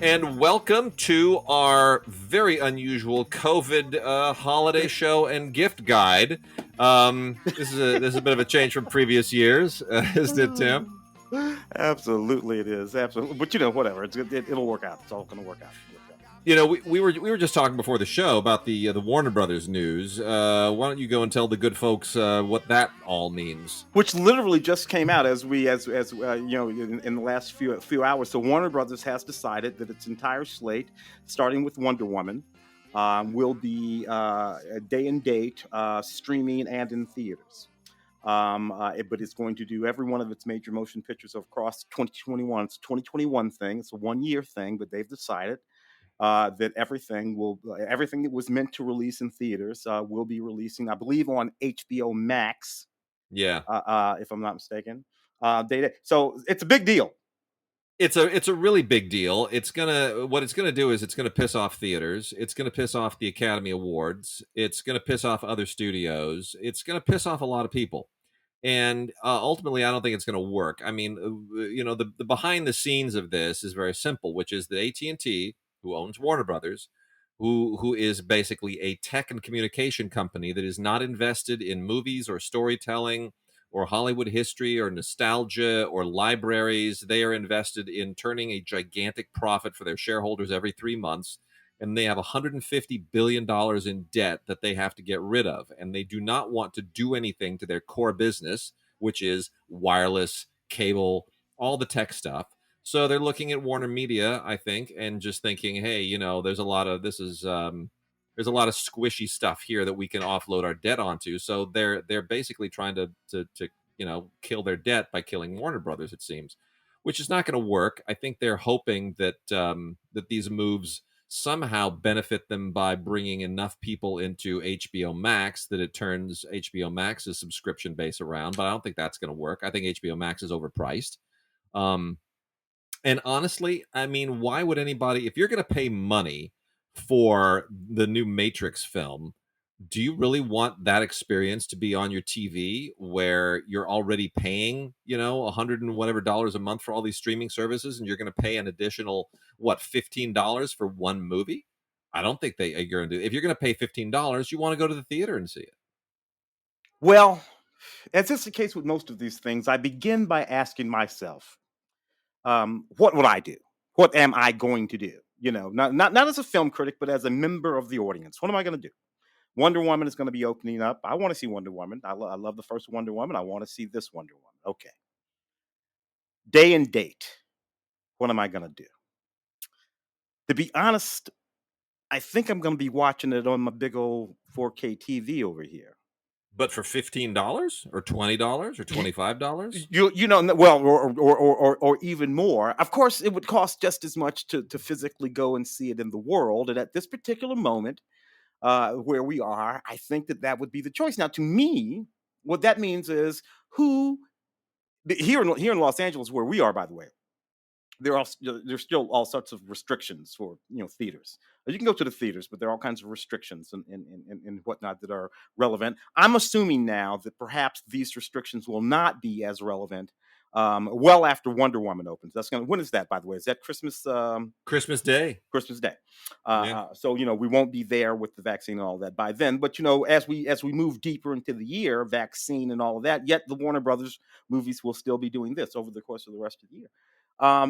And welcome to our very unusual COVID holiday show and gift guide. This is a bit of a change from previous years, isn't it, Tim? Absolutely, it is. Absolutely, but whatever. It'll work out. It's all going to work out. You know, we were just talking before the show about the Warner Brothers news. Why don't you go and tell the good folks what that all means? Which literally just came out in the last few hours. So Warner Brothers has decided that its entire slate, starting with Wonder Woman, will be a day and date streaming and in theaters. But it's going to do every one of its major motion pictures across 2021. It's a 2021 thing. It's a 1 year thing, but they've decided that everything that was meant to release in theaters will be releasing, I believe, on HBO Max, Yeah, if I'm not mistaken. So it's a big deal. it's a really big deal. What it's gonna do is it's gonna piss off theaters. It's gonna piss off the Academy Awards. It's gonna piss off other studios. It's gonna piss off a lot of people. And ultimately, I don't think it's going to work. I mean, the behind the scenes of this is very simple, which is that AT&T, who owns Warner Brothers, who is basically a tech and communication company that is not invested in movies or storytelling or Hollywood history or nostalgia or libraries. They are invested in turning a gigantic profit for their shareholders every 3 months. And they have $150 billion in debt that they have to get rid of. And they do not want to do anything to their core business, which is wireless, cable, all the tech stuff. So they're looking at Warner Media, I think, and just thinking, hey, there's a lot of there's a lot of squishy stuff here that we can offload our debt onto. So they're basically trying to kill their debt by killing Warner Brothers, it seems, which is not going to work. I think they're hoping that that these moves somehow benefit them by bringing enough people into HBO Max that it turns HBO Max's subscription base around. But I don't think that's going to work. I think HBO Max is overpriced. Um, and honestly, I mean, why would anybody, if you're going to pay money for the new Matrix film, do you really want that experience to be on your TV where you're already paying, a hundred and whatever dollars a month for all these streaming services, and you're going to pay an additional $15 for one movie? I don't think you're going to do. If you're going to pay $15, you want to go to the theater and see it. Well, as is the case with most of these things, I begin by asking myself, what would I do? What am I going to do? Not as a film critic, but as a member of the audience. What am I going to do? Wonder Woman is going to be opening up. I want to see Wonder Woman. I love the first Wonder Woman. I want to see this Wonder Woman. Okay. Day and date. What am I going to do? To be honest, I think I'm going to be watching it on my big old 4K TV over here. But for $15 or $20 or $25? Or even more. Of course, it would cost just as much to physically go and see it in the world. And at this particular moment, where we are, I think that would be the choice. Now, to me, what that means is here in Los Angeles, where we are, by the way, there's still all sorts of restrictions for theaters. You can go to the theaters, but there are all kinds of restrictions and whatnot that are relevant. I'm assuming now that perhaps these restrictions will not be as relevant well after Wonder Woman opens. When is that, by the way? Is that Christmas? Christmas Day. Christmas Day. Yeah. So we won't be there with the vaccine and all that by then. But as we move deeper into the year, vaccine and all of that, yet the Warner Brothers movies will still be doing this over the course of the rest of the year.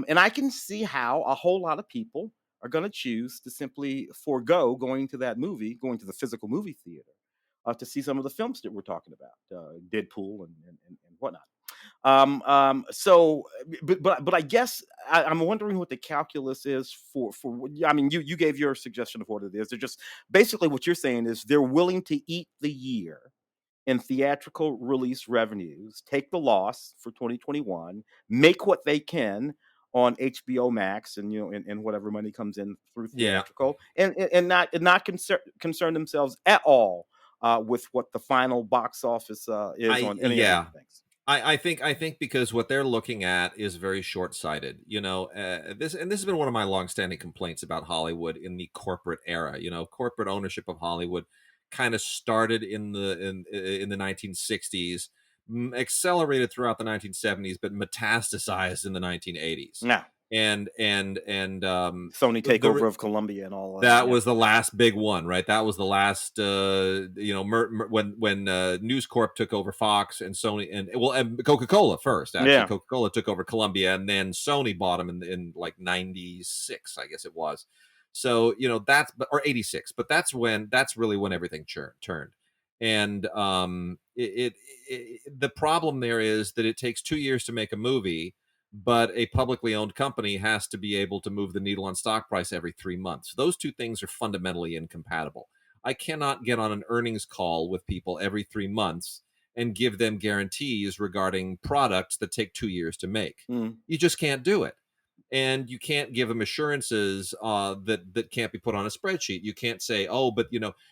And I can see how a whole lot of people are going to choose to simply forego going to that movie, going to the physical movie theater, to see some of the films that we're talking about, Deadpool and whatnot. But I guess I'm wondering what the calculus is for. I mean, you gave your suggestion of what it is. They're just basically what you're saying is they're willing to eat the year in theatrical release revenues, take the loss for 2021, make what they can on HBO Max, and and whatever money comes in through Yeah. theatrical, and not concern themselves at all with what the final box office is on any of these Yeah. things. I think because what they're looking at is very short-sighted. This has been one of my long-standing complaints about Hollywood in the corporate era. Corporate ownership of Hollywood kind of started in the 1960s, accelerated throughout the 1970s, but metastasized in the 1980s. Yeah. and Sony the takeover of Columbia and all of that. that Yeah. was the last big one, right? That was the last, when News Corp took over Fox and Sony, and Coca Cola first. Actually, Yeah. Coca Cola took over Columbia, and then Sony bought them in like '96, I guess it was. So that's or '86, but that's really when everything turned. And the problem there is that it takes 2 years to make a movie, but a publicly owned company has to be able to move the needle on stock price every 3 months. Those two things are fundamentally incompatible. I cannot get on an earnings call with people every 3 months and give them guarantees regarding products that take 2 years to make. Mm. You just can't do it. And you can't give them assurances that can't be put on a spreadsheet. You can't say, "Oh, but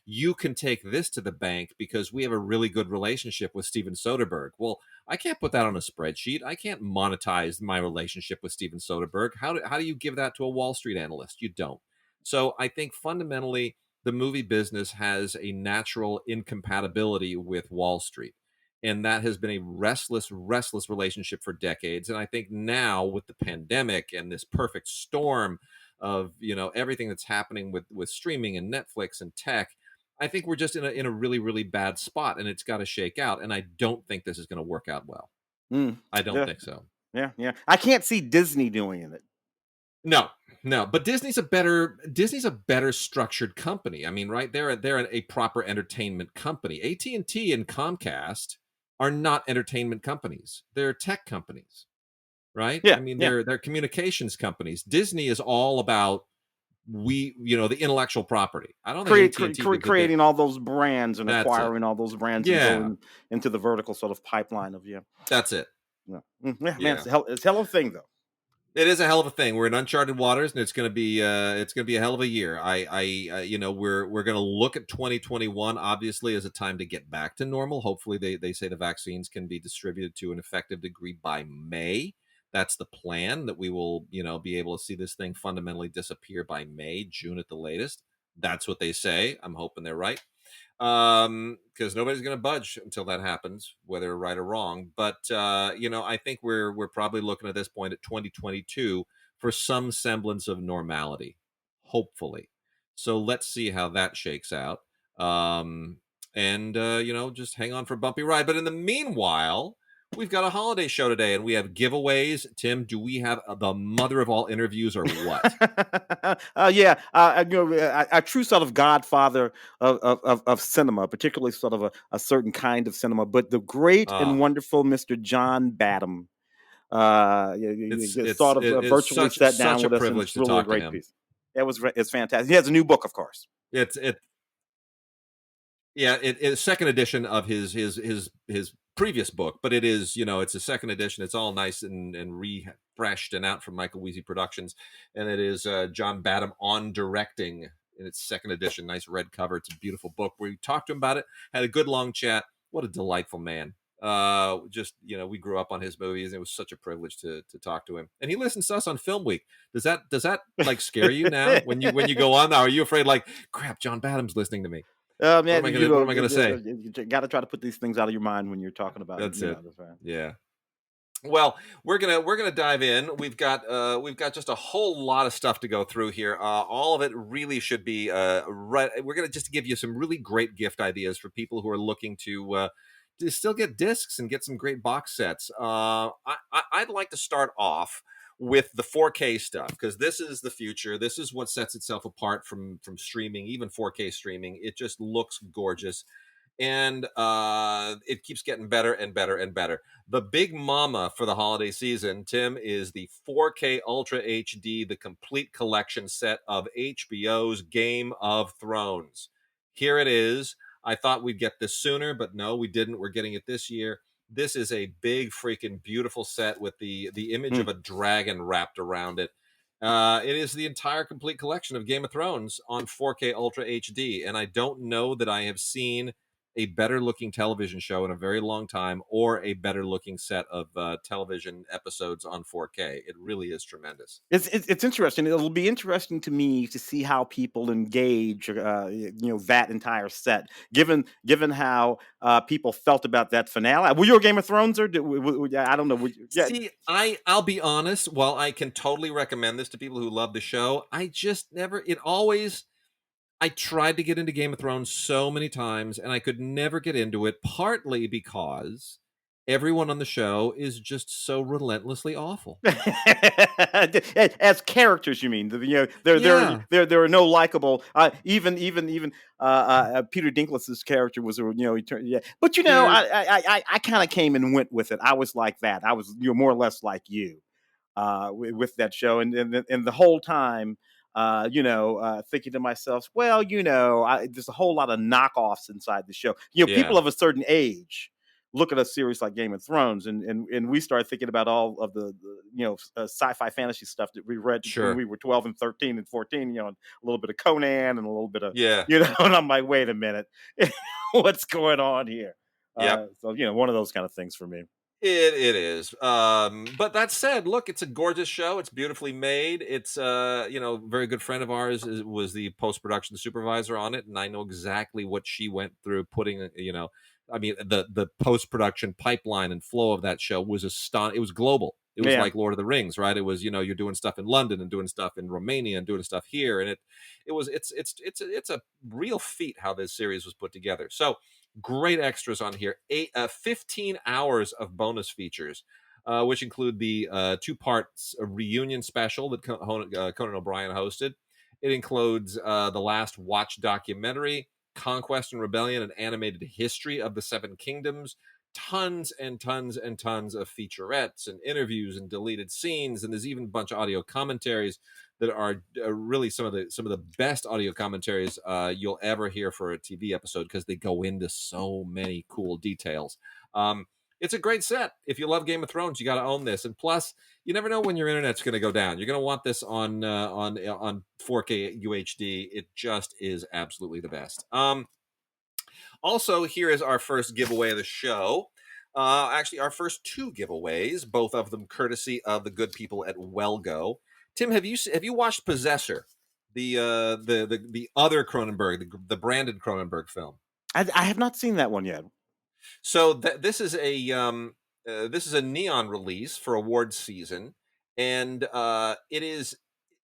you can take this to the bank because we have a really good relationship with Steven Soderbergh." Well, I can't put that on a spreadsheet. I can't monetize my relationship with Steven Soderbergh. How do you give that to a Wall Street analyst? You don't. So I think fundamentally the movie business has a natural incompatibility with Wall Street. And that has been a restless relationship for decades. And I think now with the pandemic and this perfect storm of everything that's happening with streaming and Netflix and tech, I think we're just in a really, really bad spot, and it's got to shake out. And I don't think this is going to work out well. Mm. I don't Yeah. think so. Yeah. Yeah. I can't see Disney doing it. No, no. But Disney's a better structured company. I mean, right? They're a proper entertainment company. AT&T and Comcast are not entertainment companies. They're tech companies, right? Yeah. I mean, Yeah. they're communications companies. Disney is all about the intellectual property. I don't think AT&T did. Creating all those brands and That's it. acquiring all those brands and Yeah, going into the vertical sort of pipeline of yeah. that's it. Yeah. Yeah, man, Yeah. it's a hell of a thing though. It is a hell of a thing. We're in uncharted waters, and it's gonna be a hell of a year. We're gonna look at 2021 obviously as a time to get back to normal. Hopefully, they say the vaccines can be distributed to an effective degree by May. That's the plan, that we will be able to see this thing fundamentally disappear by May, June at the latest. That's what they say. I'm hoping they're right, because nobody's going to budge until that happens, whether right or wrong. But I think we're probably looking at this point at 2022 for some semblance of normality, hopefully. So let's see how that shakes out. And just hang on for a bumpy ride. But in the meanwhile, we've got a holiday show today, and we have giveaways. Tim, do we have the mother of all interviews, or what? Yeah, a true sort of godfather of cinema, particularly sort of a certain kind of cinema, but the great and Ah, wonderful Mr. John Badham. it's Sort of it is virtually such sat down such a with us, and privilege it's to really a talk to great him. piece. It's fantastic. He has a new book, of course. It's Yeah, it's second edition of his previous book, but it's a second edition. It's all nice and refreshed and out from Michael Weezy Productions, and it is John Badham on directing in its second edition. Nice red cover. It's a beautiful book. We talked to him about it, had a good long chat. What a delightful man. Just we grew up on his movies, and it was such a privilege to talk to him. And he listens to us on Film Week. Does that like scare you now when you go on? Now, are you afraid like, crap, John Badham's listening to me? What am Man, I gonna What am I gonna say? you got to try to put these things out of your mind when you're talking about, That's it. that's right. Yeah. Well, we're gonna dive in. We've got just a whole lot of stuff to go through here. All of it really should be right. We're gonna just give you some really great gift ideas for people who are looking to still get discs and get some great box sets. I'd like to start off with the 4K stuff, because this is the future. This is what sets itself apart from streaming, even 4K streaming. It just looks gorgeous, and it keeps getting better and better and better. The big mama for the holiday season, Tim, is the 4K Ultra HD, the complete collection set of HBO's Game of Thrones. Here it is. I thought we'd get this sooner, but no, we didn't. We're getting it this year. This is a big, freaking beautiful set with the image of Hmm. a dragon wrapped around it. It is the entire complete collection of Game of Thrones on 4K Ultra HD, and I don't know that I have seen a better looking television show in a very long time, or a better looking set of television episodes on 4K. It really is tremendous. It's interesting. It'll be interesting to me to see how people engage, that entire set. Given how people felt about that finale. Were you a Game of Thrones or I don't know? Yeah. See, I'll be honest, while I can totally recommend this to people who love the show, I just never it always I tried to get into Game of Thrones so many times and I could never get into it, partly because everyone on the show is just so relentlessly awful. As characters, you mean? Yeah. There are no likable. Even Peter Dinklage's character was, yeah. But Dude, I kind of came and went with it. I was like that. I was, more or less like you, with that show, and the whole time, thinking to myself, well, there's a whole lot of knockoffs inside the show. People yeah, of a certain age look at a series like Game of Thrones, and we start thinking about all of the sci-fi fantasy stuff that we read when sure. we were 12 and 13 and 14. And a little bit of Conan and a little bit of, Yeah. and I'm like, wait a minute, what's going on here? Yep. So one of those kind of things for me. It is. But that said, look, it's a gorgeous show. It's beautifully made. It's very good friend of ours was the post production supervisor on it, and I know exactly what she went through putting. I mean, the post production pipeline and flow of that show was It was global. It was Yeah. like Lord of the Rings, right? It was you're doing stuff in London and doing stuff in Romania and doing stuff here, and it's a real feat how this series was put together. So great extras on here. 15 hours of bonus features, which include the two parts reunion special that Conan O'Brien hosted. It includes the Last Watch documentary, Conquest and Rebellion, an animated history of the Seven Kingdoms, tons and tons and tons of featurettes and interviews and deleted scenes, and there's even a bunch of audio commentaries that are really some of the best audio commentaries you'll ever hear for a TV episode, because they go into so many cool details. Um, it's a great set. If you love Game of Thrones, you got to own this. And plus, you never know when your internet's going to go down. You're going to want this on 4K UHD. It just is absolutely the best. Also, here is our first giveaway of the show. Actually, our first two giveaways, both of them courtesy of the good people at Wellgo. Tim, have you watched Possessor, the other Cronenberg, the Brandon Cronenberg film? I have not seen that one yet. So this is a neon release for awards season, and it is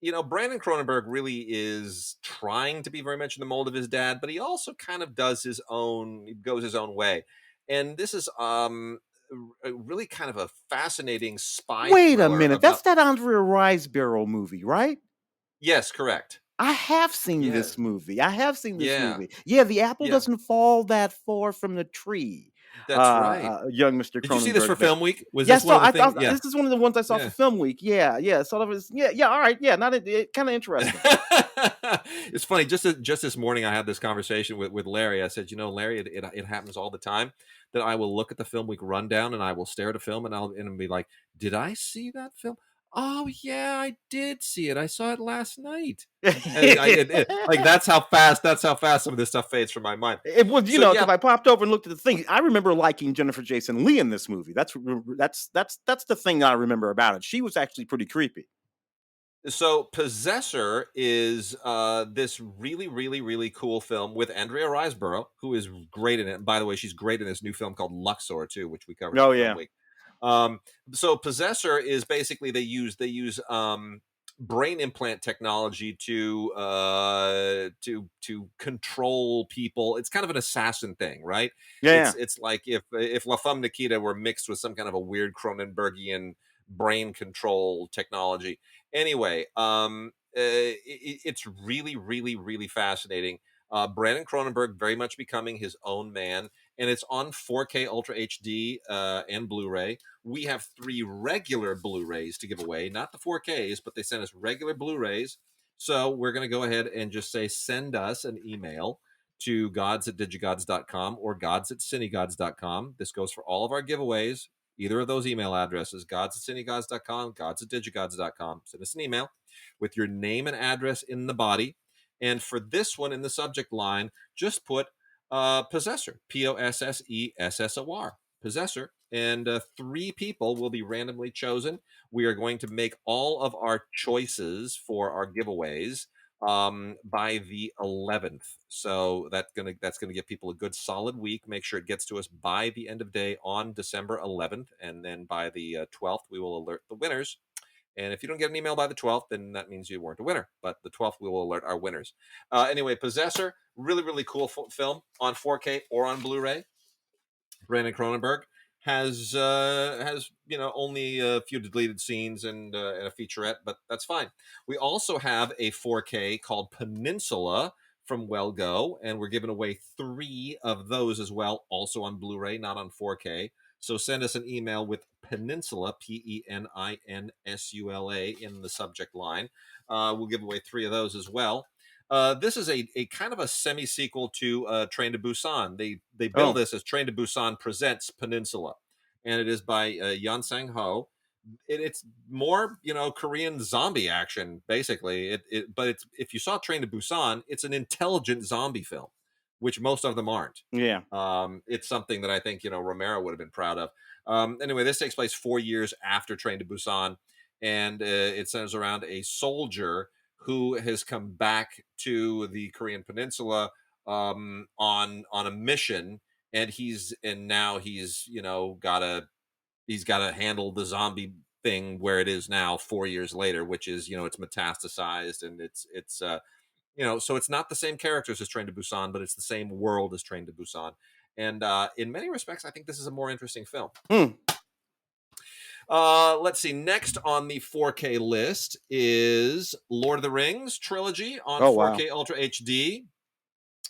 Brandon Cronenberg really is trying to be very much in the mold of his dad, but he also kind of does he goes his own way, and this is really kind of a fascinating spy Wait a thriller minute, about. that's that Andrea Riseborough movie, right? Yes, correct. I have seen this Yes, movie. I have seen this yeah, movie. Yeah, the apple yeah, doesn't fall that far from the tree. that's right. Young Mister Did you see this for Cronenberg there. Film Week? Was Yeah, this one so of the things? Yeah, this is one of the ones I saw for yeah. Film Week. Yeah, yeah, sort of is yeah, yeah, all right, yeah, not kinda interesting. It's funny. Just this morning, I had this conversation with Larry. I said, Larry, it happens all the time that I will look at the film week rundown and I will stare at a film and be like, did I see that film? Oh yeah, I did see it. I saw it last night. And like that's how fast some of this stuff fades from my mind. It was, So because yeah, I popped over and looked at the thing. I remember liking Jennifer Jason Leigh in this movie. That's the thing that I remember about it. She was actually pretty creepy. so Possessor is this really, really, really cool film with Andrea Riseborough, who is great in it. And by the way, she's great in this new film called Luxor too, which we covered Oh, for Film yeah. Week. Um, so Possessor is basically they use brain implant technology to control people. It's kind of an assassin thing, right? Yeah. It's like if La Femme Nikita were mixed with some kind of a weird Cronenbergian brain control technology. Anyway, it's really, really, really fascinating. Brandon Cronenberg very much becoming his own man, and it's on 4K Ultra HD and Blu-ray. We have 3 regular Blu-rays to give away, not the 4Ks, but they sent us regular Blu-rays. So we're going to go ahead and just say send us an email to gods@digigods.com or gods@cinegods.com. This goes for all of our giveaways. Either of those email addresses, gods@cinegods.com, gods@digigods.com. Send us an email with your name and address in the body. And for this one, in the subject line, just put Possessor, Possessor, Possessor, and 3 people will be randomly chosen. We are going to make all of our choices for our giveaways by the 11th. So that's gonna give people a good solid week. Make sure it gets to us by the end of day on December 11th, and then by the 12th we will alert the winners. And if you don't get an email by the 12th, then that means you weren't a winner. But the 12th, we will alert our winners. Anyway, Possessor, really, really cool film on 4K or on Blu-ray. Brandon Cronenberg has only a few deleted scenes and a featurette, but that's fine. We also have a 4K called Peninsula from Well Go, and we're giving away 3 of those as well, also on Blu-ray, not on 4K. So send us an email with Peninsula, Peninsula, in the subject line. We'll give away 3 of those as well. This is a kind of a semi sequel to Train to Busan. They bill Oh, this as Train to Busan presents Peninsula, and it is by Yan Sang Ho. It's more Korean zombie action basically. But it's if you saw Train to Busan, it's an intelligent zombie film, which most of them aren't. yeah. It's something that I think Romero would have been proud of. Anyway, this takes place 4 years after Train to Busan, and it centers around a soldier who has come back to the Korean Peninsula on a mission, and now he's got to handle the zombie thing where it is now 4 years later, which is it's metastasized, and so it's not the same characters as Train to Busan, but it's the same world as Train to Busan. And in many respects, I think this is a more interesting film. Hmm. Let's see. Next on the 4K list is Lord of the Rings trilogy on Oh, wow. 4K Ultra HD.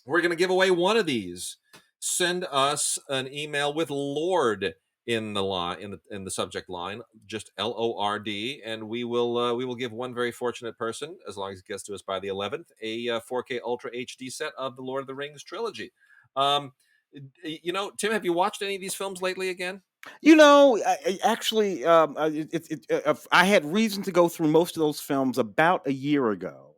We're going to give away one of these. Send us an email with Lord in the line in the subject line, just LORD, and we will give one very fortunate person, as long as it gets to us by the 11th, a 4K Ultra HD set of the Lord of the Rings trilogy. Tim, have you watched any of these films lately again? Actually, I had reason to go through most of those films about a year ago.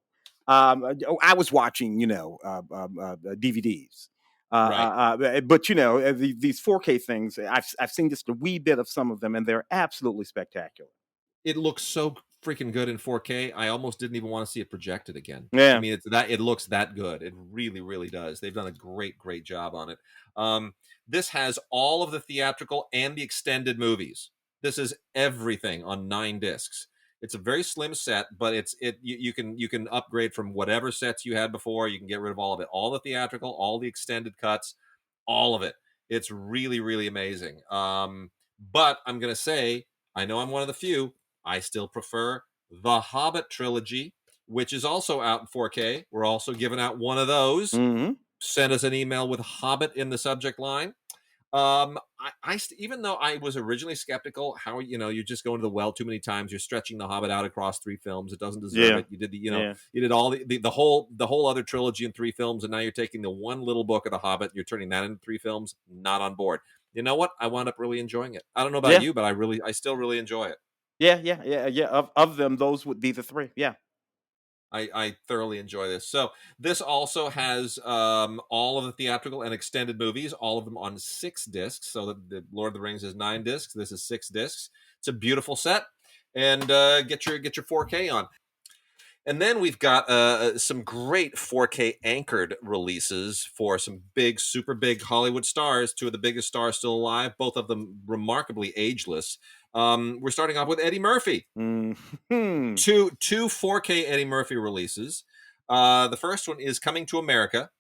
I was watching, DVDs. Right. But these 4K things, I've seen just a wee bit of some of them, and they're absolutely spectacular. It looks so freaking good in 4K. I almost didn't even want to see it projected again. I Yeah. mean, it looks that good. It really, really does. They've done a great, great job on it. Um, this has all of the theatrical and the extended movies. This is everything on 9 discs. It's a very slim set, but you can upgrade from whatever sets you had before. You can get rid of all of it, all the theatrical, all the extended cuts, all of it. It's really, really amazing. But I'm gonna say, I know I'm one of the few. I still prefer the Hobbit trilogy, which is also out in 4K. We're also giving out one of those. Hmm. Send us an email with Hobbit in the subject line. Even though I was originally skeptical, how you just go into the well too many times. You're stretching the Hobbit out across 3 films. It doesn't deserve Yeah. it. You did Yeah. you did all the whole other trilogy in 3 films, and now you're taking the one little book of the Hobbit. You're turning that into 3 films. Not on board. You know what? I wound up really enjoying it. I don't know about Yeah. you, but I still really enjoy it. Yeah. Yeah. Yeah. Yeah. Of them, those would be the three. Yeah. I thoroughly enjoy this. So this also has all of the theatrical and extended movies, all of them on 6 discs. So the Lord of the Rings is 9 discs. This is 6 discs. It's a beautiful set, and get your 4K on. And then we've got some great 4K anchored releases for some big, super big Hollywood stars. 2 of the biggest stars still alive, both of them remarkably ageless. We're starting off with Eddie Murphy. Hmm. Two 4K Eddie Murphy releases. The first one is Coming to America,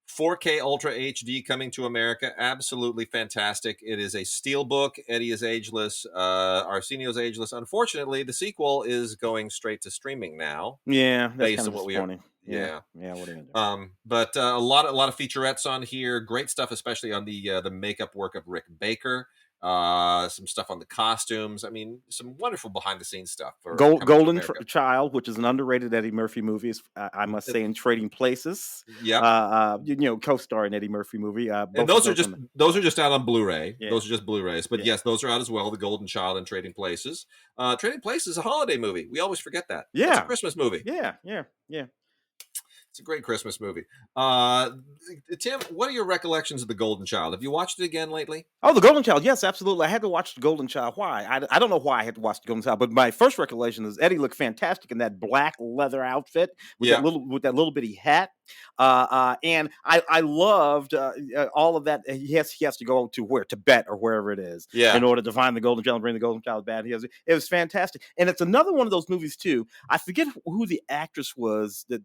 4K Ultra HD Coming to America. Absolutely fantastic. It is a steelbook. Eddie is ageless. Arsenio's ageless. Unfortunately, the sequel is going straight to streaming now, Yeah. That's kind based of on what we are. disappointing. Yeah. Yeah. Yeah. What are you gonna do? But a lot of featurettes on here. Great stuff, especially on the makeup work of Rick Baker. Some stuff on the costumes. I mean, some wonderful behind the scenes stuff for Coming to America. Child, which is an underrated Eddie Murphy movie, is, I must say, in Trading Places. Yep. Co-star in Eddie Murphy movie. And Both of those are those just on the. those are just out on Blu-ray. Yeah. Those are just Blu-rays. But Yeah. yes, those are out as well. The Golden Child and Trading Places. Trading Places is a holiday movie. We always forget that. That's a Yeah. Christmas movie. Yeah. Yeah. Yeah. It's a great Christmas movie. Uh, Tim, what are your recollections of The Golden Child? Have you watched it again lately? Oh, The Golden Child. Yes, absolutely. I had to watch The Golden Child. Why? I don't know why I had to watch The Golden Child, but my first recollection is Eddie looked fantastic in that black leather outfit Yeah, with that little bitty hat. And I loved all of that. He has to go to where Tibet or wherever it is in yeah. order to find the Golden Child and bring the Golden Child back. It was fantastic, and it's another one of those movies too. I forget who the actress was that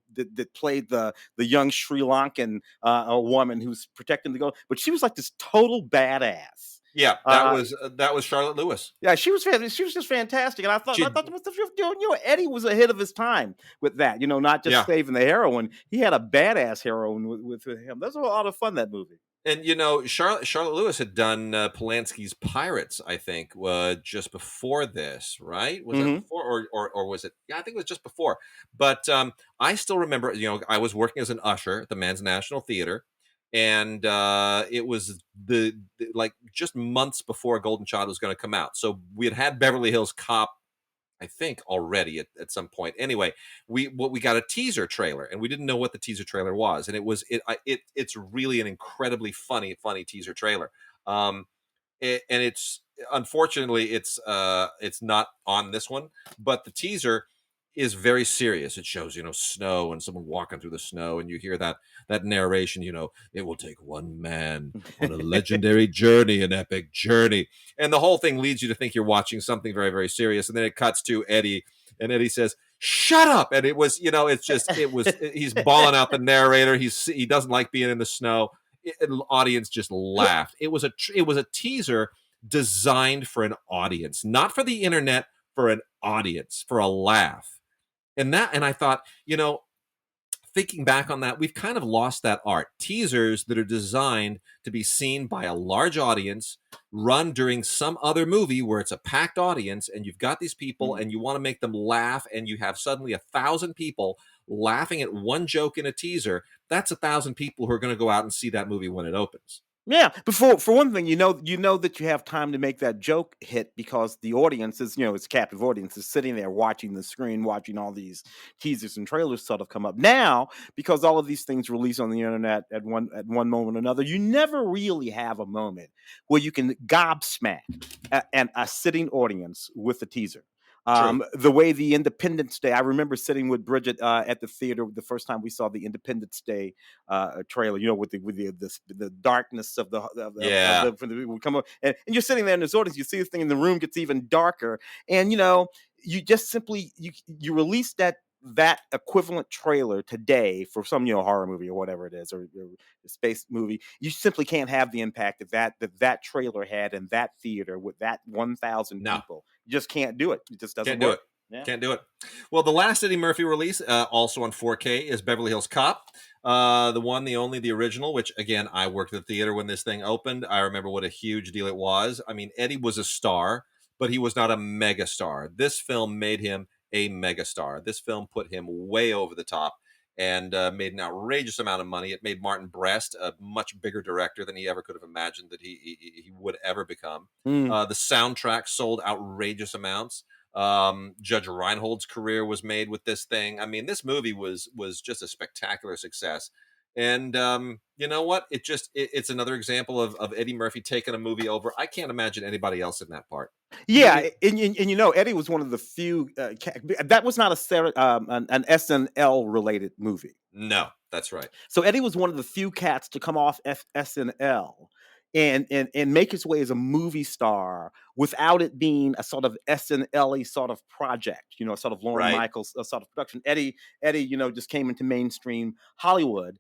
played the young Sri Lankan a woman who's protecting the gold, but she was like this total badass. Yeah, Uh, that was Charlotte Lewis. yeah, she was just fantastic, and I She thought what the Eddie was ahead of his time with that. Not just yeah. saving the heroine, he had a badass heroine with him. That's a lot of fun that movie. And Charlotte Lewis had done Polanski's Pirates, I think, just before this, right? Was that Hmm. before, or was it? Yeah, I think it was just before. But I still remember, I was working as an usher at the Men's National Theater, and it was like just months before Golden Child was going to come out. So we had Beverly Hills Cop, I think, already at some point. Anyway, we got a teaser trailer, and we didn't know what the teaser trailer was, and it's really an incredibly funny teaser trailer. Um, and it's unfortunately it's not on this one, but the teaser is very serious. It shows snow and someone walking through the snow, and you hear that narration. It will take one man on a legendary journey, an epic journey, and the whole thing leads you to think you're watching something very very serious, and then it cuts to Eddie, and Eddie says, "Shut up!" And it was it's just he's bawling out the narrator. He doesn't like being in the snow. Audience just laughed. It was a teaser designed for an audience, not for the internet, for an audience, for a laugh. And I thought, thinking back on that, we've kind of lost that art. Teasers that are designed to be seen by a large audience, run during some other movie where it's a packed audience, and you've got these people Mm. and you want to make them laugh, and you have suddenly 1,000 people laughing at one joke in a teaser. That's 1,000 people who are going to go out and see that movie when it opens. Yeah, but for one thing, you know that you have time to make that joke hit because the audience is, it's a captive audience is sitting there watching the screen, watching all these teasers and trailers sort of come up. Now, because all of these things release on the internet at one moment or another, you never really have a moment where you can gobsmack a sitting audience with a teaser. True. The way the Independence Day, I remember sitting with Bridget at the theater the first time we saw the Independence Day trailer, with the darkness of Yeah. the for the would come up, and you're sitting there in this audience, you see this thing, and the room gets even darker, and you just simply you release that equivalent trailer today for some horror movie or whatever it is or a space movie. You simply can't have the impact that trailer had in that theater with that 1,000 No. people. You just can't do it. It just doesn't Can't do work. it. Yeah. Can't do it. Well, the last Eddie Murphy release, also on 4K, is Beverly Hills Cop. The one, the only, the original, which again, I worked at the theater when this thing opened. I remember what a huge deal it was. I mean, Eddie was a star, but he was not a mega star. This film made him a mega star. This film put him way over the top and made an outrageous amount of money. It made Martin Brest a much bigger director than he ever could have imagined that he would ever become. Mm. The soundtrack sold outrageous amounts. Judge Reinhold's career was made with this thing. I mean, this movie was just a spectacular success. And you know what? It's another example of Eddie Murphy taking a movie over. I can't imagine anybody else in that part. Yeah, and Eddie was one of the few. That was not an SNL related movie. No, that's right. So Eddie was one of the few cats to come off SNL and make his way as a movie star without it being a sort of SNL-y sort of project, a sort of Lauren Right. Michaels sort of production. Eddie, just came into mainstream Hollywood,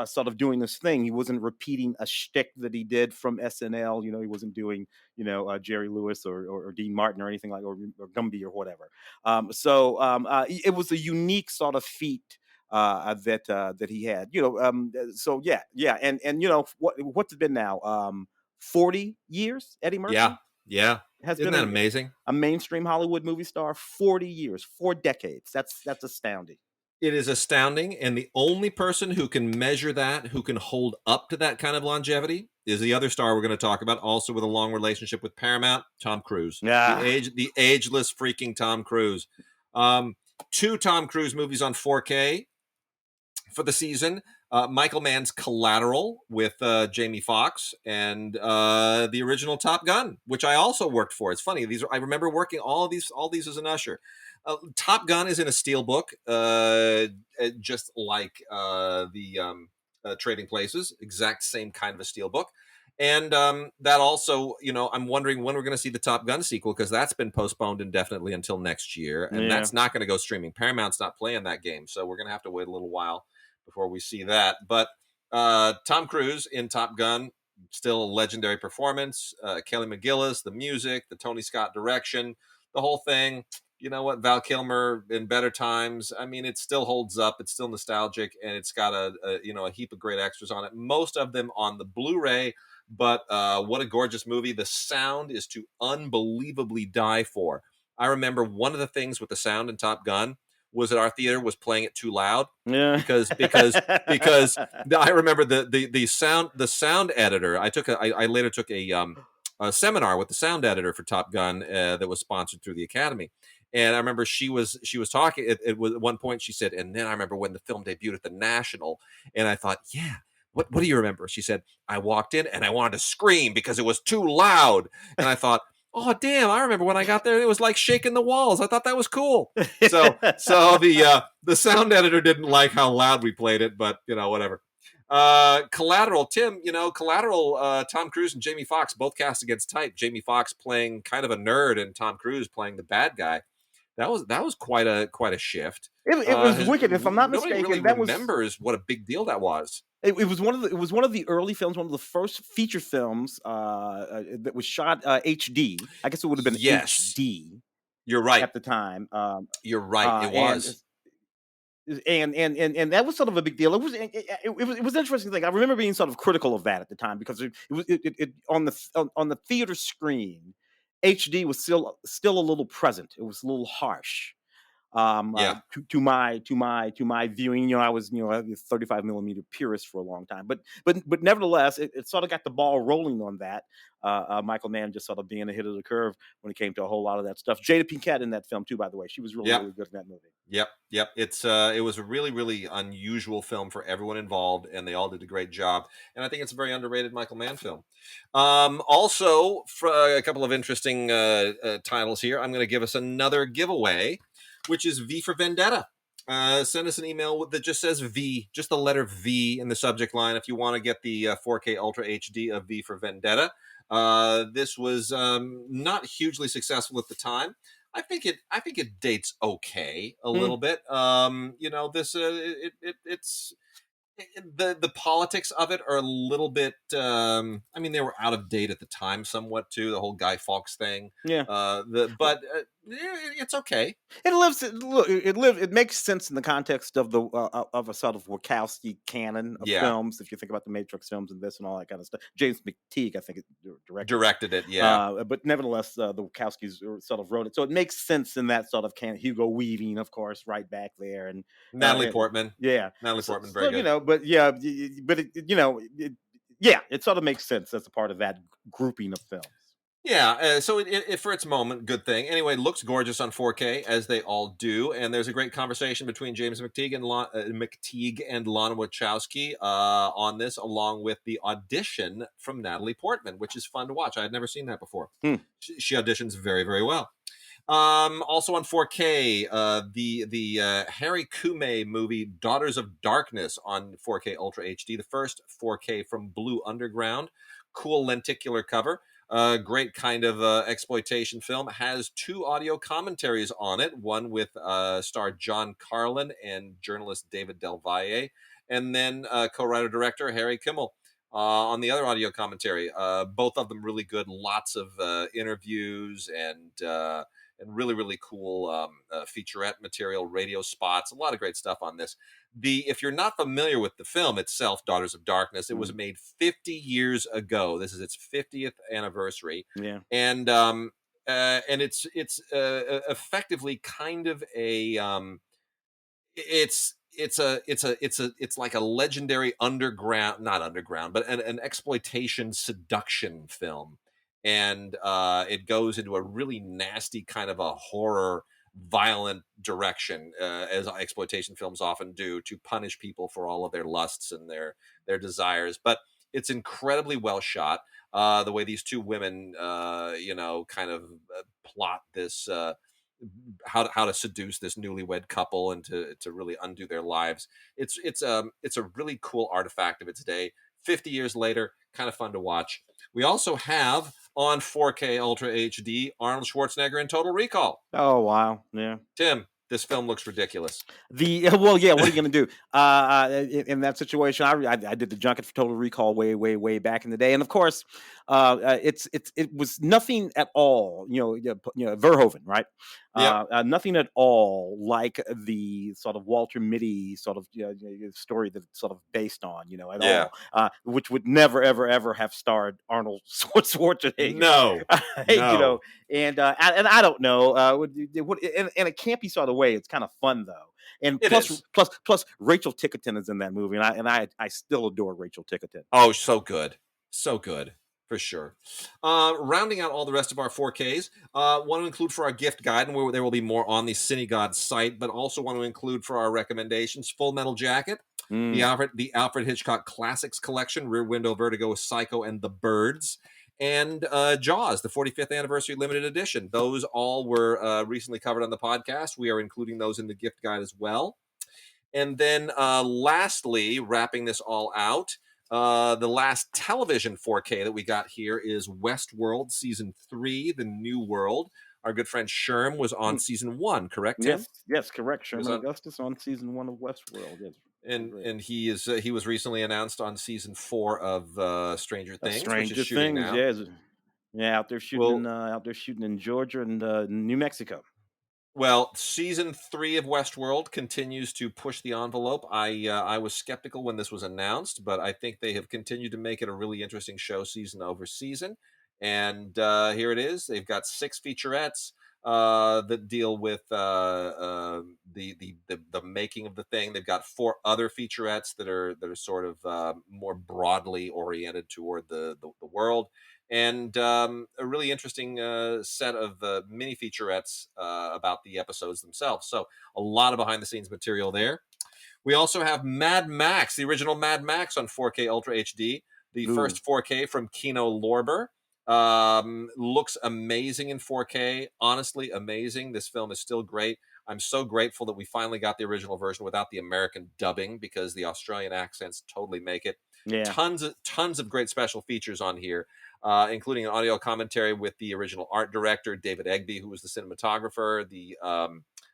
sort of doing this thing. He wasn't repeating a shtick that he did from SNL. He wasn't doing, Jerry Lewis or Dean Martin or anything or Gumby or whatever. It was a unique sort of feat that he had. So yeah, and what's it been now? 40 years. Eddie Yeah. Murphy Yeah. has Isn't been that a, amazing? a mainstream Hollywood movie star. 40 years, 4 decades. That's astounding. It is astounding. And the only person who can measure that, who can hold up to that kind of longevity, is the other star we're going to talk about, also with a long relationship with Paramount, Tom Cruise. Yeah. The ageless freaking Tom Cruise. Um, Two Tom Cruise movies on 4K. for the season. Michael Mann's Collateral with Jamie Foxx, and the original Top Gun, which I also worked for. It's funny; I remember working all these as an usher. Top Gun is in a steelbook, just like the Trading Places, exact same kind of a steelbook. And that also, I'm wondering when we're going to see the Top Gun sequel, because that's been postponed indefinitely until next year, and Yeah. that's not going to go streaming. Paramount's not playing that game, so we're going to have to wait a little while before we see that. But Tom Cruise in Top Gun, still a legendary performance. Kelly McGillis, the music, the Tony Scott direction, the whole thing. You know what? Val Kilmer in Better Times. I mean, it still holds up. It's still nostalgic, and it's got a heap of great extras on it. Most of them on the Blu-ray. But what a gorgeous movie! The sound is to unbelievably die for. I remember one of the things with the sound in Top Gun was that our theater was playing it too loud, Yeah. because I remember the sound editor. I later took a seminar with the sound editor for Top Gun that was sponsored through the Academy. And I remember she was talking. It was at one point she said, and then I remember when the film debuted at the National, and I thought, yeah, what do you remember? She said, I walked in and I wanted to scream because it was too loud, and I thought, oh damn, I remember when I got there, it was like shaking the walls. I thought that was cool. So the sound editor didn't like how loud we played it, but whatever. Collateral, Tim, Collateral, Tom Cruise and Jamie Foxx both cast against type. Jamie Foxx playing kind of a nerd, and Tom Cruise playing the bad guy. That was quite a shift. It was wicked. If I'm not Nobody really mistaken, that was remembers what a big deal that was. it was one of the early films, one of the first feature films that was shot HD. I guess it would have been Yes, HD you're right. at the time. You're right. It And was. and that was sort of a big deal. It was an interesting thing. I remember being sort of critical of that at the time because on the theater screen, HD was still a little present. It was a little harsh. Yeah. To my viewing. I was a 35 millimeter purist for a long time, but nevertheless, it sort of got the ball rolling on that. Michael Mann just sort of being ahead of the curve when it came to a whole lot of that stuff. Jada Pinkett in that film too, by the way, she was really Yep. really good in that movie. Yep. It was a really, really unusual film for everyone involved, and they all did a great job. And I think it's a very underrated Michael Mann film. Also, for a couple of interesting titles here, I'm going to give us another giveaway, which is V for Vendetta. Send us an email that just says V, just the letter V in the subject line, if you want to get the 4K Ultra HD of V for Vendetta. This was not hugely successful at the time. I think it dates okay a Hmm. little bit. This it's the politics of it are a little bit. I mean, they were out of date at the time, somewhat too. The whole Guy Fawkes thing. Yeah. It's okay. It lives. It makes sense in the context of of a sort of Wachowski canon of Yeah, films. If you think about the Matrix films and this and all that kind of stuff, James McTeague, I think, directed it. directed it. Yeah, But nevertheless, the Wachowskis sort of wrote it, so it makes sense in that sort of can. Hugo Weaving, of course, right back there, Natalie and Portman. yeah. Natalie So, Portman, very so good. but yeah, but yeah, it sort of makes sense as a part of that grouping of films. Yeah, so for its moment, good thing. Anyway, looks gorgeous on 4K, as they all do, and there's a great conversation between James McTeague and Lana Wachowski on this, along with the audition from Natalie Portman, which is fun to watch. I had never seen that before. Hmm. She auditions very, very well. Also on 4K, the Harry Kume movie Daughters of Darkness on 4K Ultra HD, the first 4K from Blue Underground. Cool lenticular cover. Great kind of exploitation film. Has two audio commentaries on it. One with star John Carlin and journalist David Del Valle, and then co-writer director Harry Kimmel. On the other audio commentary, both of them really good. Lots of interviews and really really cool featurette material, radio spots, a lot of great stuff on this. If you're not familiar with the film itself, Daughters of Darkness, it was Mhm. made 50 years ago. This is its 50th anniversary, Yeah. and effectively kind of a it's like a legendary underground, not underground, but an exploitation seduction film. And it goes into a really nasty kind of a horror violent direction, as exploitation films often do, to punish people for all of their lusts and their desires. But it's incredibly well shot. The way these two women, kind of plot this. How to seduce this newlywed couple and to really undo their lives. It's a really cool artifact of its day. 50 years later, kind of fun to watch. We also have on 4K Ultra HD Arnold Schwarzenegger in Total Recall. Oh wow, yeah. Tim, this film looks ridiculous. Well, yeah. What are you gonna do in that situation? I did the junket for Total Recall way back in the day, and of course, it was nothing at all. Verhoeven, right? Yep. Nothing at all like the sort of Walter Mitty sort of story that it's sort of based on. At Yeah. all, which would never ever have starred Arnold Schwarzenegger. No. No. And I don't know, in a campy sort of way, it's kind of fun though. And It is. plus, Rachel Tickerton is in that movie, and I still adore Rachel Tickerton. Oh, so good. So good. For sure. Rounding out all the rest of our 4Ks, want to include for our gift guide, and there will be more on the CineGods site, but also want to include for our recommendations Full Metal Jacket, Mm. the Alfred Hitchcock Classics Collection, Rear Window, Vertigo, Psycho, and The Birds, and Jaws, the 45th Anniversary Limited Edition. Those all were recently covered on the podcast. We are including those in the gift guide as well. And then lastly, wrapping this all out, the last television 4K that we got here is Westworld Season 3, The New World. Our good friend Sherm was on Mm. Season 1, correct, Tim? Yes, correct. He was Sherman on, Augustus on season 1 of Westworld. Yes, great. and he was recently announced on Season 4 of Stranger Things, which is Stranger shooting Things, now. yes. Yeah, Well, out there shooting in Georgia and New Mexico. Well, season 3 of Westworld continues to push the envelope. I was skeptical when this was announced, but I think they have continued to make it a really interesting show season over season. And here it is. They've got 6 featurettes that deal with the making of the thing. They've got 4 other featurettes that are sort of more broadly oriented toward the world, and a really interesting set of mini featurettes about the episodes themselves. So a lot of behind the scenes material there. We also have Mad Max, the original Mad Max on 4K Ultra HD, the Ooh. first 4K from Kino Lorber. Looks amazing in 4K. Honestly, amazing. This film is still great. I'm so grateful that we finally got the original version without the American dubbing, because the Australian accents totally make it. Yeah. Tons of great special features on here, including an audio commentary with the original art director, David Egby, who was the cinematographer, the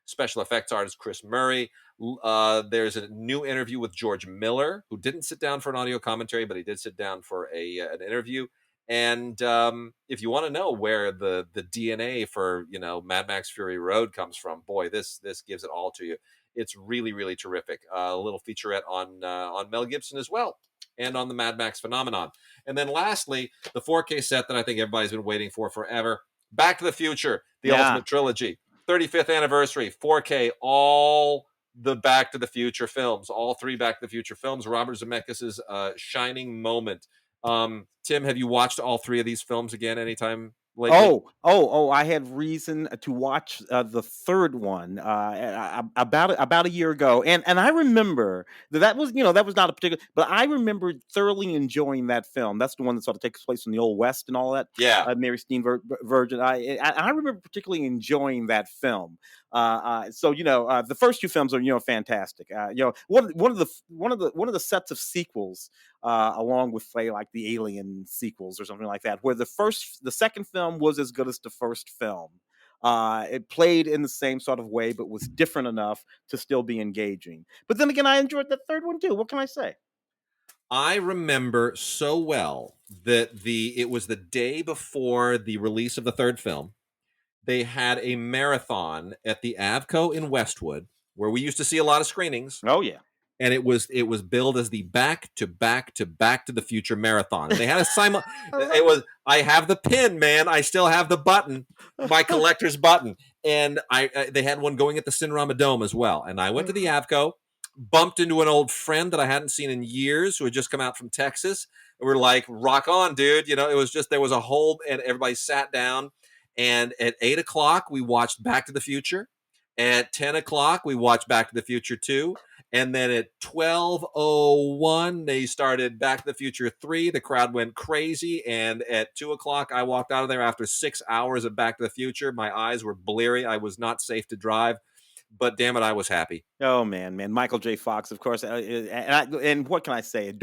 special effects artist, Chris Murray. There's a new interview with George Miller, who didn't sit down for an audio commentary, but he did sit down for an interview. And if you want to know where the DNA for Mad Max Fury Road comes from, boy, this gives it all to you. It's really, really terrific. A little featurette on Mel Gibson as well, and on the Mad Max phenomenon. And then lastly, the 4K set that I think everybody's been waiting for forever: Back to the Future, the Yeah. Ultimate Trilogy, 35th anniversary, 4K, all the Back to the Future films, all 3 Back to the Future films. Robert Zemeckis' shining moment. Tim, have you watched all 3 of these films again anytime lately? Oh! I had reason to watch the third one about a year ago, and I remember that was that was not a particular, but I remember thoroughly enjoying that film. That's the one that sort of takes place in the old west and all that. Yeah. Mary Steenburgen Virgin. I remember particularly enjoying that film. So the first 2 films are fantastic. One of the sets of sequels, along with say like the Alien sequels or something like that, where the second film was as good as the first film. It played in the same sort of way, but was different enough to still be engaging. But then again, I enjoyed the third one too. What can I say? I remember so well that it was the day before the release of the third film. They had a marathon at the Avco in Westwood, where we used to see a lot of screenings, Oh yeah. and it was billed as the Back to Back to the Future marathon. And they had a simul. It was. I have the pin, man. I still have the button, my collector's button, and they had one going at the Cinerama Dome as well. And I went to the Avco, bumped into an old friend that I hadn't seen in years, who had just come out from Texas. And we're like, "Rock on, dude!" It was just, there was a whole, and everybody sat down. And at 8 o'clock, we watched Back to the Future. At 10 o'clock, we watched Back to the Future 2. And then at 12:01, they started Back to the Future 3. The crowd went crazy. And at 2 o'clock, I walked out of there after 6 hours of Back to the Future. My eyes were bleary. I was not safe to drive, but damn it, I was happy. Oh man, Michael J. Fox, of course, and what can I say?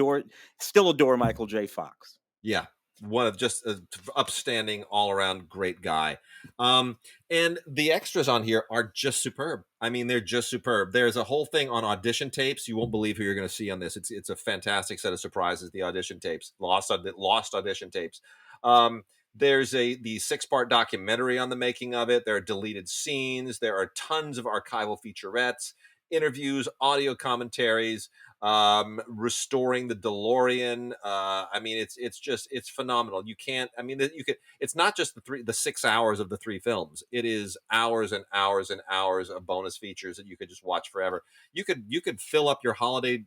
Still adore Michael J. Fox. Yeah, one of just a upstanding all around great guy. Um, and the extras on here are just superb. I mean, they're just superb. There's a whole thing on audition tapes. You won't believe who you're going to see on this. It's a fantastic set of surprises. The audition tapes, lost audition tapes. Um, there's the 6-part documentary on the making of it. There are deleted scenes. There are tons of archival featurettes, interviews, audio commentaries, restoring the DeLorean. I mean, it's phenomenal. You can't. I mean, you could. It's not just the 6 hours of the three films. It is hours and hours and hours of bonus features that you could just watch forever. You could fill up your holiday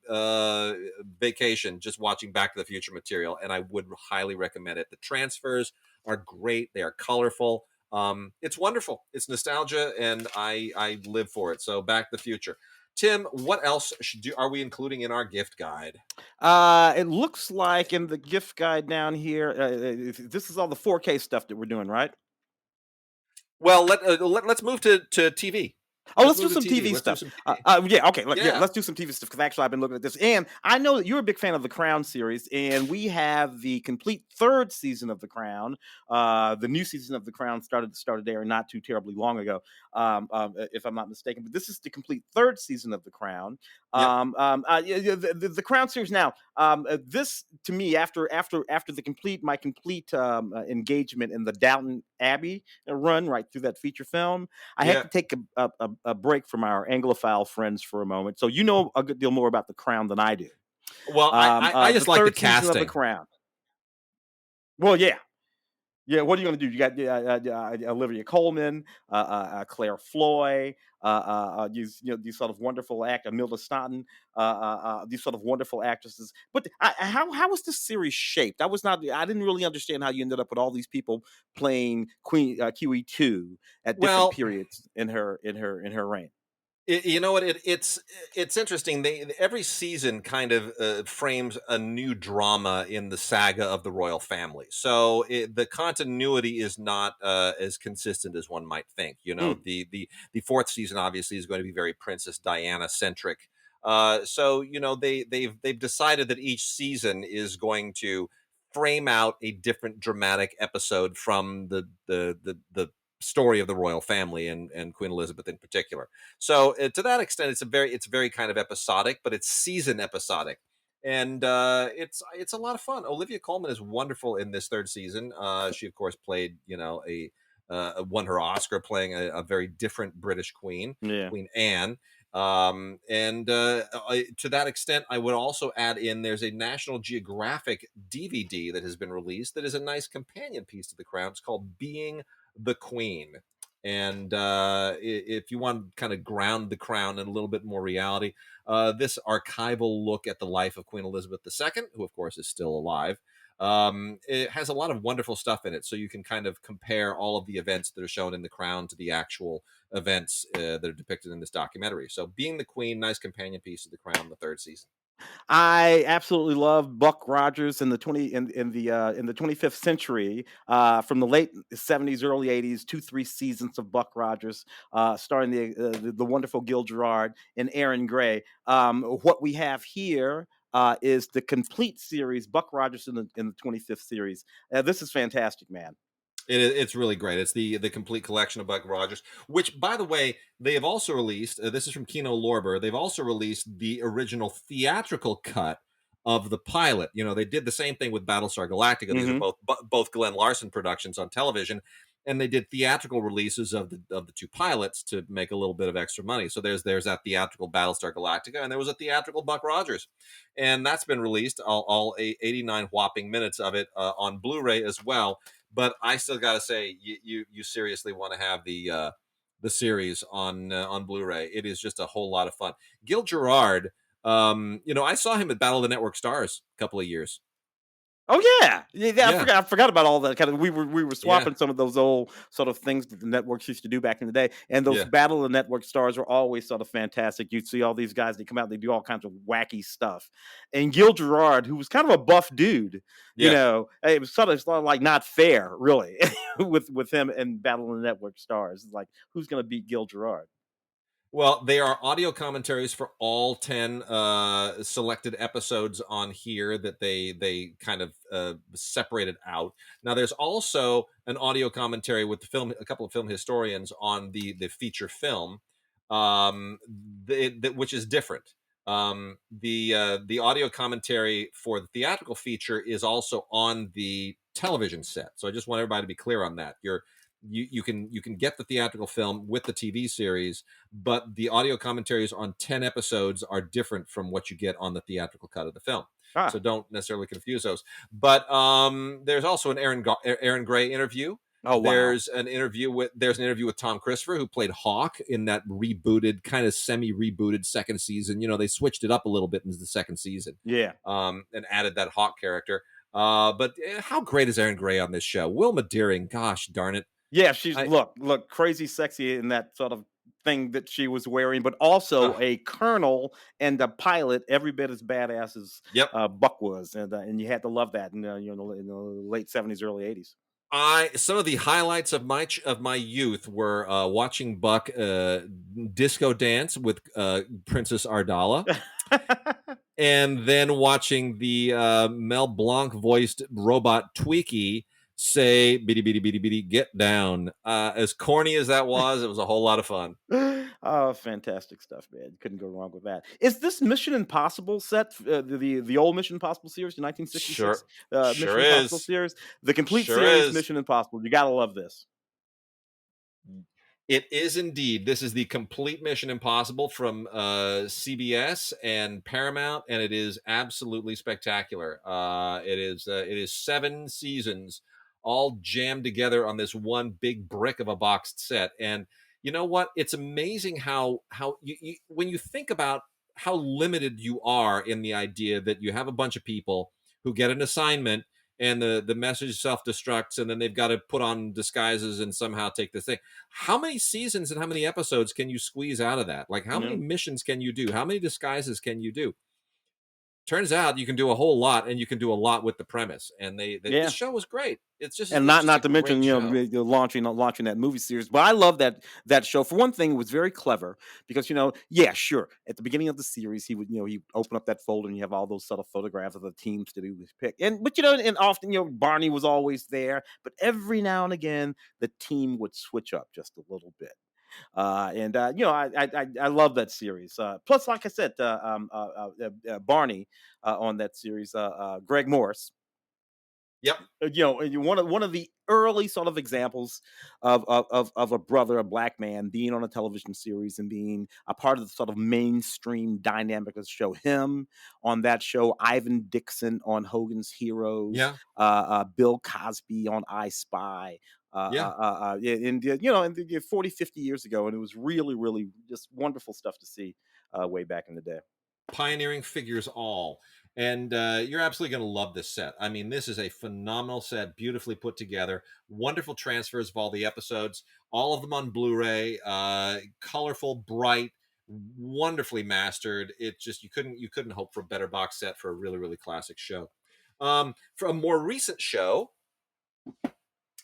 vacation just watching Back to the Future material, and I would highly recommend it. The transfers are great. They are colorful. It's wonderful. It's nostalgia, and I live for it. So Back to the Future. Tim, what else are we including in our gift guide? It looks like in the gift guide down here, this is all the 4K stuff that we're doing, right? Well, let's move to TV. Oh, Let's let's do move to some TV. TV Let's do stuff. some TV. Yeah, okay, yeah, Yeah, let's do some TV stuff because actually I've been looking at this, and I know that you're a big fan of the Crown series, and we have the complete third season of the Crown. The new season of the Crown started there not too terribly long ago, if I'm not mistaken. But this is the complete third season of the Crown. yep, The Crown series. Now, this to me, after the complete my complete engagement in the Downton Abbey run right through that feature film, I had yeah. to take a break from our Anglophile friends for a moment. So you know a good deal more about The Crown than I do. Well, I The just like the third season of The casting. Crown. Well, yeah. Yeah, what are you gonna do? You got Olivia Colman, Claire Floy, these sort of wonderful actors, Milda Staunton, these sort of wonderful actresses. But how was this series shaped? I didn't really understand how you ended up with all these people playing Queen QE2 at different Well, periods in her reign. you know what? It's interesting. Every season kind of frames a new drama in the saga of the royal family. So the continuity is not as consistent as one might think. You know, Mm. the fourth season obviously is going to be very Princess Diana centric. So you know they've decided that each season is going to frame out a different dramatic episode from the story of the royal family and Queen Elizabeth in particular. So to that extent, it's very kind of episodic, but it's season episodic, and it's a lot of fun. Olivia Colman is wonderful in this third season. She of course played a won her Oscar playing a very different British queen, Yeah. Queen Anne. And to that extent, I would also add in there's a National Geographic DVD that has been released that is a nice companion piece to The Crown. It's called Being the Queen. And if you want to kind of ground the crown in a little bit more reality, this archival look at the life of Queen Elizabeth II, who of course is still alive, it has a lot of wonderful stuff in it. So you can kind of compare all of the events that are shown in the crown to the actual events that are depicted in this documentary. So Being the Queen, nice companion piece to the crown, the third season. I absolutely love Buck Rogers in the 25th century, from the late 70s, early 80s, 2 3 seasons of Buck Rogers, starring the wonderful Gil Gerard and Aaron Gray. What we have here is the complete series, Buck Rogers in the 25th series. This is fantastic, man. It's really great. It's the complete collection of Buck Rogers, which, by the way, they have also released. This is from Kino Lorber. They've also released the original theatrical cut of the pilot. You know, they did the same thing with Battlestar Galactica. These are Hmm. both Glenn Larson productions on television, and they did theatrical releases of the two pilots to make a little bit of extra money. So there's that theatrical Battlestar Galactica, and there was a theatrical Buck Rogers, and that's been released all 89 whopping minutes of it on Blu-ray as well. But I still gotta say, you seriously want to have the series on Blu-ray. It is just a whole lot of fun. Gil Gerard, I saw him at Battle of the Network Stars a couple of years. Oh yeah, yeah. I Yeah, forgot. I forgot about all that. Kind of, we were yeah, swapping some of those old sort of things that the networks used to do back in the day, and those yeah, Battle of the Network stars were always sort of fantastic. You'd see all these guys. They come out. They do all kinds of wacky stuff. And Gil Gerard, who was kind of a buff dude, yeah. it was sort of like not fair, really, with him and Battle of the Network stars. It's like, who's going to beat Gil Gerard? Well, they are audio commentaries for all 10 selected episodes on here that they kind of separated out. Now, there's also an audio commentary with a couple of film historians on the feature film, which is different. The audio commentary for the theatrical feature is also on the television set. So I just want everybody to be clear on that. You can get the theatrical film with the TV series, but the audio commentaries on 10 episodes are different from what you get on the theatrical cut of the film. So Ah, don't necessarily confuse those. But there's also an Aaron Gray interview. oh wow, There's an interview with Tom Christopher, who played Hawk in that rebooted, kind of semi-rebooted second season. They switched it up a little bit into the second season, yeah. and added that Hawk character. But how great is Aaron Gray on this show? Wilma Deering, gosh darn it. Yeah, she's I look crazy sexy in that sort of thing that she was wearing, but uh, also a colonel and a pilot, every bit as badass as yep. Buck was, and you had to love that in the late '70s, early '80s. I Some of the highlights of my youth were watching Buck disco dance with Princess Ardala, and then watching the Mel Blanc voiced robot Tweaky say "bitty bitty bitty bitty get down." As corny as that was, it was a whole lot of fun. Oh, fantastic stuff, man! Couldn't go wrong with that. Is this Mission Impossible set the old Mission Impossible series, the Sure, 1966 sure Mission Impossible is, series, the complete sure series, is. Mission Impossible? You gotta love this. It is indeed. This is the complete Mission Impossible from CBS and Paramount, and it is absolutely spectacular. It is 7 seasons, all jammed together on this one big brick of a boxed set. And you know what? It's amazing how when you think about how limited you are in the idea that you have a bunch of people who get an assignment, and the message self destructs, and then they've got to put on disguises and somehow take this thing. How many seasons and how many episodes can you squeeze out of that? Like, how many You missions can you do? How many disguises can you do? Turns out you can do a whole lot, and you can do a lot with the premise. And this Yeah. show was great. And It's just a not to mention, great show. launching that movie series. But I love that show. For one thing, it was very clever because yeah, sure. At the beginning of the series, he open up that folder and you have all those sort of photographs of the teams that he was pick. And often Barney was always there, but every now and again the team would switch up just a little bit. And I love that series. Plus, like I said, Barney on that series, Greg Morris, Yep. one of the early sort of examples of a brother, a black man, being on a television series and being a part of the sort of mainstream dynamic of the show. Him on that show, Ivan Dixon on Hogan's Heroes, Yeah. Bill Cosby on I Spy. Yeah. And 40, 50 years ago, and it was really, really just wonderful stuff to see way back in the day. Pioneering figures all. And you're absolutely going to love this set. I mean, this is a phenomenal set, beautifully put together, wonderful transfers of all the episodes, all of them on Blu-ray, colorful, bright, wonderfully mastered. It just you couldn't hope for a better box set for a really, really classic show. For a more recent show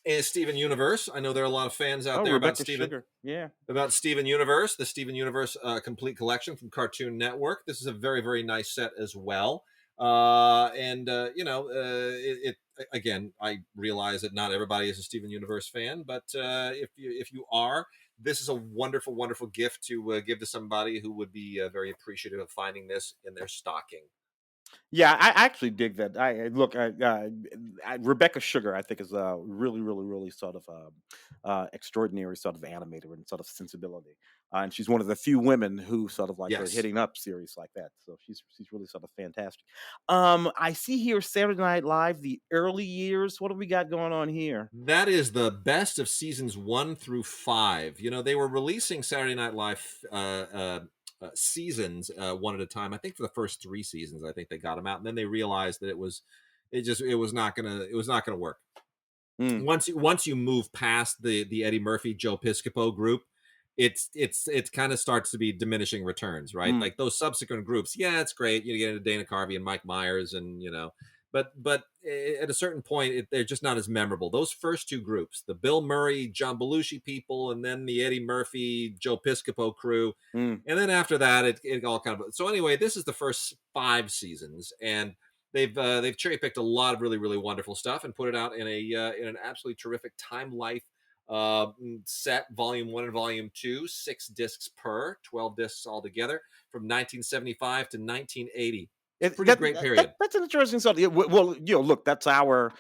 is Steven Universe. I know there are a lot of fans out Oh, there Rebecca Sugar, yeah. about Steven Universe, the Steven Universe complete collection from Cartoon Network. This is a very, very nice set as well. And again, I realize that not everybody is a Steven Universe fan, but if you are, this is a wonderful, wonderful gift to give to somebody who would be very appreciative of finding this in their stocking. Yeah, I actually dig that. Look, Rebecca Sugar, I think, is a really, really, really sort of extraordinary sort of animator and sort of sensibility. And she's one of the few women who sort of like are Yes. hitting up series like that. So she's really sort of fantastic. I see here Saturday Night Live, the early years. What do we got going on here? That is the best of seasons 1 through 5. They were releasing Saturday Night Live seasons one at a time. I think for the first 3 seasons, I think they got them out, and then they realized that it was It was not gonna work. Mm, Once you move past the Eddie Murphy Joe Piscopo group, it kind of starts to be diminishing returns, right? mm, Like those subsequent groups, yeah, it's great. You get into Dana Carvey and Mike Myers, and but at a certain point, they're just not as memorable. Those first two groups, the Bill Murray, John Belushi people, and then the Eddie Murphy, Joe Piscopo crew, mm. and then after that, it all kind of. So anyway, this is the first 5 seasons, and they've cherry picked a lot of really really wonderful stuff and put it out in an absolutely terrific Time Life set, volume 1 and volume 2, 6 discs per, 12 discs altogether, from 1975 to 1980. It's a It, pretty great period. that's an interesting stuff. Yeah, well, look, that's our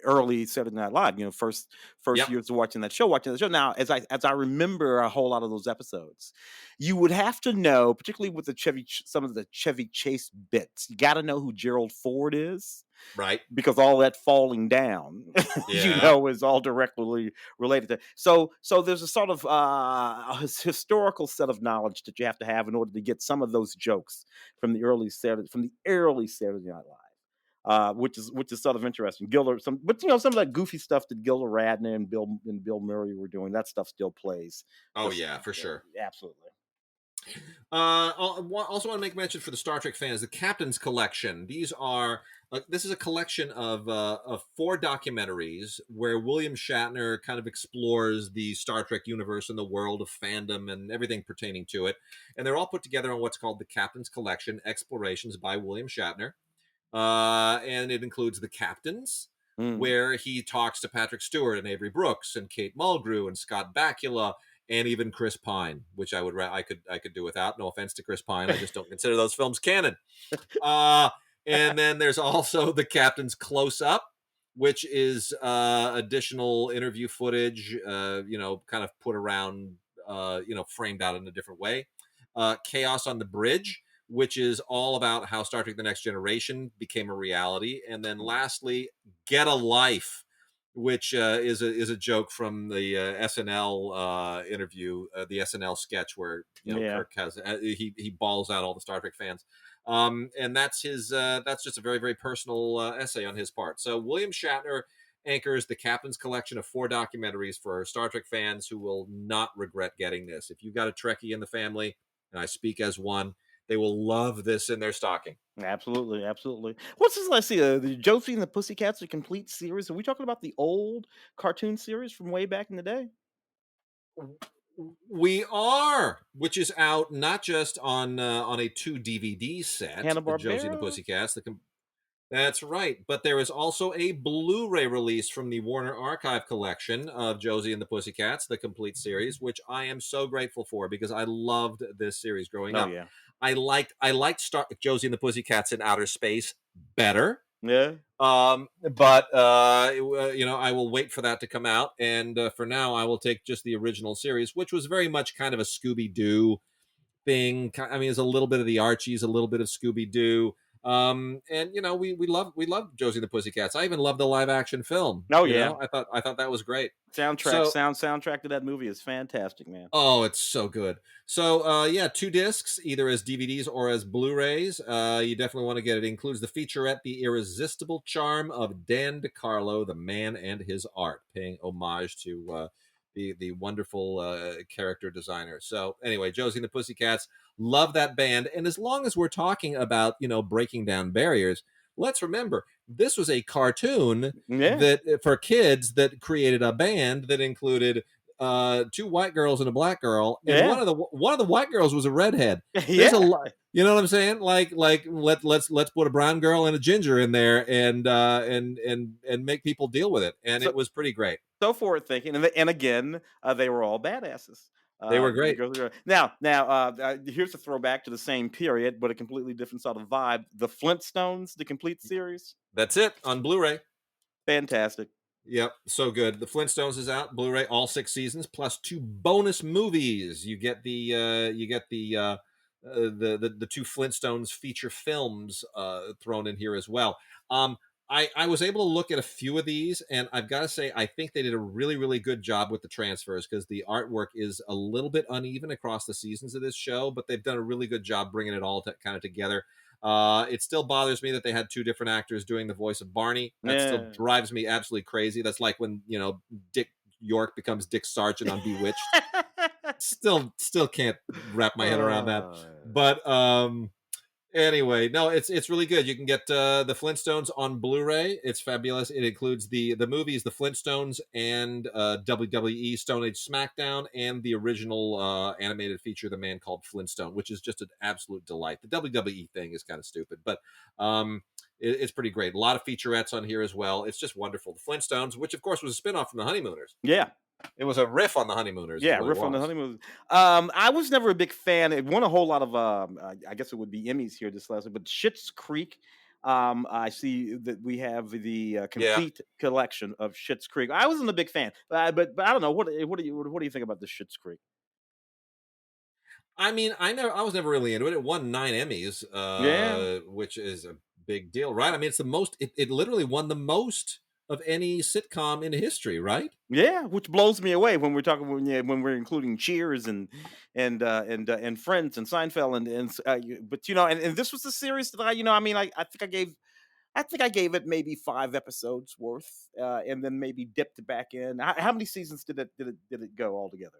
early Saturday Night Live. First Yep. years of watching that show. Now, as I remember a whole lot of those episodes, you would have to know, particularly with some of the Chevy Chase bits. You got to know who Gerald Ford is, Right. because all that falling down, Yeah. is all directly related to. So there's a sort of historical set of knowledge that you have to have in order to get some of those jokes from the early Saturday Night Live. Which is sort of interesting. Some of that goofy stuff that Gilda Radner and Bill Murray were doing, that stuff still plays. Oh Just yeah, for sure. absolutely. Also want to make mention for the Star Trek fans, the Captain's Collection. This is a collection of 4 documentaries where William Shatner kind of explores the Star Trek universe and the world of fandom and everything pertaining to it, and they're all put together on what's called the Captain's Collection: Explorations by William Shatner. And it includes the Captains, Mm. where he talks to Patrick Stewart and Avery Brooks and Kate Mulgrew and Scott Bakula and even Chris Pine, which I could do without. No offense to Chris Pine, I just don't consider those films canon. Uh, and then there's also the Captain's Close Up, which is additional interview footage, kind of put around, framed out in a different way. Chaos on the Bridge, which is all about how Star Trek The Next Generation became a reality. And then lastly, Get a Life, which is a joke from the SNL interview, the SNL sketch where Yeah. Kirk has he balls out all the Star Trek fans, and that's just a very very personal essay on his part. So William Shatner anchors the Captain's Collection of 4 documentaries for Star Trek fans who will not regret getting this. If you've got a Trekkie in the family, and I speak as one, they will love this in their stocking. Absolutely, absolutely. What's this? Let's see. The Josie and the Pussycats, the complete series. Are we talking about the old cartoon series from way back in the day? We are, which is out not just on a 2 DVD set, Hanna Josie and the Barbera. Pussycats. That's right, but there is also a Blu-ray release from the Warner Archive collection of Josie and the Pussycats, the complete series, which I am so grateful for because I loved this series growing Oh up. yeah, I liked Josie and the Pussycats in outer space better. yeah. But I will wait for that to come out, and for now, I will take just the original series, which was very much kind of a Scooby Doo thing. I mean, it's a little bit of the Archies, a little bit of Scooby Doo. And we love Josie and the Pussycats. I even love the live action film. Oh yeah. I thought that was great. Soundtrack, So soundtrack to that movie is fantastic, man. oh, it's so good. So, yeah, 2 discs, either as DVDs or as Blu-rays. You definitely want to get it. It includes the featurette, "The Irresistible Charm of Dan DiCarlo, the Man and His Art," paying homage to the wonderful character designer. So, anyway, Josie and the Pussycats, love that band. And as long as we're talking about breaking down barriers, let's remember this was a cartoon Yeah, that for kids that created a band that included 2 white girls and a black girl, and yeah, one of the white girls was a redhead. There's a yeah. lot, you know what I'm saying? Like let's put a brown girl and a ginger in there, and make people deal with it, and So it was pretty great. so forward thinking, and again, they were all badasses. They were great. Here's a throwback to the same period, but a completely different sort of vibe. The Flintstones, the complete series, That's it on Blu-ray. fantastic. Yep, so good. The Flintstones is out Blu-ray, all 6 seasons, plus 2 bonus movies. You get the 2 Flintstones feature films thrown in here as well. I was able to look at a few of these, and I've got to say I think they did a really really good job with the transfers because the artwork is a little bit uneven across the seasons of this show, but they've done a really good job bringing it all kind of together. It still bothers me that they had two different actors doing the voice of Barney. That still Yeah. drives me absolutely crazy. That's like when Dick York becomes Dick Sargent on Bewitched. Still can't wrap my head around that. Uh, But anyway, no, it's really good. You can get the Flintstones on Blu-ray. It's fabulous. It includes the movies, the Flintstones, and WWE Stone Age SmackDown, and the original animated feature, The Man Called Flintstone, which is just an absolute delight. The WWE thing is kind of stupid, but it's pretty great. A lot of featurettes on here as well. It's just wonderful. The Flintstones, which of course was a spinoff from the Honeymooners. yeah. It was a riff on the Honeymooners, is Yeah, what it riff on the was. honeymoon. I was never a big fan. It won a whole lot of, I guess it would be Emmys here this last week, but Schitt's Creek. I see that we have the Yeah. complete collection of Schitt's Creek. I wasn't a big fan, but I don't know. What do you think about the Schitt's Creek? I mean, I was never really into it. It won 9 Emmys, Yeah, which is a big deal, right? I mean, it's the most it literally won the most of any sitcom in history, right? yeah, which blows me away when we're talking when we're including Cheers and Friends and Seinfeld but and this was the series that I mean I think I gave it maybe 5 episodes worth, and then maybe dipped it back in. How many seasons did it go altogether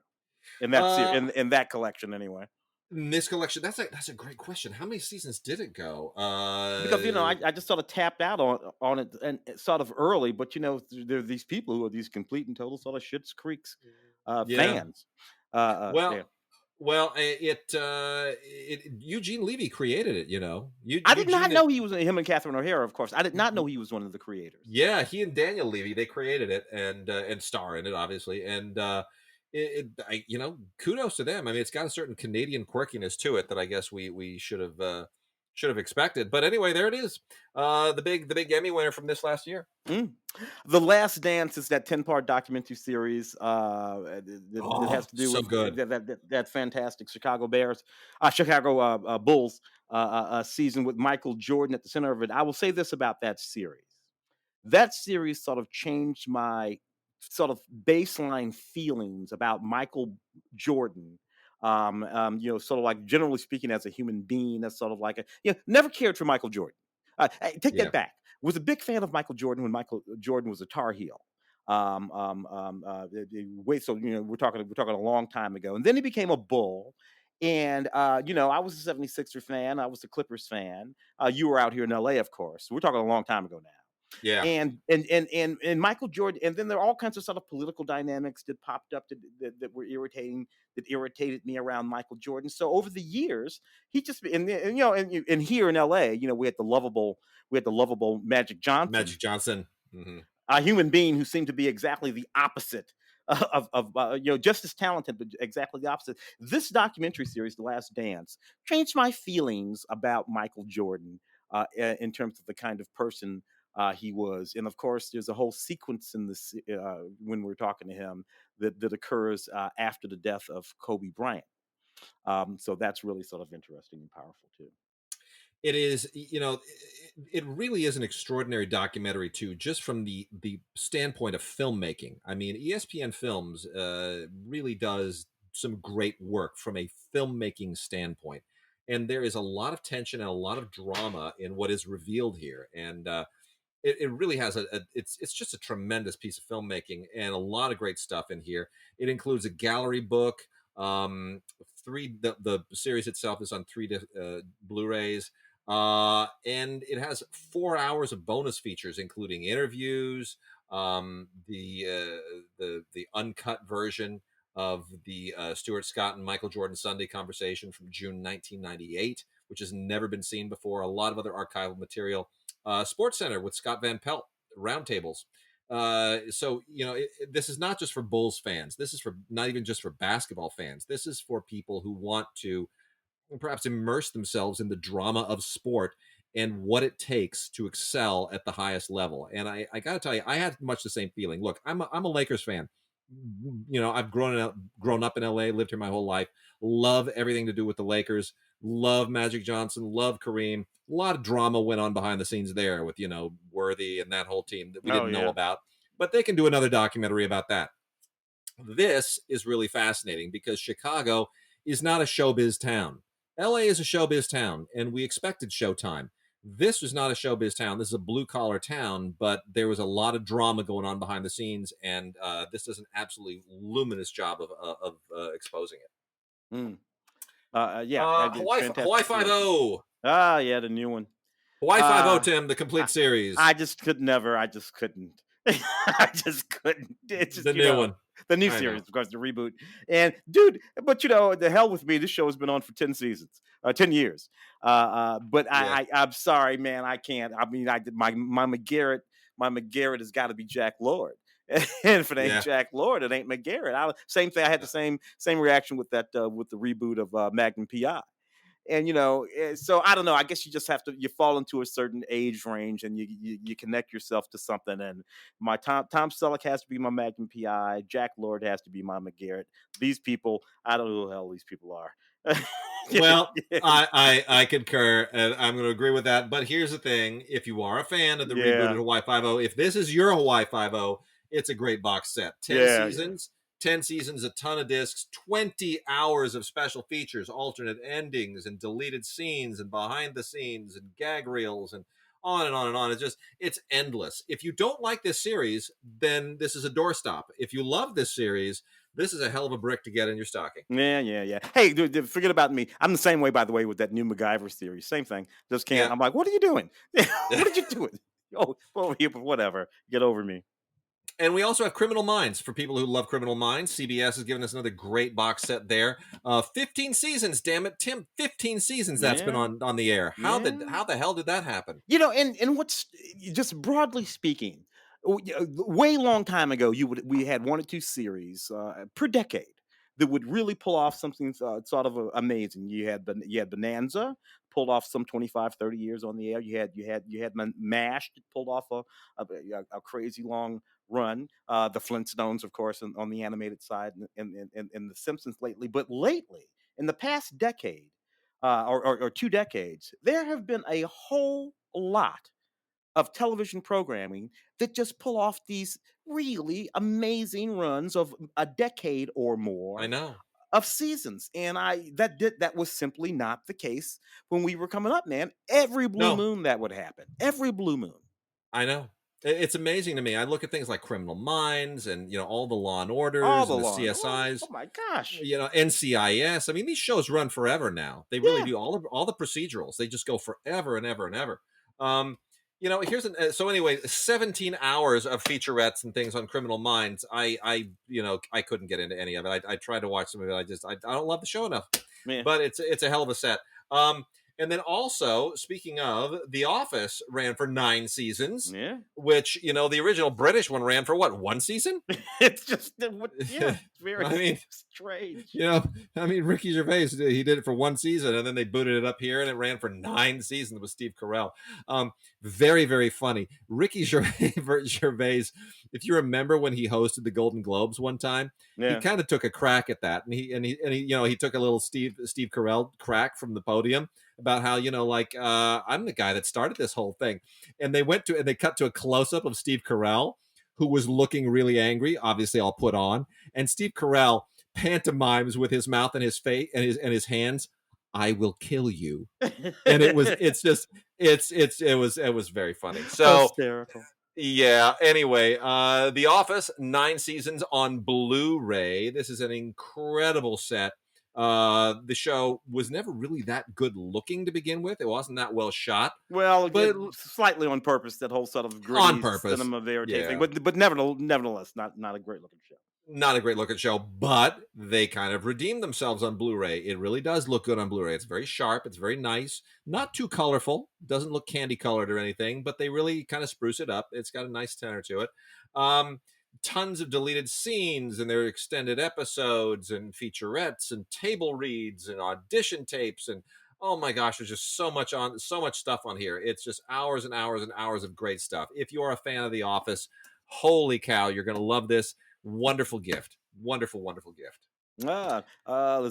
in that series Uh in that collection anyway? in this collection, that's a great question. How many seasons did it go? Because I just sort of tapped out on it and sort of early, but there are these people who are these complete and total sort of Schitt's Creeks Yeah. fans. Yeah. Well, Eugene Levy created it, you know. I did not Eugene know he was him and Catherine O'Hara, of course. I did not know he was one of the creators. Yeah, he and Daniel Levy, they created it and star in it, obviously. And kudos to them. I mean, it's got a certain Canadian quirkiness to it that I guess we should have expected. But anyway, there it is. The big Emmy winner from this last year. Mm. The Last Dance is that 10-part documentary series that has Oh, to do so with good. that fantastic Chicago Bulls season with Michael Jordan at the center of it. I will say this about that series. That series sort of changed my sort of baseline feelings about Michael Jordan. Sort of like generally speaking, as a human being, that's sort of like never cared for Michael Jordan. Take that Yeah. back. Was a big fan of Michael Jordan when Michael Jordan was a Tar Heel. Wait, so we're talking a long time ago, and then he became a Bull. And I was a 76er fan. I was a Clippers fan. You were out here in LA, of course. We're talking a long time ago now. Yeah. And Michael Jordan, and then there are all kinds of sort of political dynamics that popped up that were irritating, that irritated me around Michael Jordan. So over the years, he just and here in LA, we had the lovable Magic Johnson, Magic Johnson. Hmm. a human being who seemed to be exactly the opposite of just as talented, but exactly the opposite. This documentary series, The Last Dance, changed my feelings about Michael Jordan in terms of the kind of person he was. And of course, there's a whole sequence in this when we're talking to him that occurs after the death of Kobe Bryant. So that's really sort of interesting and powerful too. It is, it really is an extraordinary documentary too, just from the standpoint of filmmaking. I mean, ESPN Films really does some great work from a filmmaking standpoint, and there is a lot of tension and a lot of drama in what is revealed here. And it really has it's just a tremendous piece of filmmaking and a lot of great stuff in here. It includes a gallery book. The series itself is on Blu-rays, and it has 4 hours of bonus features, including interviews, the uncut version of the Stuart Scott and Michael Jordan Sunday conversation from June 1998, which has never been seen before. A lot of other archival material. Sports Center with Scott Van Pelt roundtables. So this is not just for Bulls fans. This is for not even just for basketball fans. This is for people who want to perhaps immerse themselves in the drama of sport and what it takes to excel at the highest level. And I got to tell you, I had much the same feeling. Look, I'm a Lakers fan. I've grown up in LA, lived here my whole life. Love everything to do with the Lakers. Love Magic Johnson. Love Kareem. A lot of drama went on behind the scenes there with Worthy and that whole team that we Oh didn't know yeah. about. But they can do another documentary about that. This is really fascinating because Chicago is not a showbiz town. LA is a showbiz town, and we expected showtime. This was not a showbiz town. This is a blue collar town, but there was a lot of drama going on behind the scenes, and this does an absolutely luminous job of exposing it. Mm. Yeah, I did Hawaii fantastic Five series. O, Ah, yeah, the new one. Hawaii Five O, Uh, Tim, the I complete series, I just could never. I just couldn't. I just couldn't. It's the just new one. the new I know. series, of course, the reboot. And dude, but the hell with me. This show has been on for 10 seasons, 10 years. But Yeah, I'm sorry, man. I can't. I mean, my McGarrett has got to be Jack Lord. And if it ain't yeah. Jack Lord, it ain't McGarrett. Same thing. I had the same reaction with that with the reboot of Magnum PI. And so I don't know. I guess you fall into a certain age range, and you connect yourself to something. And my Tom Selleck has to be my Magnum PI. Jack Lord has to be my McGarrett. These people, I don't know who the hell these people are. Well, I concur, and I'm going to agree with that. But here's the thing: if you are a fan of the rebooted Yeah, Hawaii Five O, if this is your Hawaii Five O, it's a great box set. Ten yeah, yeah. seasons, 10 seasons, a ton of discs, 20 hours of special features, alternate endings, and deleted scenes, and behind the scenes, and gag reels, and on and on and on. It's endless. If you don't like this series, then this is a doorstop. If you love this series, this is a hell of a brick to get in your stocking. Yeah, yeah, yeah. Hey, dude, forget about me. I'm the same way, by the way, with that new MacGyver series. Same thing. Just can't. Yeah. I'm like, what are you doing? What did you do? Oh, over here, but whatever. Get over me. And we also have Criminal Minds for people who love Criminal Minds. CBS has given us another great box set there. 15 seasons, damn it, Tim! 15 seasons that's been Yeah, on the air. yeah. How the hell did that happen? And what's just broadly speaking, way long time ago, we had one or two series per decade that would really pull off something sort of amazing. You had Bonanza pulled off some 25, 30 years on the air. You had Mash that pulled off a crazy long run. The Flintstones, of course, on the animated side, and the Simpsons lately. But lately, in the past decade, or 2 decades, there have been a whole lot of television programming that just pull off these really amazing runs of a decade or I more know. of seasons. And that was simply not the case when we were coming up, man. Every blue No, moon that would happen. Every blue moon. I know. It's amazing to me. I look at things like Criminal Minds and all the Law and All Orders the and the law. Oh CSIs. my gosh. NCIS. I mean, these shows run forever now. They really Yeah. do. All the procedurals. They just go forever and ever and ever. Um, so anyway, 17 hours of featurettes and things on Criminal Minds. I couldn't get into any of it. I tried to watch some of it. I don't love the show enough, Yeah. but it's a hell of a set. And then also, speaking of, The Office ran for 9 seasons, Yeah. which the original British one ran for what, one season? It's just yeah, it's very I mean, strange. You know, Ricky Gervais, he did it for one season, and then they booted it up here, and it ran for 9 seasons with Steve Carell. Very, very funny. Ricky Gervais, if you remember when he hosted the Golden Globes one time, he Yeah. kind of took a crack at that, and he took a little Steve Carell crack from the podium about how I'm the guy that started this whole thing, and they cut to a close up of Steve Carell, who was looking really angry, obviously all put on, and Steve Carell pantomimes with his mouth and his face and his hands, "I will kill you." And it was very funny. So Hysterical. yeah, anyway, The Office, 9 seasons on Blu-ray. This is an incredible set. The show was never really that good looking to begin with. It wasn't that well shot, Well, but slightly on purpose, that whole sort of on gritty purpose. cinema verite thing, Yeah. but nevertheless, not a great looking show. Not a great looking show, but they kind of redeemed themselves on Blu-ray. It really does look good on Blu-ray. It's very sharp. It's very nice. Not too colorful. Doesn't look candy colored or anything, but they really kind of spruce it up. It's got a nice tenor to it. Um, Tons of deleted scenes and their extended episodes and featurettes and table reads and audition tapes and oh my gosh, there's just so much stuff on here. It's just hours and hours and hours of great stuff. If you are a fan of The Office, holy cow, you're going to love this. Wonderful gift. Wonderful, wonderful gift. Is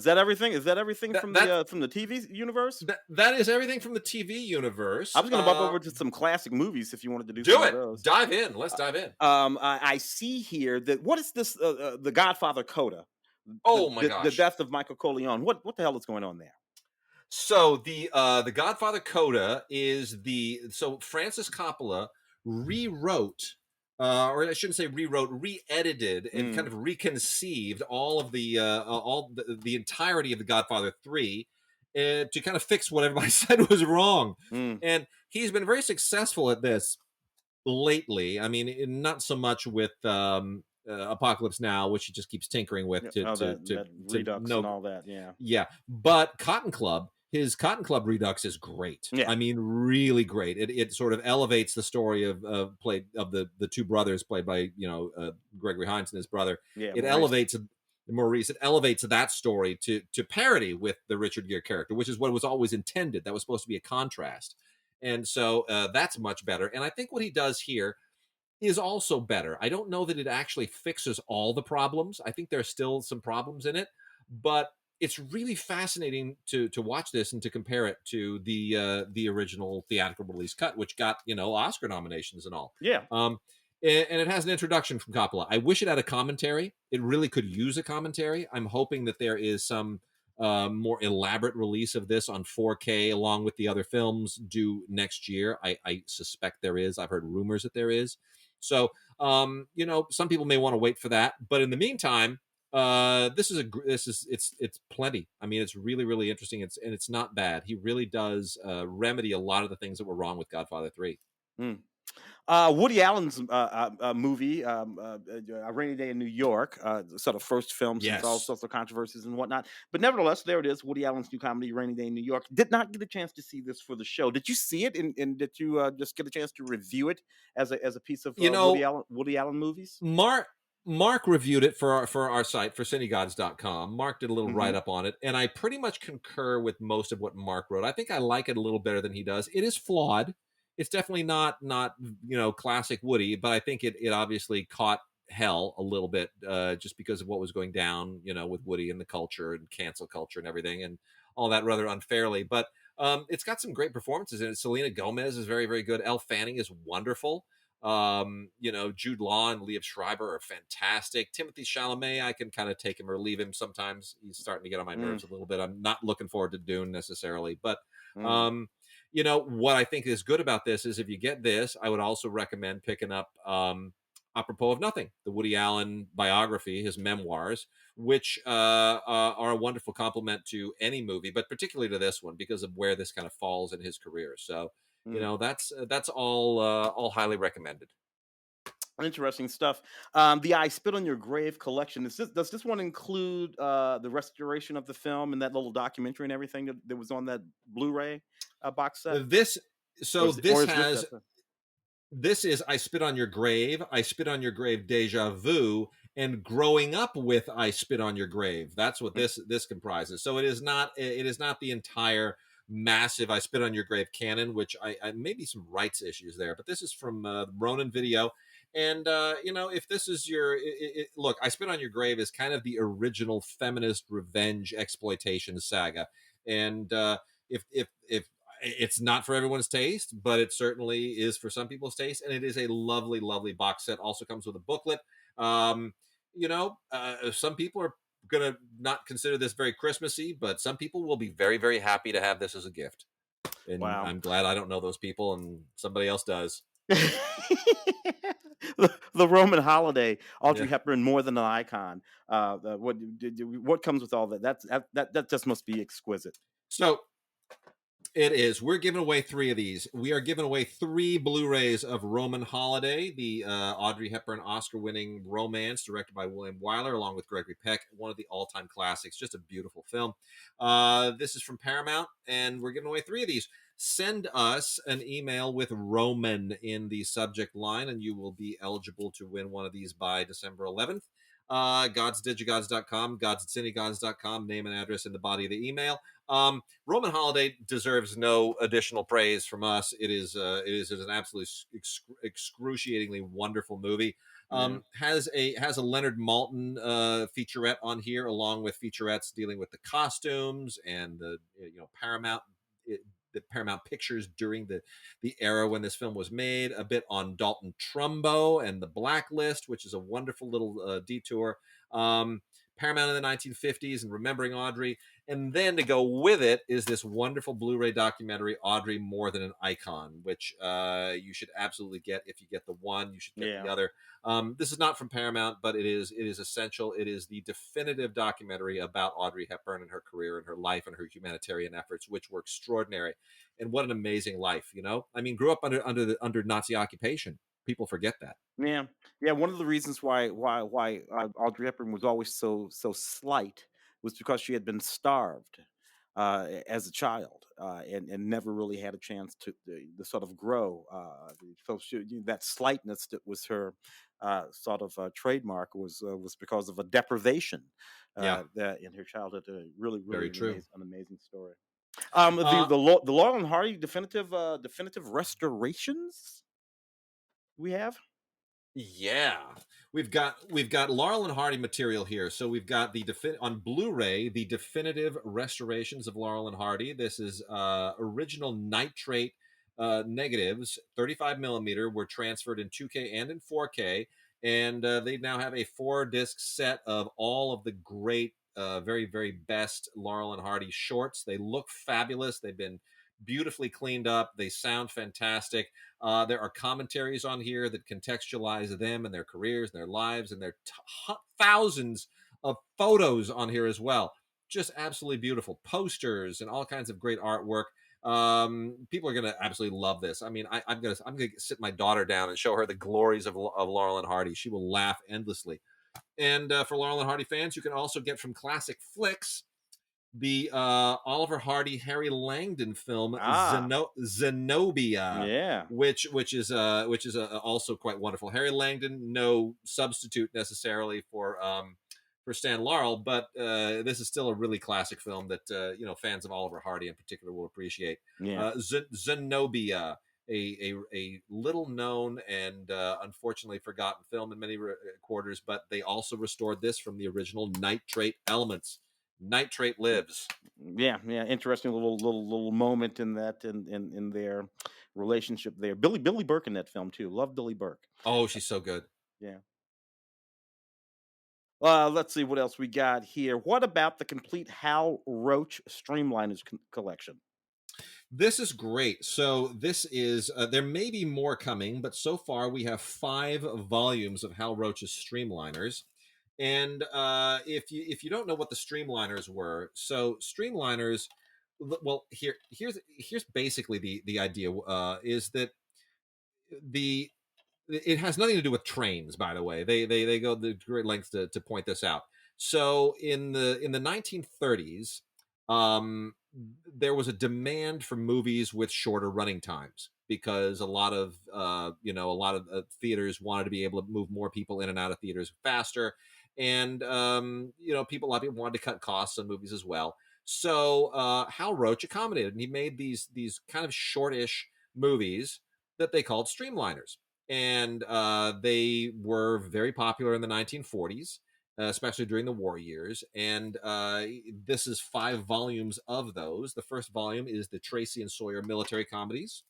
that everything? Is that everything That that from the TV universe? that is everything from the TV I universe. was gonna bump over to some classic movies if you wanted to do some Do of it. those. Dive in. Let's dive in. I see here that what is this? The Godfather Coda, Oh my the gosh. death of Michael Corleone. What the hell is going on there? So the Godfather coda is Francis Coppola rewrote, or I shouldn't say rewrote, re-edited and kind Mm, of reconceived all of the entirety of the Godfather 3 to kind of fix what everybody said was wrong. mm. And he's been very successful at this lately. I mean, not so much with Apocalypse Now, which he just keeps tinkering with Yeah, oh, that to Redux and no all that, yeah. yeah, but his Cotton Club Redux is great. Yeah, I mean, really great. It sort of elevates the story of the two brothers played by Gregory Hines and his brother. yeah, It Maurice. elevates Maurice. It elevates that story to parody with the Richard Gere character, which is what was always intended. That was supposed to be a contrast, and so that's much better. And I think what he does here is also better. I don't know that it actually fixes all the problems. I think there's still some problems in it, but it's really fascinating to watch this and to compare it to the original theatrical release cut, which got Oscar nominations and all. Yeah. And it has an introduction from Coppola. I wish it had a commentary. It really could use a commentary. I'm hoping that there is some more elaborate release of this on 4K along with the other films due next year. I suspect there is. I've heard rumors that there is. So, some people may want to wait for that, but in the meantime, it's plenty. I mean, it's really really interesting. It's not bad. He really does remedy a lot of the things that were wrong with Godfather 3. Mm. Woody Allen's movie, A Rainy Day in New York, sort of first film since all Yes. sorts of controversies and whatnot. But nevertheless, there it is. Woody Allen's new comedy, Rainy Day in New York. Did not get a chance to see this for the show. Did you see it? And did you just get a chance to review it as a piece of You know, Woody Allen movies? Mark reviewed it for our site for cinegods.com. Mark did a little Hmm. write up on it, and I pretty much concur with most of what Mark wrote. I think I like it a little better than he does. It is flawed. It's definitely not classic Woody, but I think it obviously caught hell a little bit just because of what was going down, with Woody and the culture and cancel culture and everything and all that rather unfairly. But it's got some great performances in it. Selena Gomez is very very good. Elle Fanning is wonderful. Jude Law and Liev Schreiber are fantastic. Timothy Chalamet, I can kind of take him or leave him sometimes. He's starting to get on my Mm, nerves a little bit. I'm not looking forward to Dune necessarily, but mm, um, what I think is good about this is if you get this, I would also recommend picking up Apropos of Nothing, the Woody Allen biography, his memoirs, which are a wonderful complement to any movie, but particularly to this one because of where this kind of falls in his career. So mm. that's all highly recommended. Interesting stuff. The "I Spit on Your Grave" collection. Does this one include the restoration of the film and that little documentary and everything that was on that Blu-ray box set? This Or so is, or this is this has separate? this is I Spit on Your Grave, I Spit on Your Grave Deja Vu, and Growing Up with I Spit on Your Grave. That's what Mm, this comprises. So it is not the entire massive I Spit on Your Grave canon, which I maybe some rights issues there, but this is from Ronin Video. And if this is look, I Spit on Your Grave is kind of the original feminist revenge exploitation saga, and if it's not for everyone's taste, but it certainly is for some people's taste, and it is a lovely, lovely box set. Also comes with a booklet. Some people are gonna not consider this very Christmassy, but some people will be very, very happy to have this as a gift. And wow. I'm glad I don't know those people, and somebody else does. The Roman holiday, Audrey Yeah. Hepburn, more than an icon. What comes with all that? That just must be exquisite. So it is. We're giving away three of these. We are giving away three Blu-rays of Roman Holiday, the Audrey Hepburn Oscar-winning romance directed by William Wyler, along with Gregory Peck, one of the all-time classics. Just a beautiful film. This is from Paramount, and we're giving away three of these. Send us an email with Roman in the subject line, and you will be eligible to win one of these by December 11th. Gods@digigods.com, gods@cinegods.com, name and address in the body of the email. Roman Holiday deserves no additional praise from us. It is an absolutely excruciatingly wonderful movie. Yeah. Has a Leonard Maltin featurette on here, along with featurettes dealing with the costumes and the Paramount. The Paramount Pictures during the era when this film was made, a bit on Dalton Trumbo and the Blacklist, which is a wonderful little detour. Paramount in the 1950s and Remembering Audrey, And then to go with it is this wonderful Blu-ray documentary, Audrey More Than an Icon, which you should absolutely get. If you get the one, you should get the Yeah. other. This is not from Paramount, but it is essential. It is the definitive documentary about Audrey Hepburn and her career and her life and her humanitarian efforts, which were extraordinary. And what an amazing life, you know. I mean, grew up under Nazi occupation. People forget that. Yeah, yeah. One of the reasons why Audrey Hepburn was always so slight was because she had been starved as a child and never really had a chance to sort of grow. So that slightness that was her sort of trademark was because of a deprivation Yeah, that in her childhood. Really very true. an amazing story. Uh, The Laurel and Hardy definitive restorations we have. Yeah, we've got Laurel and Hardy material here. So we've got on Blu-ray the definitive restorations of Laurel and Hardy. This is original nitrate negatives, 35 millimeter, were transferred in 2K and in 4K, and they now have a 4 disc set of all of the great, very very best Laurel and Hardy shorts. They look fabulous. They've been beautifully cleaned up. They sound fantastic. There are commentaries on here that contextualize them and their careers and their lives, and there are thousands of photos on here as well. Just absolutely beautiful posters and all kinds of great artwork. People are gonna absolutely love this. I mean, I'm gonna sit my daughter down and show her the glories of Laurel and Hardy. She will laugh endlessly. And for Laurel and Hardy fans, you can also get from Classic Flicks the Oliver Hardy, Harry Langdon film Ah, Zenobia, yeah, which is also quite wonderful. Harry Langdon, no substitute necessarily for Stan Laurel, but this is still a really classic film that fans of Oliver Hardy in particular will appreciate. yeah. Zenobia. A little known and unfortunately forgotten film in many quarters, but they also restored this from the original nitrate elements. Nitrate lives. Yeah, yeah, interesting little moment in that in their relationship there. Billy Burke in that film too. Love Billy Burke. Oh, she's so good. Yeah. Let's see what else we got here. What about the complete Hal Roach Streamliners collection? This is great. So this is there may be more coming, but so far we have 5 volumes of Hal Roach's Streamliners. And if you don't know what the Streamliners were, so Streamliners, well, here's basically the idea is that the it has nothing to do with trains, by the way. They go the great lengths to point this out. So in the 1930s, there was a demand for movies with shorter running times because a lot of theaters wanted to be able to move more people in and out of theaters faster, and a lot of people wanted to cut costs on movies as well. So Hal Roach accommodated, and he made these kind of shortish movies that they called streamliners, and they were very popular in the 1940s, especially during the war years. And this is 5 volumes of those. The first volume is the Tracy and Sawyer military comedies.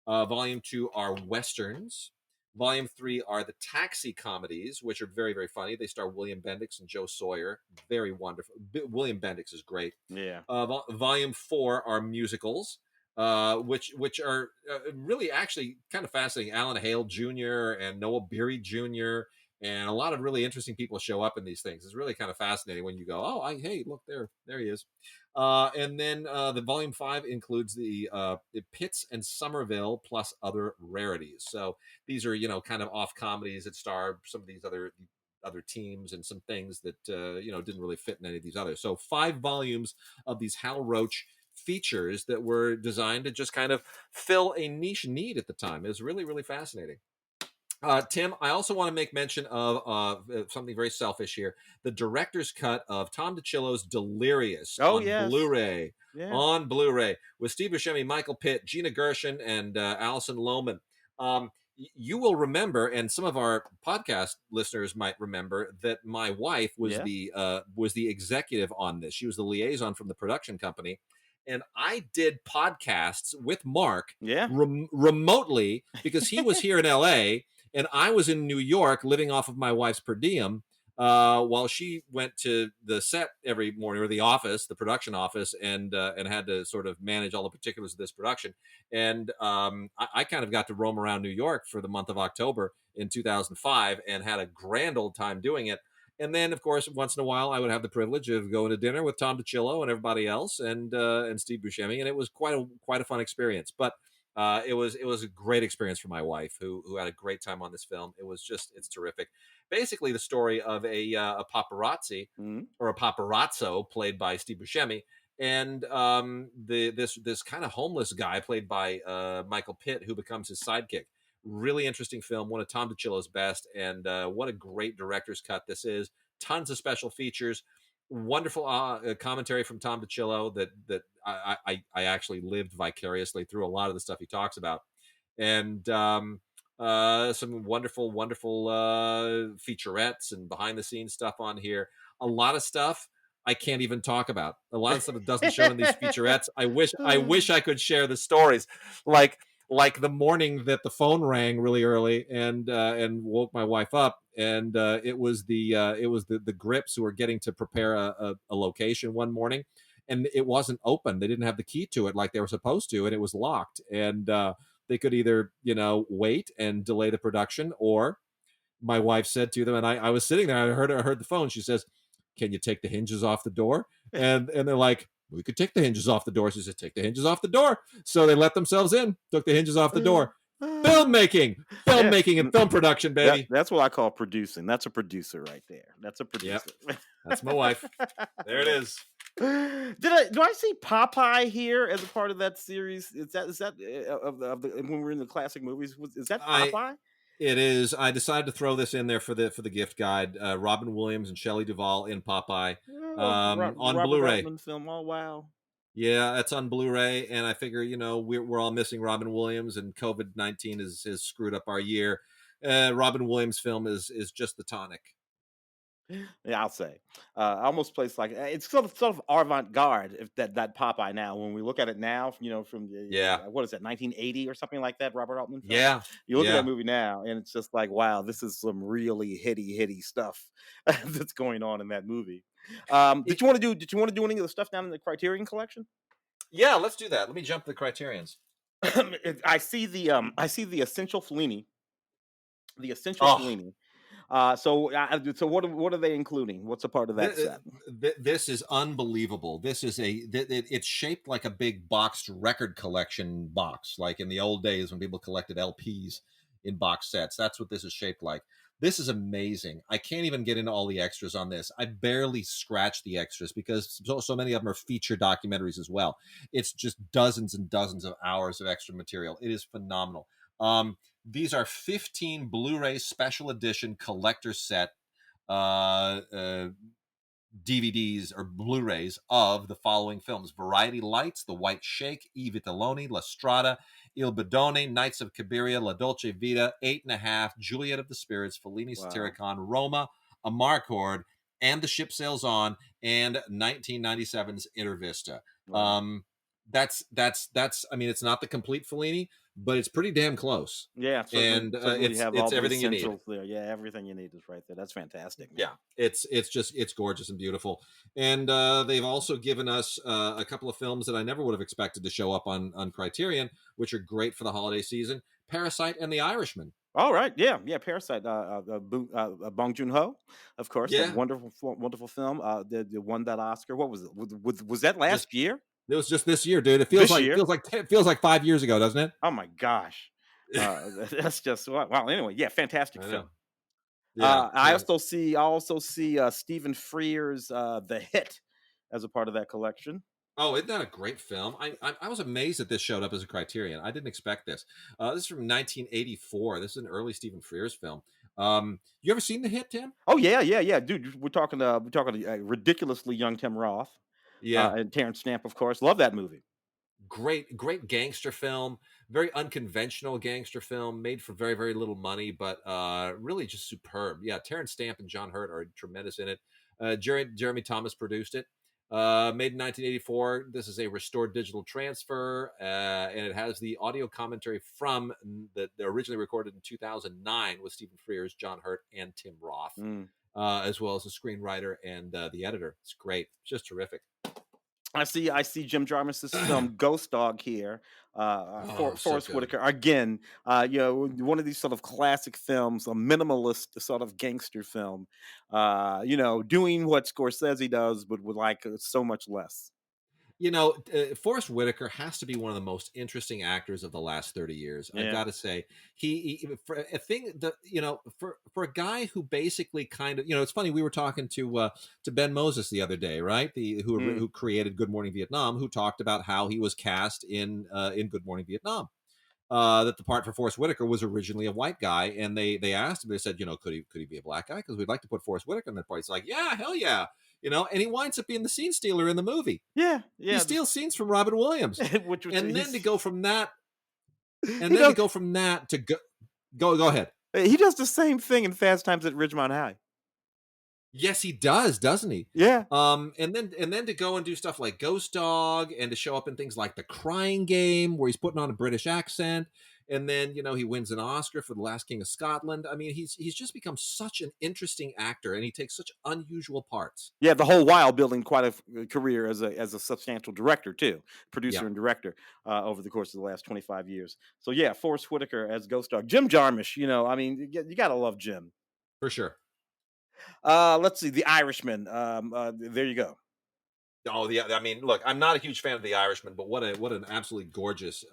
Volume 2 are westerns. Volume 3 are the taxi comedies, which are very, very funny. They star William Bendix and Joe Sawyer. Very wonderful. William Bendix is great. Yeah. Volume 4 are musicals, which are really actually kind of fascinating. Alan Hale Jr. and Noah Beery Jr. and a lot of really interesting people show up in these things. It's really kind of fascinating when you go, oh, hey, look there he is. And then the volume 5 includes the Pitts and Somerville plus other rarities. So these are kind of off comedies that star some of these other teams and some things that didn't really fit in any of these others. So 5 volumes of these Hal Roach features that were designed to just kind of fill a niche need at the time. It was really, really fascinating. Tim, I also want to make mention of something very selfish here. The director's cut of Tom DiCillo's Delirious Oh on yes. Blu-ray. Yeah. On Blu-ray with Steve Buscemi, Michael Pitt, Gina Gershon, and Alison Lohman. You will remember, and some of our podcast listeners might remember, that my wife Yeah. was the executive on this. She was the liaison from the production company, and I did podcasts with Mark Yeah. remotely because he was here in L.A. and I was in New York living off of my wife's per diem. while she went to the set every morning, or the office, the production office, and had to sort of manage all the particulars of this production. And I kind of got to roam around New York for the month of October in 2005 and had a grand old time doing it. And then, of course, once in a while, I would have the privilege of going to dinner with Tom DiCillo and everybody else, and Steve Buscemi, and it was quite a fun experience. But it was a great experience for my wife, who had a great time on this film. It's terrific. Basically, the story of a paparazzi, Mhm. or a paparazzo, played by Steve Buscemi, and this kind of homeless guy played by Michael Pitt, who becomes his sidekick. Really interesting film, one of Tom DiCillo's best, and what a great director's cut this is. Tons of special features, wonderful commentary from Tom DiCillo that I actually lived vicariously through a lot of the stuff he talks about, and some wonderful featurettes and behind the scenes stuff on here. A lot of stuff I can't even talk about. A lot of stuff that doesn't show in these featurettes. I wish I could share the stories, like the morning that the phone rang really early and woke my wife up, and it was the Grips who were getting to prepare a location one morning, and it wasn't open. They didn't have the key to it like they were supposed to, and it was locked. And they could either wait and delay the production, or my wife said to them, and I was sitting there, I heard the phone. She says, "Can you take the hinges off the door?" And they're like, "We could take the hinges off the door." She said, "Take the hinges off the door." So they let themselves in, took the hinges off the door. Filmmaking, Yeah. filmmaking, and film production, baby. That's what I call producing. That's a producer right there. That's a Yep, producer. that's my wife. There it is. Do I see Popeye here as a part of that series? Is that of the when we're in the classic movies? Is that I Popeye? It is. I decided to throw this in there for the gift guide. Robin Williams and Shelley Duvall in Popeye, Oh, the on Robert Blu-ray. Altman film. Oh wow. Yeah, that's on Blu-ray, and I figure we're all missing Robin Williams, and COVID-19 has screwed up our year. Robin Williams film is just the tonic. Yeah, I'll say. Almost plays like it's sort of avant-garde if that Popeye now. When we look at it now, from Yeah, what is that, 1980 or something like that, Robert Altman film. yeah, You look at that yeah. movie now, and it's just like, wow, this is some really hitty stuff that's going on in that movie. It, Did you want to do any of the stuff down in the Criterion collection? yeah, let's do that. Let me jump to the Criterions. I see the Essential Fellini. The Essential Oh, Fellini. So what are they including? What's a part of that set? this is unbelievable. It's shaped like a big boxed record collection box, like in the old days when people collected LPs in box sets. That's what this is shaped like. This is amazing. I can't even get into all the extras on this. I barely scratched the extras because so many of them are feature documentaries as well. It's just dozens and dozens of hours of extra material. It is phenomenal. These are 15 Blu-ray special edition collector set uh, DVDs or Blu-rays of the following films: Variety Lights, The White Shake, I Vitelloni, La Strada, Il Bidone, Knights of Cabiria, La Dolce Vita, Eight and a Half, Juliet of the Spirits, Fellini Wow. Satyricon, Roma, Amarcord, And the Ship Sails On, and 1997's Intervista. Wow. Um, that's. I mean, it's not the complete Fellini, but it's pretty damn close, Yeah, certainly and certainly you have all it's the everything you need. essentials there. Yeah, everything you need is right there. That's fantastic, Yeah, man. it's gorgeous and beautiful. And they've also given us a couple of films that I never would have expected to show up on Criterion, which are great for the holiday season: Parasite and The Irishman. All right, yeah, yeah. Parasite, Bong Joon Ho, of course, that Yeah, wonderful film. The won that Oscar. What was it? Was that just last year? it was just this year, dude. It feels This like year? feels like feels like 5 years ago, doesn't Oh my gosh, that's just wow. Wow, anyway, yeah, it? fantastic I know. film. Yeah, I yeah. also see Stephen Frears' The Hit as a part of that collection. Oh, isn't that a great film? I was amazed that this showed up as a Criterion. I didn't expect this. This is from 1984. This is an early Stephen Frears film. You ever seen The Hit, Tim? Oh yeah, yeah, yeah, dude. We're talking ridiculously young Tim Roth Yeah. and Terrence Stamp, of course. Love that movie. Great gangster film, very unconventional gangster film, made for very little money, but really just superb. Yeah, Terrence Stamp and John Hurt are tremendous in it. Jeremy Thomas produced it. Made in 1984. This is a restored digital transfer, and it has the audio commentary from the originally recorded in 2009 with Stephen Frears, John Hurt, and Tim Roth. Mm. as well as the screenwriter and the editor. It's great. It's just terrific. I see Jim Jarmus's film Ghost Dog here. Oh, so Forrest good. Whitaker again. One of these sort of classic films, a minimalist sort of gangster film. Doing what Scorsese does, but with like so much less. Forrest Whitaker has to be one of the most interesting actors of the last 30 years. I've Yeah. got to say, he for a thing that for a guy who basically kind of, it's funny. We were talking to Ben Moses the other day, right? The Mm. who created Good Morning Vietnam, who talked about how he was cast in Good Morning Vietnam. That the part for Forrest Whitaker was originally a white guy, and they asked him. They said, could he be a black guy? Because we'd like to put Forrest Whitaker in that part. He's like, yeah, hell yeah, and he winds up being the scene stealer in the movie. Yeah, He yeah. steals scenes from Robin Williams, Which and then to he's go from that, and he then to does go from that to go ahead. he does the same thing in Fast Times at Ridgemont High. Yes, he does, doesn't he? Yeah. And then to go and do stuff like Ghost Dog, and to show up in things like The Crying Game, where he's putting on a British accent, and then he wins an Oscar for The Last King of Scotland. I mean, he's just become such an interesting actor, and he takes such unusual parts. Yeah, the whole while building quite a career as a substantial director too, Yeah, producer and director over the course of the last 25 years. So yeah, Forrest Whitaker as Ghost Dog, Jim Jarmusch. I mean, you gotta love Jim. for sure. Let's see, The Irishman. There you go. Oh, yeah. I mean, look, I'm not a huge fan of The Irishman, but what an absolutely gorgeous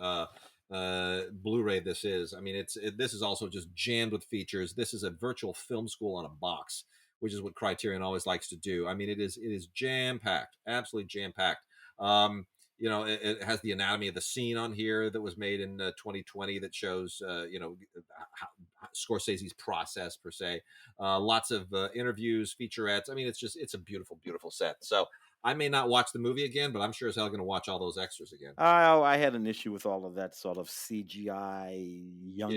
Blu-ray this is. I mean, this is also just jammed with features. This is a virtual film school on a box, which is what Criterion always likes to do. I mean, it is jam packed, absolutely jam packed. It has the anatomy of the scene on here that was made in 2020 that shows Scorsese's process per se. Lots of interviews, featurettes. I mean, it's a beautiful, beautiful set. So I may not watch the movie again, but I'm sure as hell going to watch all those extras again. I had an issue with all of that sort of CGI Yeah,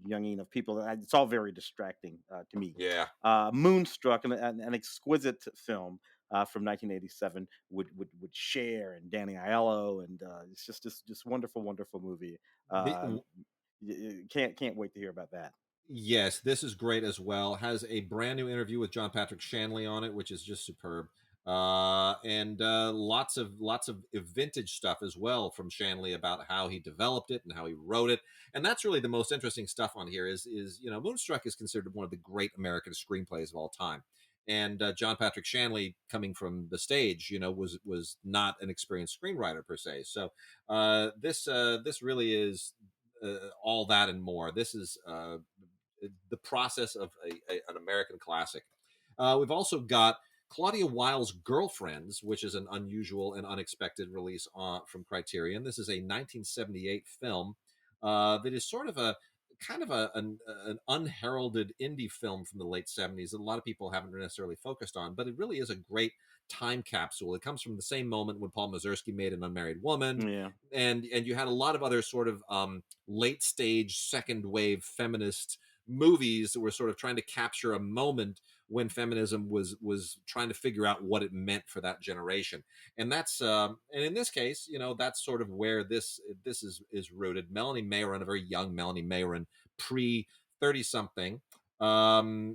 younging of people. It's all very distracting to me. yeah. Moonstruck, an exquisite film from 1987 with Cher and Danny Aiello, and it's just this wonderful, wonderful movie. The Uh, can't wait to hear about that. Yes, this is great as well. Has a brand new interview with John Patrick Shanley on it, which is just superb. And lots of vintage stuff as well from Shanley about how he developed it and how he wrote it. And that's really the most interesting stuff on here. Is Moonstruck is considered one of the great American screenplays of all time. And John Patrick Shanley, coming from the stage, was not an experienced screenwriter per se. So this really is all that and more. This is the process of an American classic. We've also got Claudia Weil's Girlfriends, which is an unusual and unexpected release from Criterion. This is a 1978 film that is sort of a kind of an unheralded indie film from the late 70s that a lot of people haven't necessarily focused on, but it really is a great time capsule. It comes from the same moment when Paul Mazursky made An Unmarried Woman, Yeah, and you had a lot of other sort of late stage second wave feminist movies that were sort of trying to capture a moment when feminism was trying to figure out what it meant for that generation. And in this case, that's sort of where this is rooted. Melanie Mayron, a very young Melanie Mayron, pre 30 something,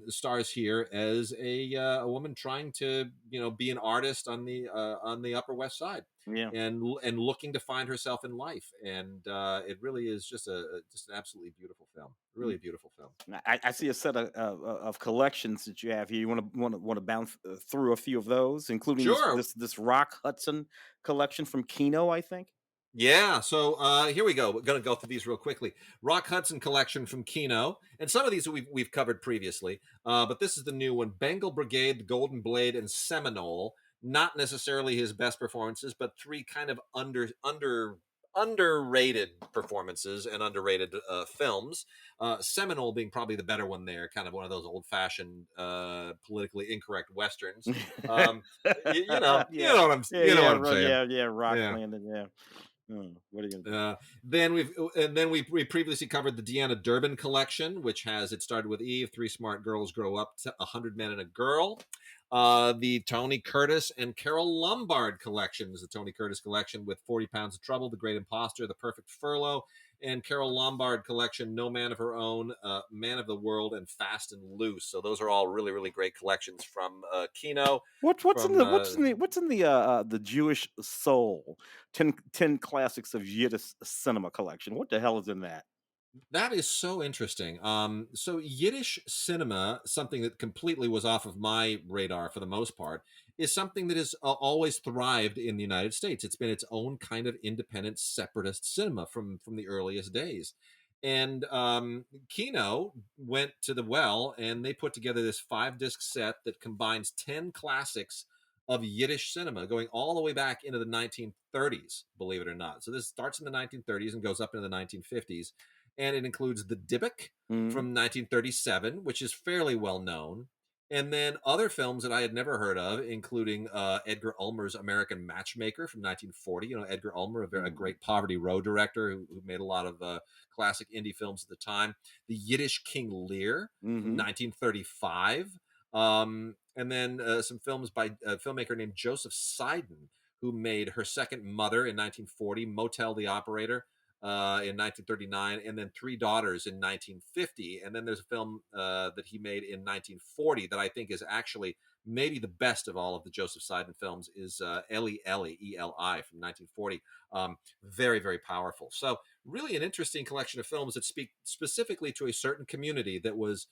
stars here as a woman trying to be an artist on the Upper West Side, yeah. and looking to find herself in life. And it really is just an absolutely beautiful film, really a beautiful film. I see a set of collections that you have here. You want to bounce through a few of those, including Sure. this Rock Hudson collection from Kino, I think. Yeah, so here we go. We're going to go through these real quickly. Rock Hudson collection from Kino, and some of these we've covered previously, but this is the new one: Bengal Brigade, The Golden Blade, and Seminole. Not necessarily his best performances, but three kind of underrated performances and underrated films. Seminole being probably the better one there, kind of one of those old fashioned, politically incorrect westerns. Um, Yeah, you know what I'm saying. yeah, Rock Yeah. landed. Yeah. What are you gonna do? Then we previously covered the Deanna Durbin collection, which has It Started with Eve, Three Smart Girls Grow Up, 100 Men and a Girl. The Tony Curtis and Carol Lombard collection is the Tony Curtis collection with 40 Pounds of Trouble, The Great Imposter, The Perfect Furlough, and Carol Lombard collection, No Man of Her Own, Man of the World, and Fast and Loose. So those are all really, really great collections from Kino. What's in From the the Jewish Soul 10 classics of Yiddish cinema collection? What the hell is in that? That is so interesting. So Yiddish cinema, something that completely was off of my radar for the most part, is something that has always thrived in the United States. It's been its own kind of independent separatist cinema from the earliest days. And Kino went to the well and they put together this 5 disc set that combines 10 classics of Yiddish cinema going all the way back into the 1930s, believe it or not. So this starts in the 1930s and goes up into the 1950s, and it includes The Dybbuk Mhm. from 1937, which is fairly well known, and then other films that I had never heard of, including Edgar Ulmer's American Matchmaker from 1940. You know, Edgar Ulmer, a Mhm. great Poverty Row director who made a lot of classic indie films at the time. The Yiddish King Lear from Mhm. 1935. And then some films by a filmmaker named Joseph Seiden, who made Her Second Mother in 1940, Motel the Operator in 1939, and then Three Daughters in 1950. And then there's a film that he made in 1940 that I think is actually maybe the best of all of the Joseph Seiden films is Eli Eli, E-L-I from 1940. Very, very powerful. So really an interesting collection of films that speak specifically to a certain community that was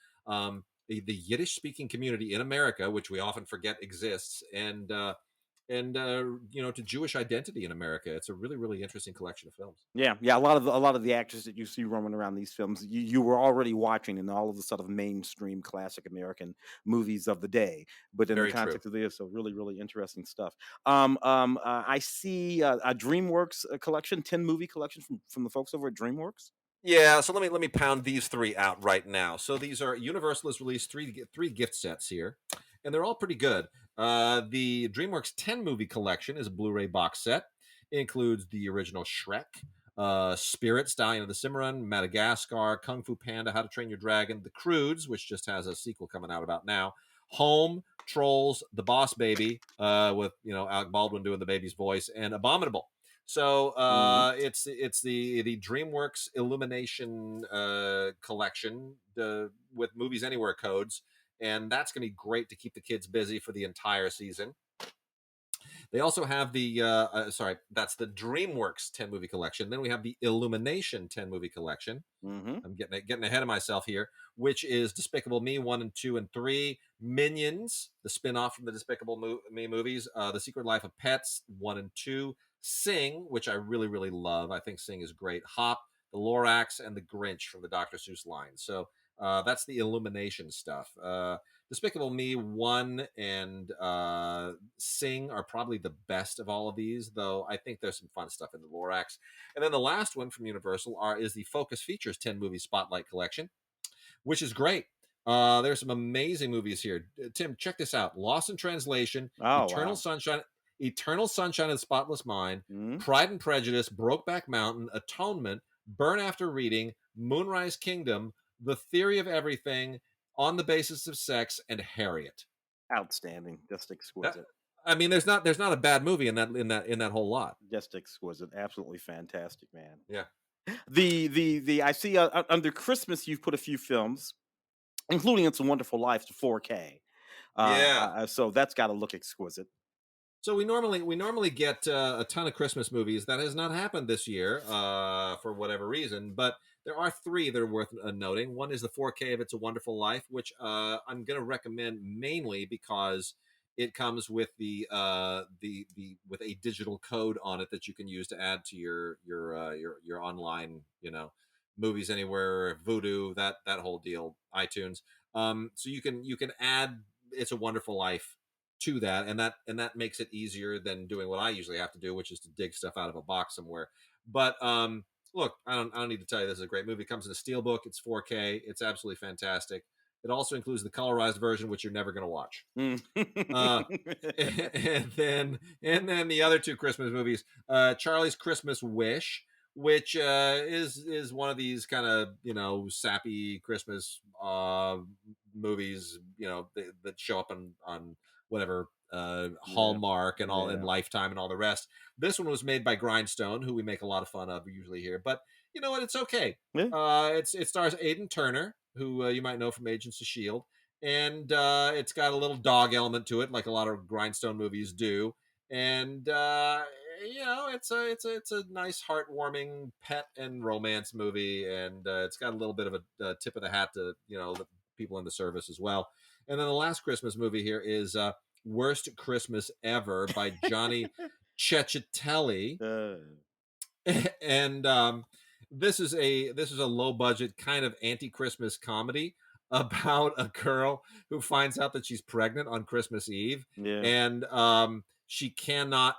the Yiddish speaking community in America, which we often forget exists, and to Jewish identity in America. It's a really, really interesting collection of films. Yeah, yeah. A lot of the actors that you see roaming around these films, you were already watching in all of the sort of mainstream classic American movies of the day. But in the Very true. context of this, so really, really interesting stuff. I see a DreamWorks collection, 10 movie collection from the folks over at DreamWorks. Yeah, so let me pound these three out right now. So these are Universal has released three gift sets here, and they're all pretty good. The DreamWorks 10 movie collection is a Blu-ray box set. It includes the original Shrek, Spirit, Stallion of the Cimarron, Madagascar, Kung Fu Panda, How to Train Your Dragon, The Croods, which just has a sequel coming out about now, Home, Trolls, The Boss Baby, with Alec Baldwin doing the baby's voice, and Abominable. So Hmm. it's the DreamWorks Illumination collection with Movies Anywhere codes, and that's going to be great to keep the kids busy for the entire season. They also have that's the DreamWorks 10 movie collection. Then we have the Illumination 10 movie collection. Hmm. I'm getting ahead of myself here, which is Despicable Me 1 and 2 and 3, Minions, the spin-off from the Me movies, The Secret Life of Pets 1 and 2, Sing, which I really, really love. I think Sing is great. Hop, The Lorax, and The Grinch from the Dr. Seuss line. So that's the Illumination stuff. Despicable Me 1 and Sing are probably the best of all of these, though I think there's some fun stuff in the Lorax. And then the last one from Universal is the Focus Features 10 movie Spotlight Collection, which is great. There's some amazing movies here. Tim, check this out: Lost in Translation, Oh wow. Eternal Sunshine of the Spotless Mind, Hmm. Pride and Prejudice, Brokeback Mountain, Atonement, Burn After Reading, Moonrise Kingdom, The Theory of Everything, On the Basis of Sex, and Harriet. Outstanding, just That, exquisite. I mean, there's not a bad movie in that whole lot. Just exquisite, absolutely fantastic, man. Yeah. The I see under Christmas you've put a few films, including It's a Wonderful Life to 4K. Yeah. So that's got to look exquisite. So we normally get a ton of Christmas movies. That has not happened this year for whatever reason, but there are three that are worth noting. One is the 4K of It's a Wonderful Life, which I'm going to recommend mainly because it comes with the with a digital code on it that you can use to add to your online movies anywhere, Voodoo, that whole deal, iTunes. So you can add It's a Wonderful Life to that, and that makes it easier than doing what I usually have to do, which is to dig stuff out of a box somewhere. But look, I don't need to tell you this is a great movie. It comes in a steelbook. It's 4K. It's absolutely fantastic. It also includes the colorized version, which you're never going to watch. Mm. Uh, and then the other two Christmas movies, Charlie's Christmas Wish, which is one of these kind of sappy Christmas movies, that show up on whatever Yeah, Hallmark and yeah. Lifetime and all the rest. This one was made by Grindstone, who we make a lot of fun of usually here, but you know what? It's okay. Yeah. It stars Aidan Turner, who you might know from Agents of Shield, and it's got a little dog element to it, like a lot of grindstone movies do. And it's a nice, heartwarming pet and romance movie, and it's got a little bit of a tip of the hat to the people in the service as well. And then the last Christmas movie here is Worst Christmas Ever by Johnny Cecchitelli. Uh, And this is a low budget kind of anti-Christmas comedy about a girl who finds out that she's pregnant on Christmas Eve, yeah. and she cannot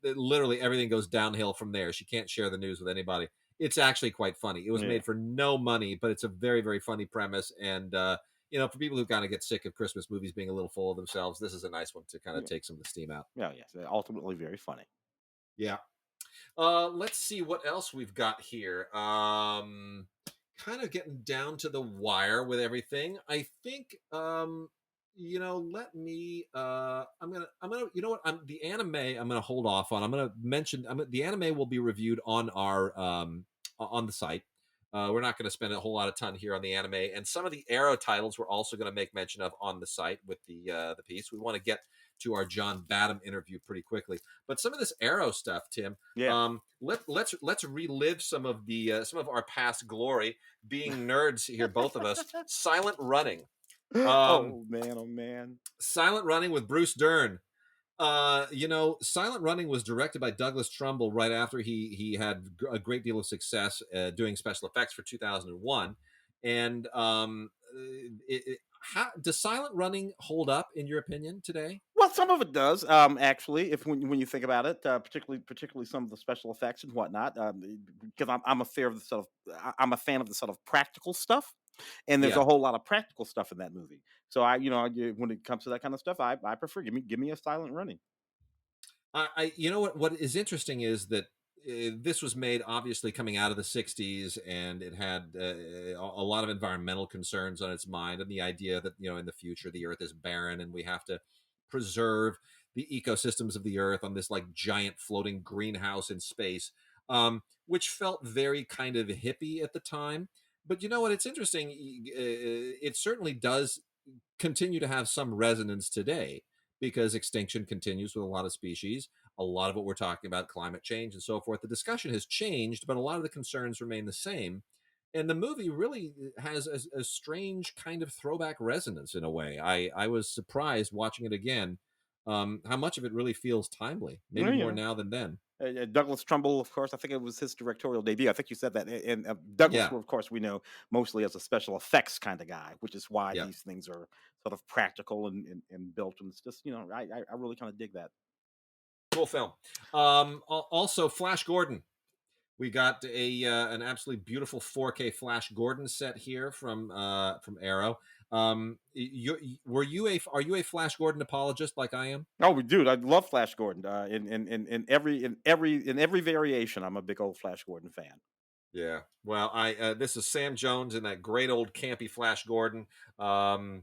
literally everything goes downhill from there. She can't share the news with anybody. It's actually quite funny. It was Yeah. made for no money, but it's a very, very funny premise. And for people who kind of get sick of Christmas movies being a little full of themselves, this is a nice one to kind of Yeah. take some of the steam out. Yeah. Yes. Ultimately, very funny. Yeah. Let's see what else we've got here. Kind of getting down to the wire with everything. I think let me I'm gonna you know what I'm the anime I'm gonna hold off on. I'm gonna mention the anime will be reviewed on our on the site. We're not going to spend a whole lot of time here on the anime, and some of the Arrow titles we're also going to make mention of on the site with the piece. We want to get to our John Badham interview pretty quickly, but some of this Arrow stuff, Tim. Yeah. Let's relive some of our past glory, being nerds here, both of us. Silent Running, um, Oh man. Oh man. Silent Running with Bruce Dern. Silent Running was directed by Douglas Trumbull right after he had a great deal of success doing special effects for 2001. And does Silent Running hold up in your opinion today? Well, some of it does, actually, if when you think about it, particularly some of the special effects and whatnot. Because I'm a fair of the sort of I'm a fan of the sort of practical stuff, and there's Yeah. a whole lot of practical stuff in that movie. So when it comes to that kind of stuff, I prefer give me a silent running. You know what is interesting is that this was made obviously coming out of the 60s, and it had a lot of environmental concerns on its mind, and the idea that in the future the earth is barren and we have to preserve the ecosystems of the earth on this like giant floating greenhouse in space, which felt very kind of hippie at the time. But you know what, it's interesting, it certainly does continue to have some resonance today, because extinction continues with a lot of species. A lot of what we're talking about, climate change and so forth, the discussion has changed, but a lot of the concerns remain the same. And the movie really has a strange kind of throwback resonance in a way. I was surprised watching it again, how much of it really feels timely, maybe Well, more yeah. now than then. Douglas Trumbull, of course, I think it was his directorial debut. I think you said that. And Douglas, Yeah, of course, we know mostly as a special effects kind of guy, which is why yeah, these things are sort of practical and built. And it's just, I really kind of dig that. cool film. Also, Flash Gordon. We got an absolutely beautiful 4K Flash Gordon set here from Arrow. Are you a Flash Gordon apologist like I am? Oh, we dude, I love Flash Gordon. In every variation, I'm a big old Flash Gordon fan. Yeah. Well, I this is Sam Jones in that great old campy Flash Gordon. Um,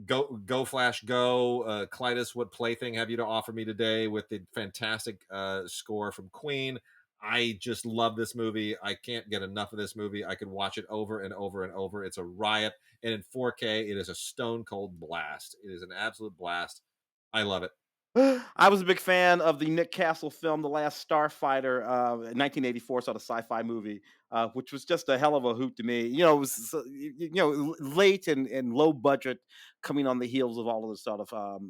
go Flash go. Clytus, what plaything have you to offer me today with the fantastic score from Queen? I just love this movie. I can't get enough of this movie. I could watch it over and over and over. It's a riot, and in 4K, it is a stone cold blast. It is an absolute blast. I love it. I was a big fan of the Nick Castle film, The Last Starfighter, 1984 sort of sci-fi movie, which was just a hell of a hoot to me. It was late and low budget, coming on the heels of all of the sort of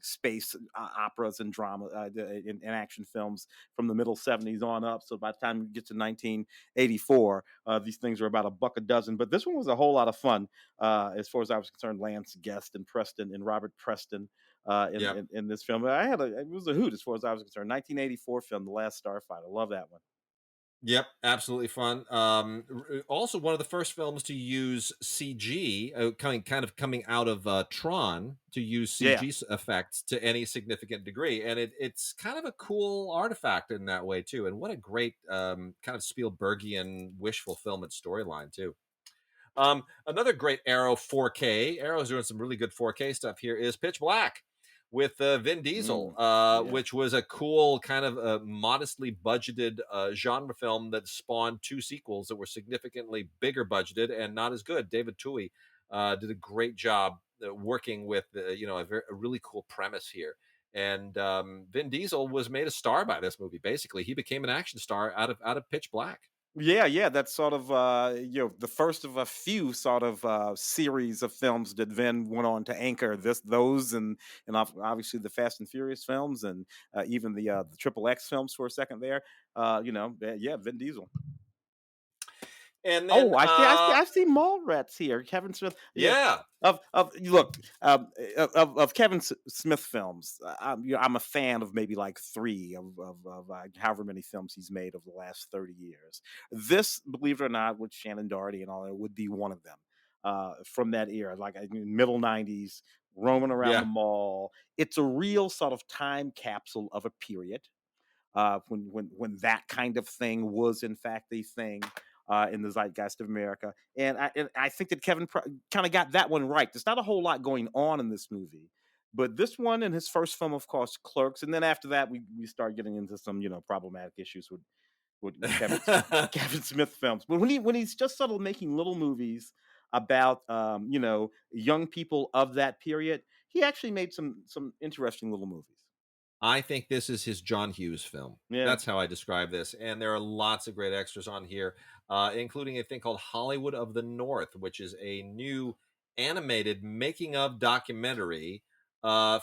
space operas and drama and action films from the middle '70s on up. So by the time you get to 1984, these things are about a buck a dozen. But this one was a whole lot of fun, as far as I was concerned. Lance Guest and Preston and Robert Preston Yeah. in this film. It was a hoot as far as I was concerned. 1984 film, The Last Starfighter. I love that one. Yep, absolutely fun. Also, one of the first films to use CG, coming out of Tron, to use Yeah. effects to any significant degree, and it's kind of a cool artifact in that way too. And what a great kind of Spielbergian wish fulfillment storyline too. Another great Arrow 4K. Arrow's doing some really good 4K stuff here. Is Pitch Black, with Vin Diesel, Yeah. which was a cool kind of modestly budgeted genre film that spawned two sequels that were significantly bigger budgeted and not as good. David Toohey did a great job working with a really cool premise here. And Vin Diesel was made a star by this movie. Basically, he became an action star out of Pitch Black. Yeah, yeah, that's sort of the first of a few sort of series of films that then went on to anchor those and obviously the Fast and Furious films and even the Triple X films for a second there. Yeah, Vin Diesel. And then Oh, I see Mallrats here. Kevin Smith. Yeah. yeah, Of look of Kevin Smith films. I'm a fan of maybe like three of however many films he's made over the last 30 years. This, believe it or not, with Shannon Doherty and all that, would be one of them from that era, like middle '90s, roaming around the yeah, mall. It's a real sort of time capsule of a period when that kind of thing was in fact a thing in the zeitgeist of America. And I think that Kevin kind of got that one right. There's not a whole lot going on in this movie, but this one and his first film, of course, Clerks, and then after that, we start getting into some problematic issues with Kevin Smith films. But when he's just sort of making little movies about young people of that period, he actually made some interesting little movies. I think this is his John Hughes film. Yeah. That's how I describe this. And there are lots of great extras on here, including a thing called Hollywood of the North, which is a new animated making of documentary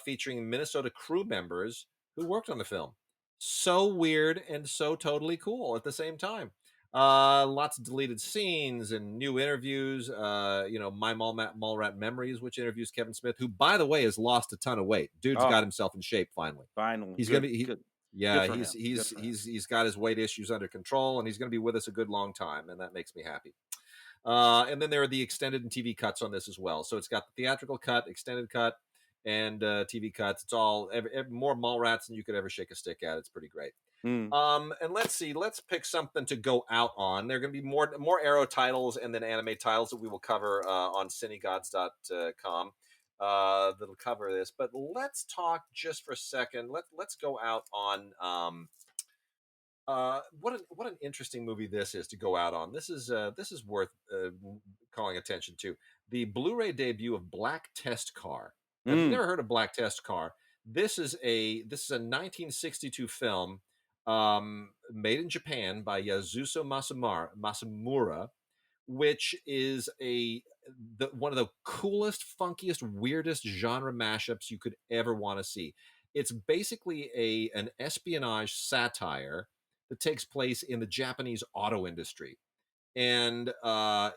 featuring Minnesota crew members who worked on the film. So weird and so totally cool at the same time. Lots of deleted scenes and new interviews. My Mallrat Memories, which interviews Kevin Smith, who, by the way, has lost a ton of weight. Dude's Oh, got himself in shape finally. finally, He's gonna good, be good, good yeah, for he's him. Good he's for him. he's he's got his weight issues under control, and he's gonna be with us a good long time, and that makes me happy. And then there are the extended and TV cuts on this as well. So it's got the theatrical cut, extended cut, and TV cuts. It's all more Mallrats than you could ever shake a stick at. It's pretty great. Mm. And let's see, let's pick something to go out on. There are going to be more Arrow titles and then anime titles that we will cover on cinegods.com. That'll cover this, but let's talk just for a second. Let's go out on what an interesting movie this is to go out on. This is worth calling attention to. The Blu-ray debut of Black Test Car. Now, if you've Mm. never heard of Black Test Car, this is a 1962 film made in Japan by Yasuzo Masamura, which is one of the coolest, funkiest, weirdest genre mashups you could ever want to see. It's basically an espionage satire that takes place in the Japanese auto industry, and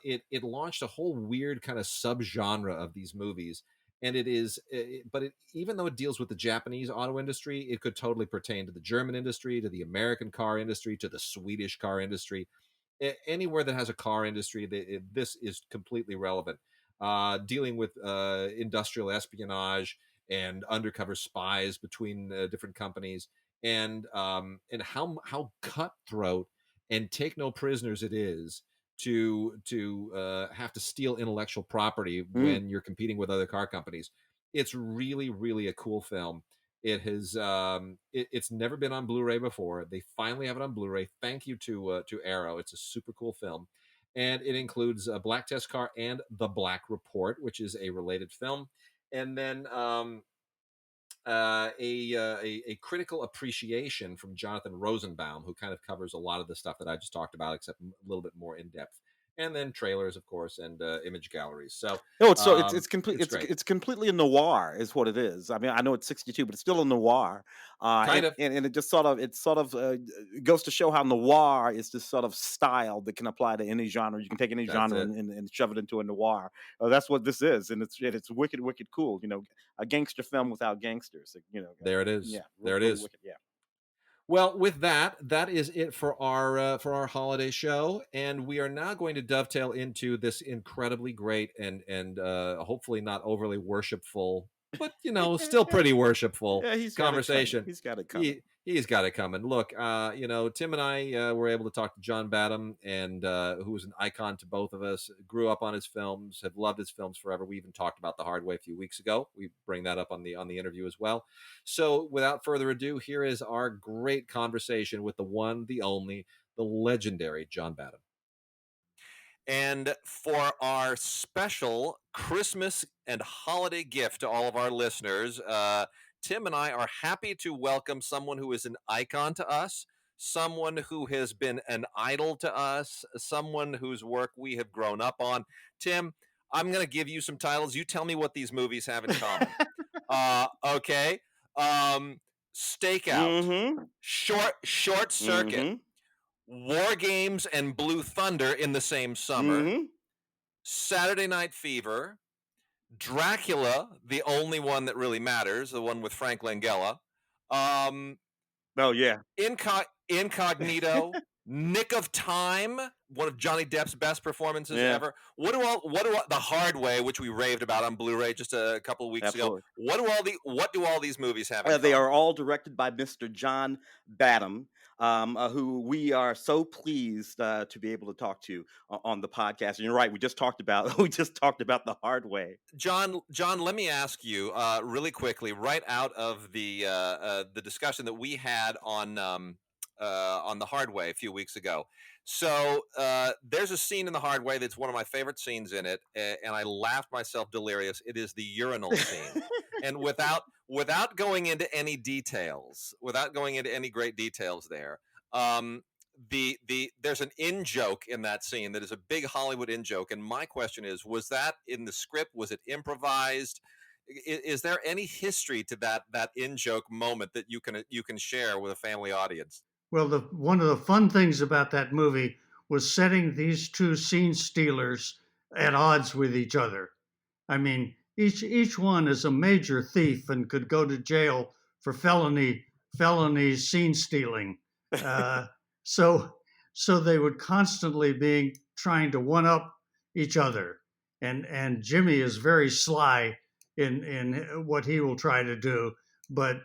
it launched a whole weird kind of subgenre of these movies. And even though it deals with the Japanese auto industry, it could totally pertain to the German industry, to the American car industry, to the Swedish car industry. Anywhere that has a car industry, this is completely relevant. Dealing with industrial espionage and undercover spies between different companies, and how cutthroat and take no prisoners it is to have to steal intellectual property Mm. when you're competing with other car companies. It's really, really a cool film. It's never been on Blu-ray before. They finally have it on Blu-ray. Thank you to Arrow. It's a super cool film, and it includes Black Test Car and The Black Report, which is a related film, and then a critical appreciation from Jonathan Rosenbaum, who kind of covers a lot of the stuff that I just talked about, except a little bit more in depth. And then trailers, of course, and image galleries. So No, it's complete. it's great. It's completely a noir, is what it is. I mean, I know it's 62, but it's still a noir, Kind and, of. and and it goes to show how noir is this sort of style that can apply to any genre. You can take any That's genre it. and shove it into a noir. That's what this is, and it's wicked, wicked cool. A gangster film without gangsters. There it is. Yeah, There it really is. wicked. Yeah. Well, with that, that is it for our holiday show, and we are now going to dovetail into this incredibly great and hopefully not overly worshipful but still pretty worshipful Yeah, he's got it coming. conversation. He's got it coming. He's got it coming. Look, Tim and I were able to talk to John Badham, and who was an icon to both of us. Grew up on his films, have loved his films forever. We even talked about The Hard Way a few weeks ago. We bring that up on the interview as well. So, without further ado, here is our great conversation with the one, the only, the legendary John Badham. And for our special Christmas and holiday gift to all of our listeners, Tim and I are happy to welcome someone who is an icon to us, someone who has been an idol to us, someone whose work we have grown up on. Tim, I'm going to give you some titles. You tell me what these movies have in common. Okay. Um, Stakeout, Mm-hmm. Short Circuit, Mm-hmm. War Games, and Blue Thunder in the same summer, Mm-hmm. Saturday Night Fever, Dracula, the only one that really matters, the one with Frank Langella, um, Oh yeah. Incognito, Nick of Time, one of Johnny Depp's best performances Yeah. ever. What do all The Hard Way, which we raved about on Blu-ray just a couple of weeks ago. Absolutely. What do all these movies have in They common? are all directed by Mr. John Badham, who we are so pleased to be able to talk to on the podcast. And you're right, we just talked about we just talked about The Hard Way. John, let me ask you really quickly, right out of the discussion that we had on the Hard Way a few weeks ago. So there's a scene in the Hard Way that's one of my favorite scenes in it, and I laughed myself delirious. It is the urinal scene, and without going into any details, without going into any great details there. Um, there's an in joke in that scene that is a big Hollywood in joke, and my question is, was that in the script? Was it improvised? Is there any history to that in joke moment that you can share with a family audience? Well, one of the fun things about that movie was setting these two scene stealers at odds with each other. I mean, each one is a major thief and could go to jail for felony scene stealing. Uh, so so they would constantly be trying to one up each other. And Jimmy is very sly in what he will try to do, but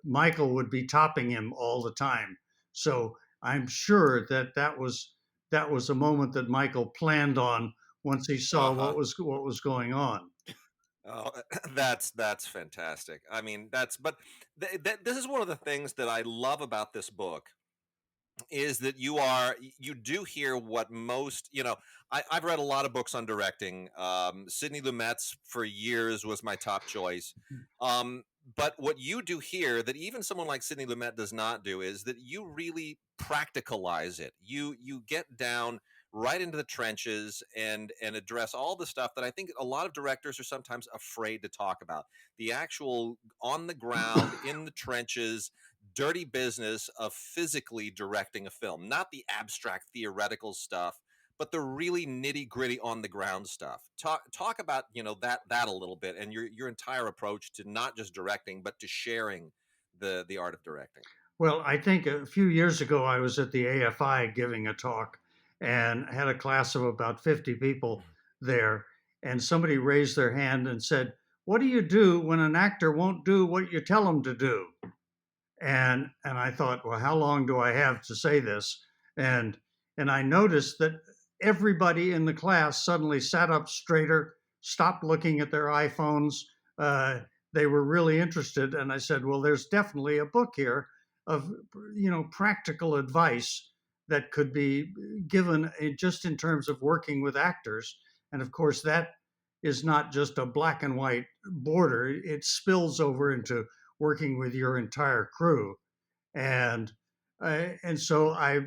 Michael would be topping him all the time. So I'm sure that was a moment that Michael planned on once he saw Uh-huh. what was going on. Oh, that's fantastic. I mean, this is one of the things that I love about this book is that you do hear what most I've read a lot of books on directing. Sidney Lumet's for years was my top choice. But what you do here that even someone like Sidney Lumet does not do is that you really practicalize it. You get down right into the trenches and address all the stuff that I think a lot of directors are sometimes afraid to talk about. The actual on the ground in the trenches dirty business of physically directing a film, not the abstract theoretical stuff, but the really nitty gritty on the ground stuff. Talk about that a little bit, and your entire approach to not just directing but to sharing the art of directing. Well, I think a few years ago I was at the AFI giving a talk and had a class of about 50 people there. And somebody raised their hand and said, "What do you do when an actor won't do what you tell them to do?" And I thought, well, how long do I have to say this? And and I noticed that everybody in the class suddenly sat up straighter, stopped looking at their iPhones. They were really interested, and I said, well, there's definitely a book here of practical advice that could be given just in terms of working with actors. And of course, that is not just a black and white border; it spills over into working with your entire crew. And so I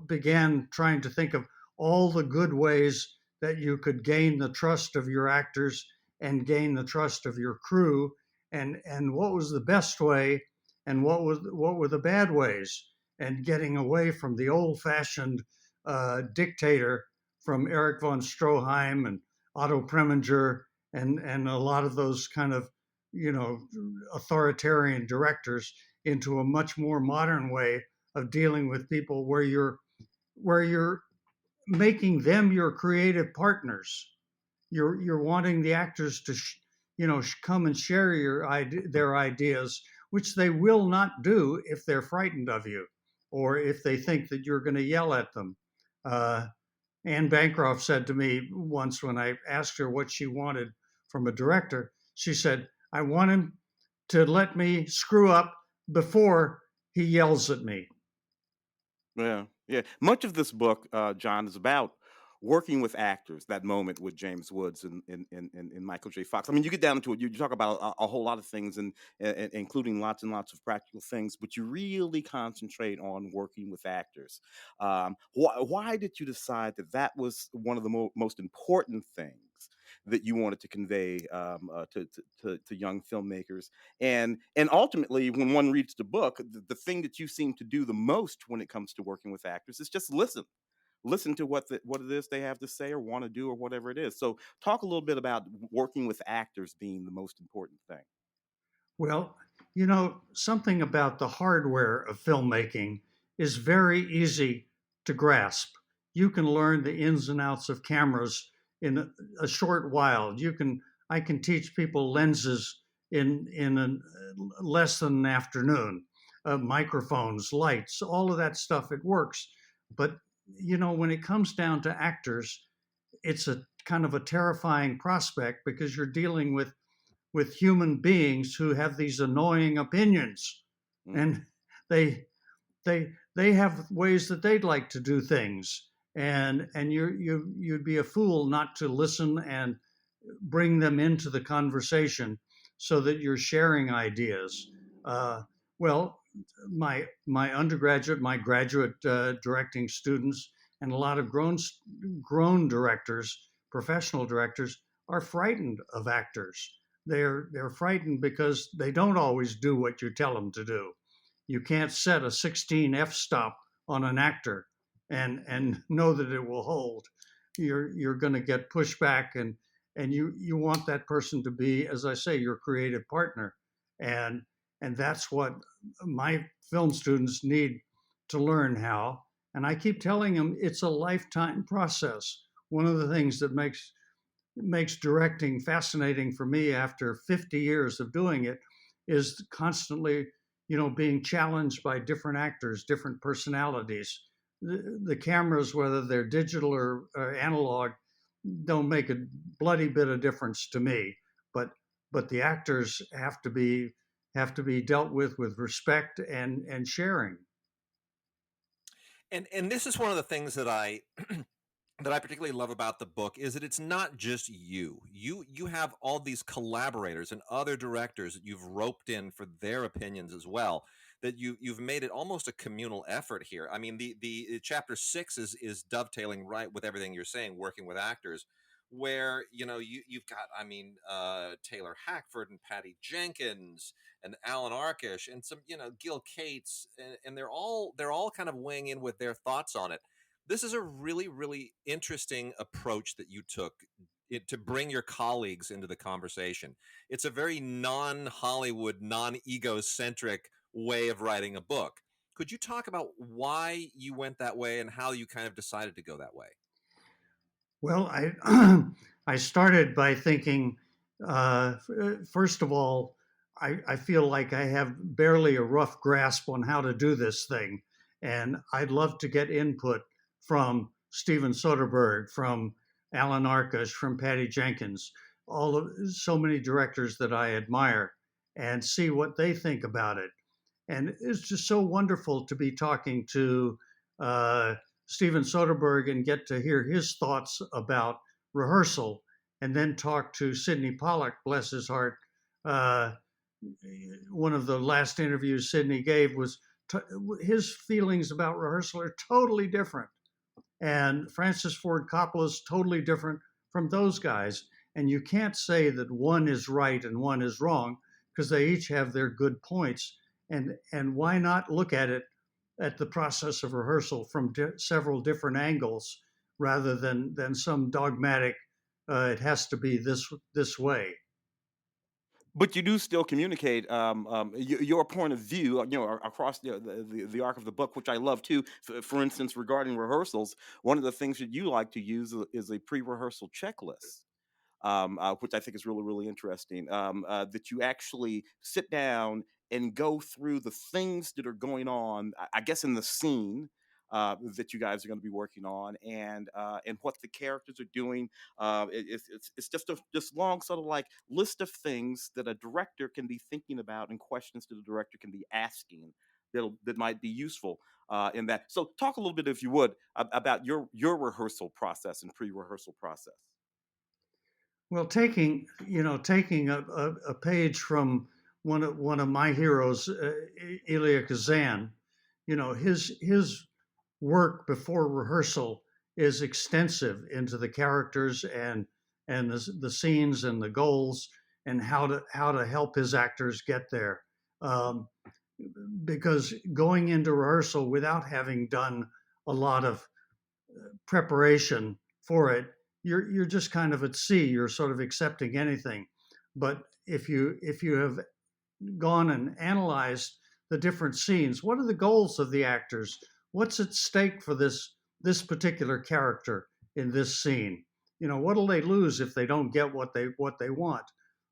began trying to think of all the good ways that you could gain the trust of your actors and gain the trust of your crew, and what was the best way and what were the bad ways, and getting away from the old fashioned dictator from Eric von Stroheim and Otto Preminger and a lot of those kind of authoritarian directors into a much more modern way of dealing with people where you're making them your creative partners. You're wanting the actors come and share their ideas, which they will not do if they're frightened of you or if they think that you're going to yell at them. Uh, Anne Bancroft said to me once when I asked her what she wanted from a director, she said, I want him to let me screw up before he yells at me. Yeah, yeah. Much of this book, John, is about working with actors. That moment with James Woods and Michael J. Fox. I mean, you get down to it. You talk about a whole lot of things, and including lots and lots of practical things. But you really concentrate on working with actors. Why did you decide that that was one of the most important things that you wanted to convey to young filmmakers? And ultimately, when one reads the book, the thing that you seem to do the most when it comes to working with actors is just listen to what it is they have to say or want to do or whatever it is. So talk a little bit about working with actors being the most important thing. Well, something about the hardware of filmmaking is very easy to grasp. You can learn the ins and outs of cameras in a short while. I can teach people lenses in less than an afternoon. Microphones, lights, all of that stuff. It works, but when it comes down to actors, it's a kind of a terrifying prospect because you're dealing with human beings who have these annoying opinions, Mm. and they they have ways that they'd like to do things, and you'd be a fool not to listen and bring them into the conversation so that you're sharing ideas. Well, my graduate directing students, and a lot of grown directors, professional directors, are frightened of actors. They're frightened because they don't always do what you tell them to do. You can't set a 16 f-stop on an actor and know that it will hold. You're going to get pushback, and you want that person to be, as I say, your creative partner, and that's what my film students need to learn how. And I keep telling them it's a lifetime process. One of the things that makes directing fascinating for me after 50 years of doing it is constantly, being challenged by different actors, different personalities. The cameras, whether they're digital or analog, don't make a bloody bit of difference to me. But the actors have to be dealt with respect and sharing. And this is one of the things that I that I particularly love about the book is that it's not just you. You have all these collaborators and other directors that you've roped in for their opinions as well. That you've made it almost a communal effort here. I mean, the chapter 6 is dovetailing right with everything you're saying, working with actors, where you've got, I mean, Taylor Hackford and Patty Jenkins and Alan Arkish and some, Gil Cates, and they're all kind of weighing in with their thoughts on it. This is a really, really interesting approach that you took to bring your colleagues into the conversation. It's a very non-Hollywood, non-egocentric way of writing a book. Could you talk about why you went that way and how you kind of decided to go that way? Well, I I started by thinking, first of all, I feel like I have barely a rough grasp on how to do this thing, and I'd love to get input from Steven Soderbergh, from Alan Arkush, from Patty Jenkins, all of so many directors that I admire, and see what they think about it. And it's just so wonderful to be talking to uh, Steven Soderbergh and get to hear his thoughts about rehearsal, and then talk to Sidney Pollack, bless his heart. Uh, One of the last interviews Sidney gave was his feelings about rehearsal are totally different, and Francis Ford Coppola is totally different from those guys. And you can't say that one is right and one is wrong because they each have their good points. And why not look at the process of rehearsal from several different angles rather than some dogmatic it has to be this way. But you do still communicate your point of view, across the arc of the book, which I love too. For instance, regarding rehearsals, one of the things that you like to use is a pre-rehearsal checklist. which I think is really, really interesting. That you actually sit down and go through the things that are going on, I guess, in the scene. That you guys are going to be working on, and what the characters are doing. It's just a this long sort of like list of things that a director can be thinking about and questions that the director can be asking that might be useful in that. So, talk a little bit, if you would, about your rehearsal process and pre-rehearsal process. Well, taking a page from one of my heroes, Elia Kazan, his work before rehearsal is extensive into the characters and the scenes and the goals and how to help his actors get there. Um, because going into rehearsal without having done a lot of preparation for it, you're just kind of at sea. You're sort of accepting anything. But if you have gone and analyzed the different scenes, what are the goals of the actors? What's at stake for this particular character in this scene? What'll they lose if they don't get what they want?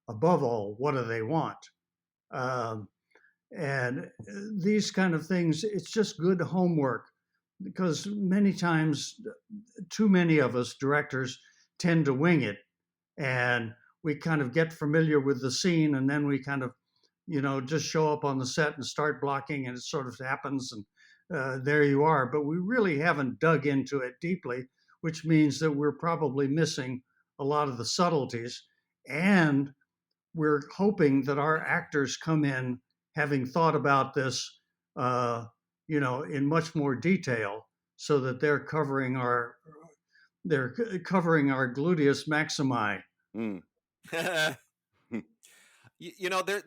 Above all, what do they want? Um, and these kind of things, it's just good homework because many times too many of us directors tend to wing it, and we kind of get familiar with the scene, and then we kind of just show up on the set and start blocking, and it sort of happens, and there you are. But we really haven't dug into it deeply, which means that we're probably missing a lot of the subtleties, and we're hoping that our actors come in having thought about this, in much more detail, so that they're covering our gluteus maximi. Mm.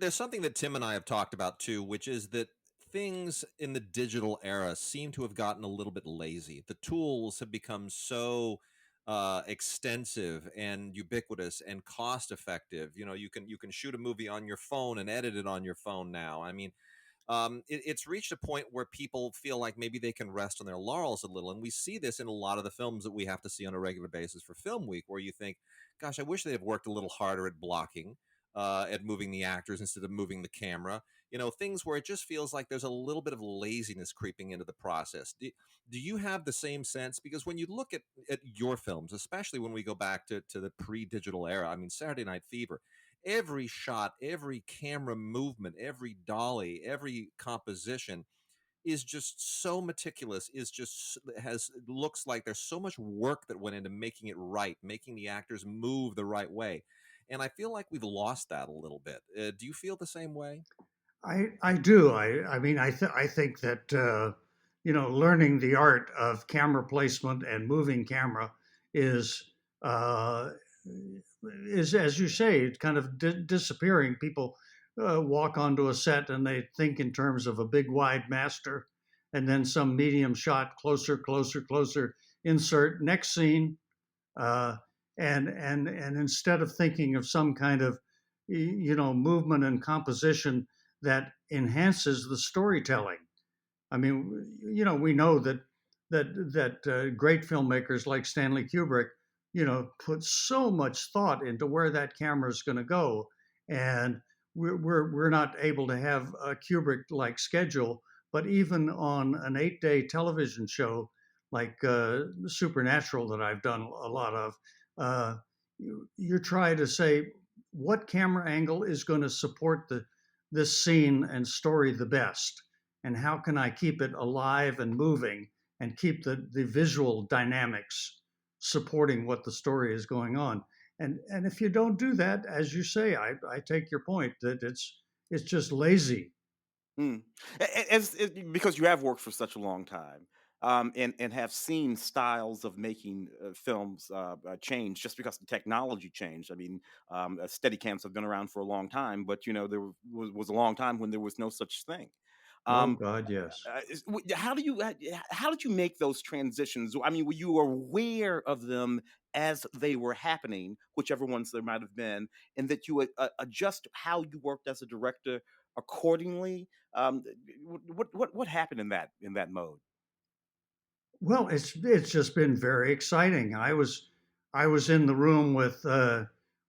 There's something that Tim and I have talked about too, which is that things in the digital era seem to have gotten a little bit lazy. The tools have become so extensive and ubiquitous and cost effective. You can shoot a movie on your phone and edit it on your phone now. I mean, it's reached a point where people feel like maybe they can rest on their laurels a little. And we see this in a lot of the films that we have to see on a regular basis for Film Week, where you think, gosh, I wish they'd have worked a little harder at blocking, at moving the actors instead of moving the camera. Things where it just feels like there's a little bit of laziness creeping into the process. Do you have the same sense? Because when you look at your films, especially when we go back to the pre digital era, I mean, Saturday Night Fever, every shot, every camera movement, every dolly, every composition is just so meticulous, is just has looks like there's so much work that went into making it right, making the actors move the right way. And I feel like we've lost that a little bit. Do you feel the same way? I do. I think that learning the art of camera placement and moving camera is uh, is, as you say, it's kind of disappearing. People walk onto a set and they think in terms of a big wide master, and then some medium shot, closer, closer, closer, insert next scene, uh, and instead of thinking of some kind of movement and composition that enhances the storytelling. I mean, we know that great filmmakers like Stanley Kubrick, put so much thought into where that camera is going to go, and we're not able to have a Kubrick-like schedule. But even on an 8-day television show like Supernatural that I've done a lot of, you try to say what camera angle is going to support this scene and story the best, and how can I keep it alive and moving and keep the visual dynamics supporting what the story is going on. And if you don't do that, as you say, I take your point that it's just lazy. Mm. Because you have worked for such a long time, and have seen styles of making films change just because the technology changed. I mean, Steadicams have been around for a long time, but there was a long time when there was no such thing. Oh Um, God, yes. how did you make those transitions? I mean, were you aware of them as they were happening, whichever ones there might have been, and that you adjust how you worked as a director accordingly? What happened in that mode? Well, it's just been very exciting. I was in the room with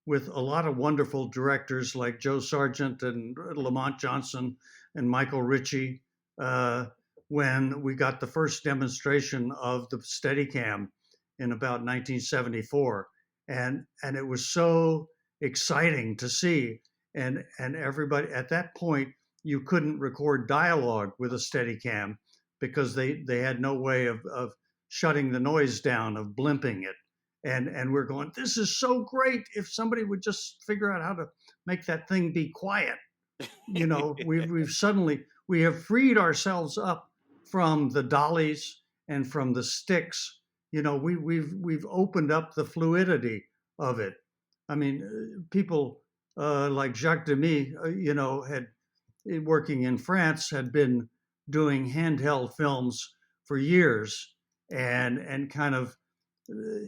with a lot of wonderful directors like Joe Sargent and Lamont Johnson and Michael Ritchie. Uh, when we got the first demonstration of the Steadicam in about 1974, and it was so exciting to see. And everybody at that point, you couldn't record dialogue with a Steadicam because they had no way of shutting the noise down, of blimping it. And we're going, this is so great. If somebody would just figure out how to make that thing be quiet. We've suddenly we have freed ourselves up from the dollies and from the sticks. We've opened up the fluidity of it. I mean, people like Jacques Demy, had working in France, had been doing handheld films for years, and kind of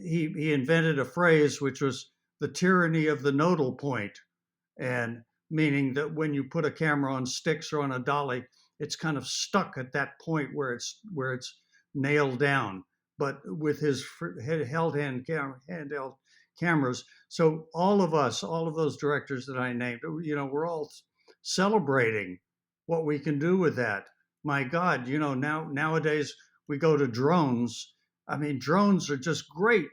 he invented a phrase which was the tyranny of the nodal point, and meaning that when you put a camera on sticks or on a dolly, it's kind of stuck at that point where it's nailed down. But with his handheld cameras, so all of us, all of those directors that I named, we're all celebrating what we can do with that. My God, nowadays we go to drones. I mean, drones are just great.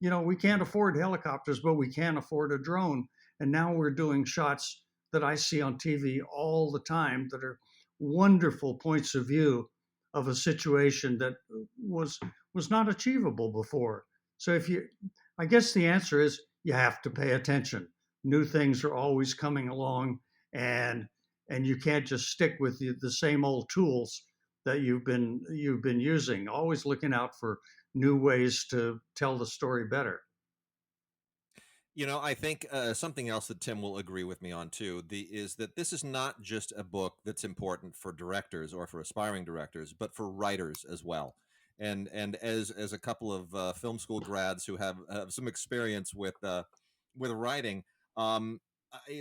We can't afford helicopters, but we can afford a drone. And now we're doing shots that I see on TV all the time that are wonderful points of view of a situation that was not achievable before. So I guess the answer is you have to pay attention. New things are always coming along, and you can't just stick with the same old tools that you've been using. Always looking out for new ways to tell the story better. I think something else that Tim will agree with me on too is that this is not just a book that's important for directors or for aspiring directors, but for writers as well. And as a couple of film school grads who have some experience with writing,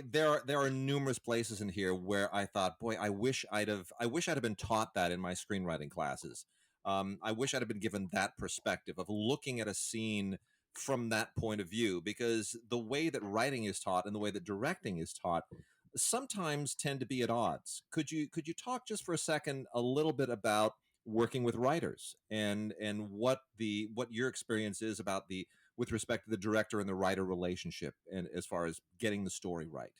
there are numerous places in here where I thought, boy, I wish I'd have been taught that in my screenwriting classes. I wish I'd have been given that perspective of looking at a scene from that point of view, because the way that writing is taught and the way that directing is taught sometimes tend to be at odds. Could you talk just for a second a little bit about working with writers and what your experience is about the with respect to the director and the writer relationship, and as far as getting the story right?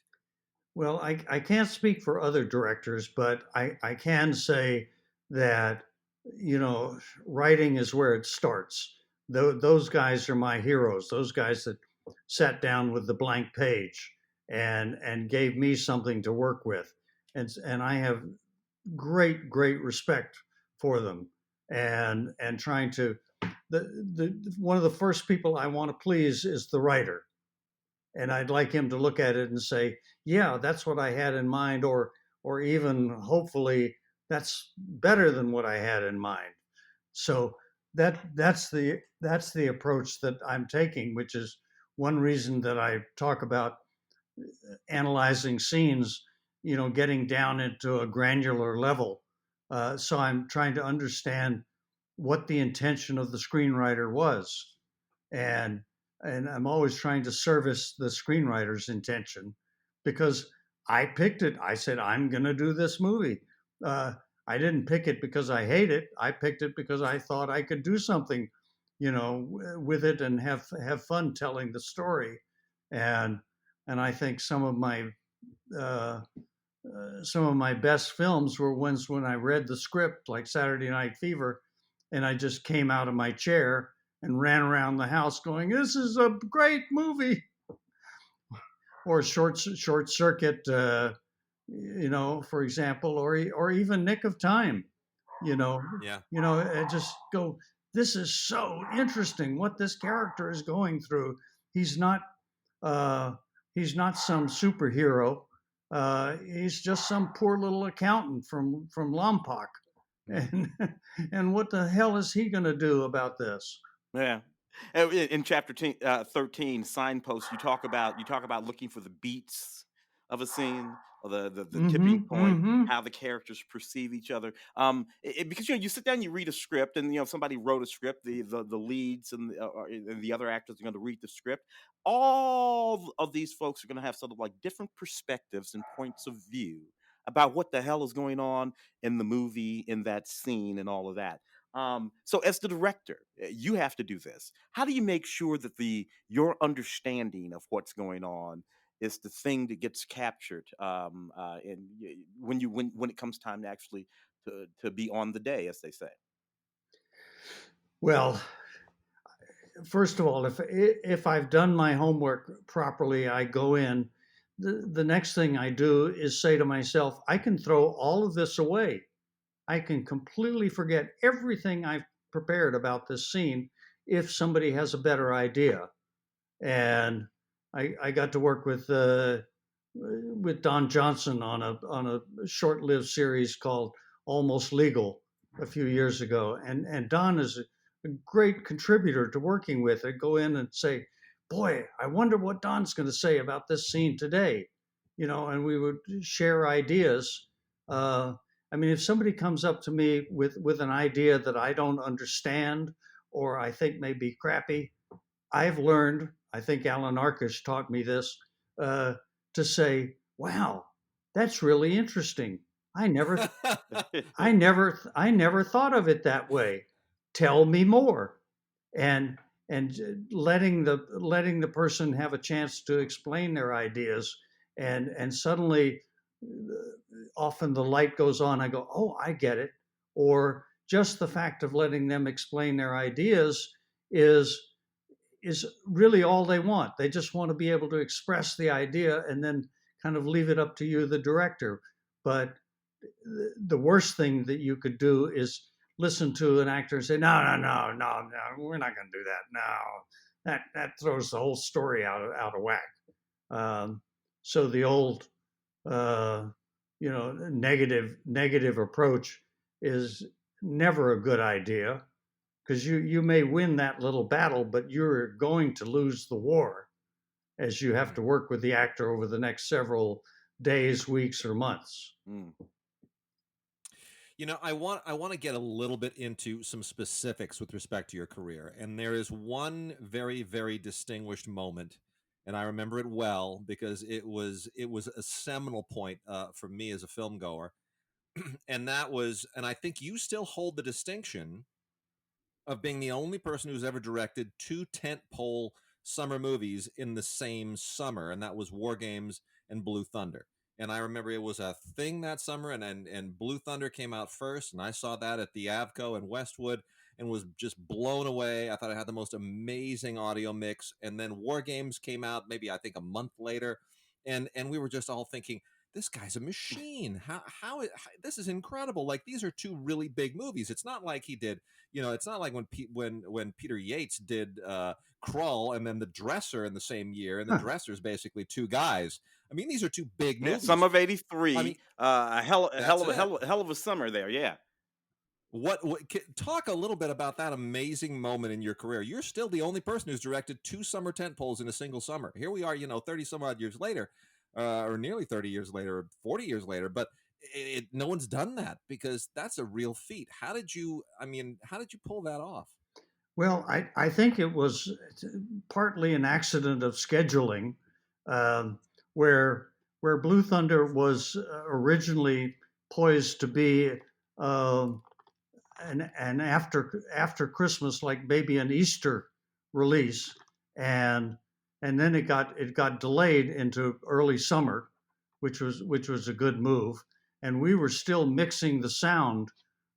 Well, I can't speak for other directors, but I can say that, writing is where it starts. Those guys are my heroes. Those guys that sat down with the blank page and gave me something to work with. And I have great respect for them, and trying to the one of the first people I want to please is the writer, and I'd like him to look at it and say, "Yeah, that's what I had in mind," or even hopefully that's better than what I had in mind. So that's the approach that I'm taking, which is one reason that I talk about analyzing scenes, getting down into a granular level. So I'm trying to understand what the intention of the screenwriter was, and I'm always trying to service the screenwriter's intention, because I picked it. I said I'm going to do this movie. Uh, I didn't pick it because I hate it. I picked it because I thought I could do something, with it and have fun telling the story. And I think uh, some of my best films were ones when I read the script, like Saturday Night Fever, and I just came out of my chair and ran around the house going, "This is a great movie." Or Short Circuit, for example, or even Nick of Time. You know, Yeah. I just go, "This is so interesting. What this character is going through. He's not uh, he's not some superhero. He's just some poor little accountant from Lompoc, and and what the hell is he going to do about this?" Yeah. In chapter 13, signposts, you talk about looking for the beats of a scene. the tipping Mm-hmm. point, Mm-hmm. how the characters perceive each other. Because you sit down, you read a script, and somebody wrote a script. The leads and the other actors are going to read the script. All of these folks are going to have sort of like different perspectives and points of view about what the hell is going on in the movie, in that scene, and all of that. So as the director, you have to do this. How do you make sure that the your understanding of what's going on is the thing that gets captured when it comes time to actually to be on the day, as they say? Well, first of all, if I've done my homework properly, I go in. The next thing I do is say to myself, I can throw all of this away. I can completely forget everything I've prepared about this scene if somebody has a better idea. And I got to work with Don Johnson on a short-lived series called Almost Legal a few years ago, and Don is a great contributor to working with. I go in and say, "Boy, I wonder what Don's going to say about this scene today," and we would share ideas. Uh, I mean, if somebody comes up to me with an idea that I don't understand or I think may be crappy, I've learned, I think Alan Arkish taught me this, uh, to say, wow, that's really interesting. I never, I never thought of it that way. Tell me more. And, and letting the person have a chance to explain their ideas. And suddenly, often the light goes on. I go, oh, I get it. Or just the fact of letting them explain their ideas is is really all they want. They just want to be able to express the idea and then kind of leave it up to you, the director. But the worst thing that you could do is listen to an actor and say, no, no, no, no, no, we're not going to do that. No, that throws the whole story out of whack. Um, so the old, negative approach is never a good idea because you may win that little battle, but you're going to lose the war as you have Mm, to work with the actor over the next several days, weeks, or months. mm. I want to get a little bit into some specifics with respect to your career, and there is one very very distinguished moment, and I remember it well because it was a seminal point for me as a film goer, and that was, and I think you still hold the distinction of being the only person who's ever directed two tentpole summer movies in the same summer, and that was War Games and Blue Thunder. And I remember it was a thing that summer, and Blue Thunder came out first, and I saw that at the Avco in Westwood and was just blown away. I thought it had the most amazing audio mix. And then War Games came out maybe I think a month later, and we were just all thinking, this guy's a machine. How this is incredible. Like, these are two really big movies. It's not like he did, it's not like when Peter Yates did Krull and then The Dresser in the same year, and The Dresser is basically two guys. I mean, these are two big Yeah, summer movies. of I mean, '83. A hell that's of a it. hell of a summer there. Yeah. Talk a little bit about that amazing moment in your career. You're still the only person who's directed two summer tent poles in a single summer. Here we are, 30 some odd years later, or nearly 30 years later, or 40 years later, but no one's done that because that's a real feat. How did you pull that off? Well, I think it was partly an accident of scheduling, um, where Blue Thunder was originally poised to be um an after Christmas, like maybe an Easter release, and then it got delayed into early summer, which was a good move, and we were still mixing the sound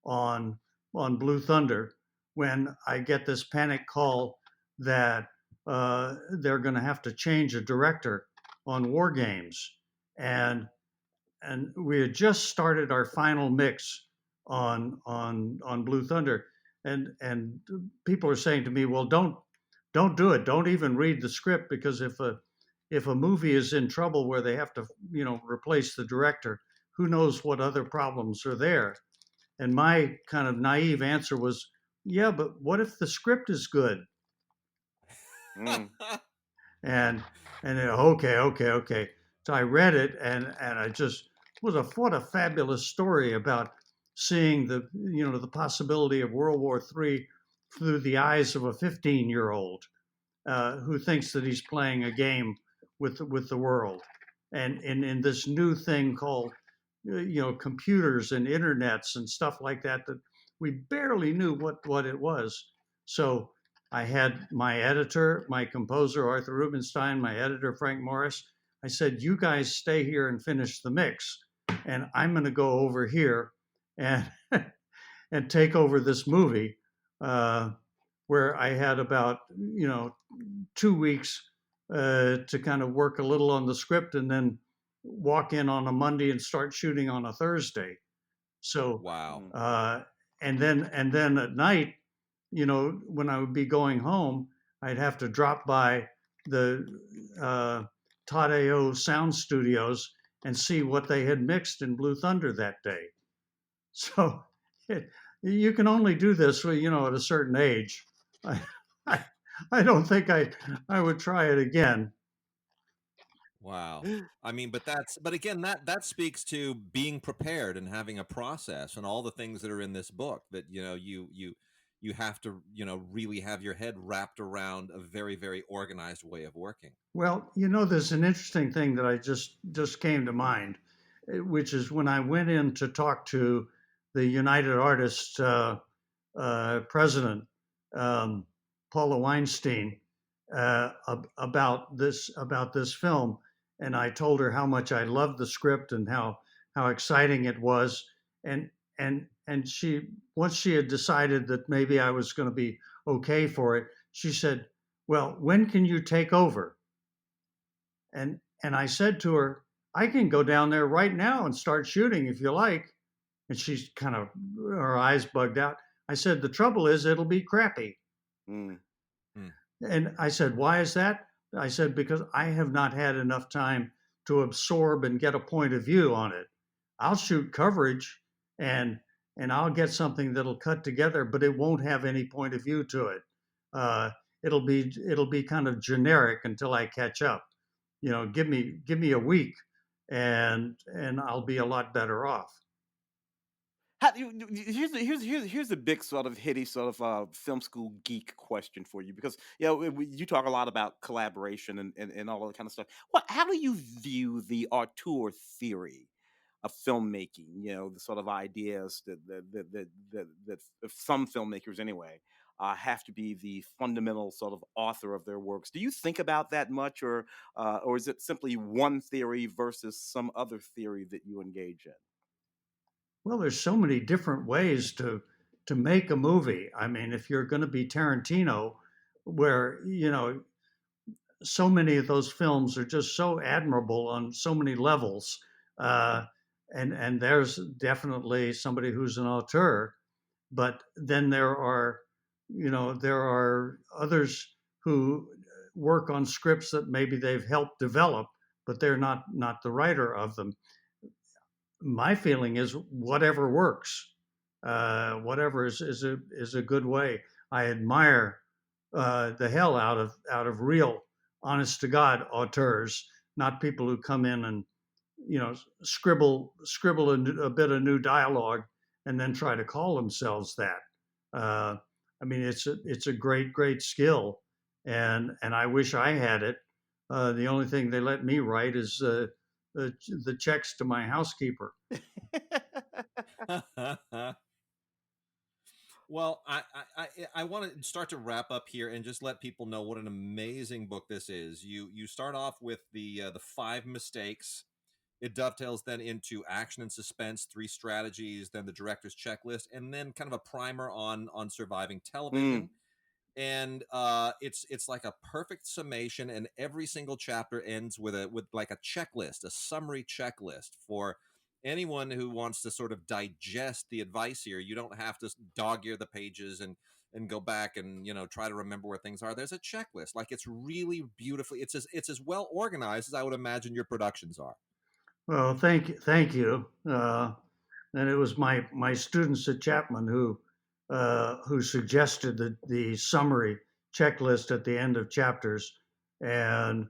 on Blue Thunder when I get this panic call that they're going to have to change a director on War Games, and we had just started our final mix on Blue Thunder, and people are saying to me, "Well, don't do it. Don't even read the script because if a movie is in trouble where they have to replace the director, who knows what other problems are there?" And my kind of naive answer was, "Yeah, but what if the script is good?" Mm. And okay, okay, okay. So I read it, and I just was a what a fabulous story about seeing the possibility of World War III through the eyes of a 15-year-old who thinks that he's playing a game with the world, and in this new thing called computers and internets and stuff like that that we barely knew what it was. So I had my editor, my composer Arthur Rubinstein, my editor Frank Morris. I said, "You guys stay here and finish the mix, and I'm going to go over here and and take over this movie." Where I had about 2 weeks to kind of work a little on the script and then walk in on a Monday and start shooting on a Thursday. So Wow. Mm. and then at night, when I would be going home, I'd have to drop by the Todd AO sound studios and see what they had mixed in Blue Thunder that day. So it, you can only do this, at a certain age. I, I, I don't think I would try it again. Wow. I mean, but again, that speaks to being prepared and having a process and all the things that are in this book that, you have to, really have your head wrapped around a very, very organized way of working. Well, there's an interesting thing that I just came to mind, which is when I went in to talk to the United Artists president, um, Paula Weinstein, about this film, and I told her how much I loved the script and how exciting it was, and and she once she had decided that maybe I was going to be okay for it, she said, "Well, when can you take over?" And I said to her, "I can go down there right now and start shooting if you like." And she's kind of her eyes bugged out. I said, "The trouble is it'll be crappy." Mm. Hmm. And I said, "Why is that?" I said, "Because I have not had enough time to absorb and get a point of view on it. I'll shoot coverage and I'll get something that'll cut together, but it won't have any point of view to it. Uh, it'll be kind of generic until I catch up. Give me a week, and I'll be a lot better off." How do here's a big sort of hitty sort of film school geek question for you because you talk a lot about collaboration and all that kind of stuff. How do you view the auteur theory of filmmaking? The sort of ideas that some filmmakers anyway have to be the fundamental sort of author of their works. Do you think about that much, or is it simply one theory versus some other theory that you engage in? Well, there's so many different ways to make a movie. I mean, if you're going to be Tarantino, where so many of those films are just so admirable on so many levels, uh, and there's definitely somebody who's an auteur. But then there are others who work on scripts that maybe they've helped develop, but they're not the writer of them. My feeling is whatever works, whatever is a good way. I admire the hell out of real, honest to God auteurs, not people who come in and scribble a bit of new dialogue and then try to call themselves that. Uh, I mean, it's a great skill, and I wish I had it. The only thing they let me write is the checks to my housekeeper. Well, I want to start to wrap up here and just let people know what an amazing book this is. You start off with the five mistakes. It dovetails then into action and suspense, three strategies, then the director's checklist, and then kind of a primer on surviving television. Mm. And it's like a perfect summation, and every single chapter ends with like a checklist, a summary checklist for anyone who wants to sort of digest the advice here. You don't have to dog ear the pages and go back and try to remember where things are. There's a checklist. Like, it's really beautifully, it's as well organized as I would imagine your productions are. Well, thank you. And it was my students at Chapman who suggested the summary checklist at the end of chapters, and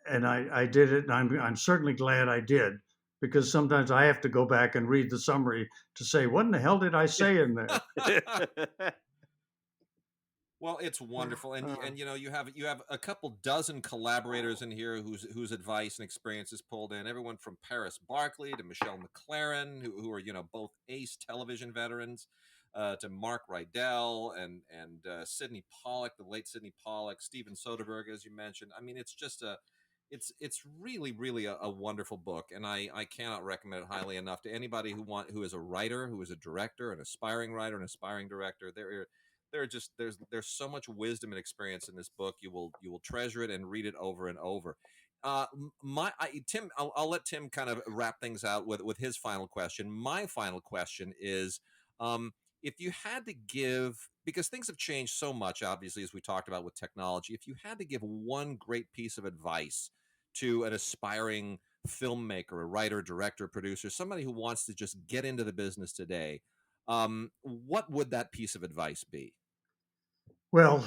and I did it, and I'm certainly glad I did, because sometimes I have to go back and read the summary to say, what in the hell did I say in there? Well, it's wonderful, and Uh, you have a couple dozen collaborators in here whose advice and experience is pulled in. Everyone from Paris Barkley to Michelle McLaren, who are both ace television veterans, to Mark Rydell and Sidney Pollack, the late Sidney Pollack, Steven Soderbergh, as you mentioned. I mean, it's just it's really a wonderful book, and I cannot recommend it highly enough to anybody who is a writer, who is a director, an aspiring writer, an aspiring director. There are just there's so much wisdom and experience in this book. You will treasure it and read it over and over. Tim, I'll let Tim kind of wrap things out with his final question. My final question is, if you had to give, because things have changed so much, obviously, as we talked about with technology, if you had to give one great piece of advice to an aspiring filmmaker, a writer, director, producer, somebody who wants to just get into the business today, what would that piece of advice be? Well,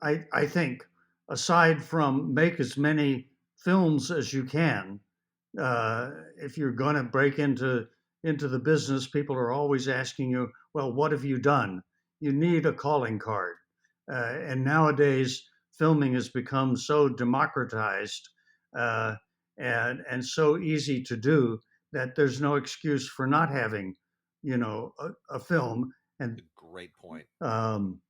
I think, aside from make as many films as you can, if you're going to break into the business, people are always asking you, well, what have you done? You need a calling card. And nowadays, filming has become so democratized, uh, and so easy to do, that there's no excuse for not having, a film. And Great point. um,